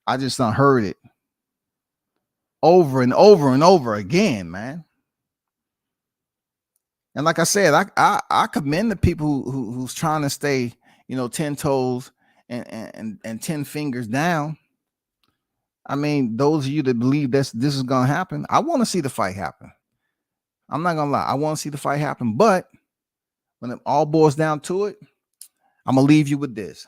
I just done heard it over and over and over again, man. And like I said, I commend the people who's trying to stay, 10 toes and 10 fingers down. I mean, those of you that believe this is gonna happen, I want to see the fight happen. I'm not gonna lie, I want to see the fight happen, but when it all boils down to it, I'm gonna leave you with this.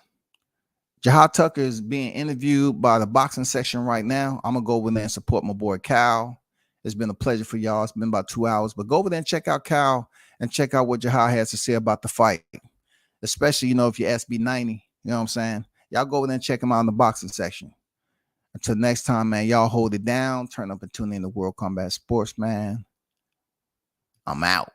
Jahi Tucker is being interviewed by the boxing section right now. I'm gonna go over there and support my boy Cal. It's been a pleasure for y'all. It's been about 2 hours, but go over there and check out Cal and check out what Jahi has to say about the fight. Especially, if you're SB90, you know what I'm saying? Y'all go over there and check him out in the boxing section. Until next time, man, y'all hold it down. Turn up and tune in to World Combat Sports, man. I'm out.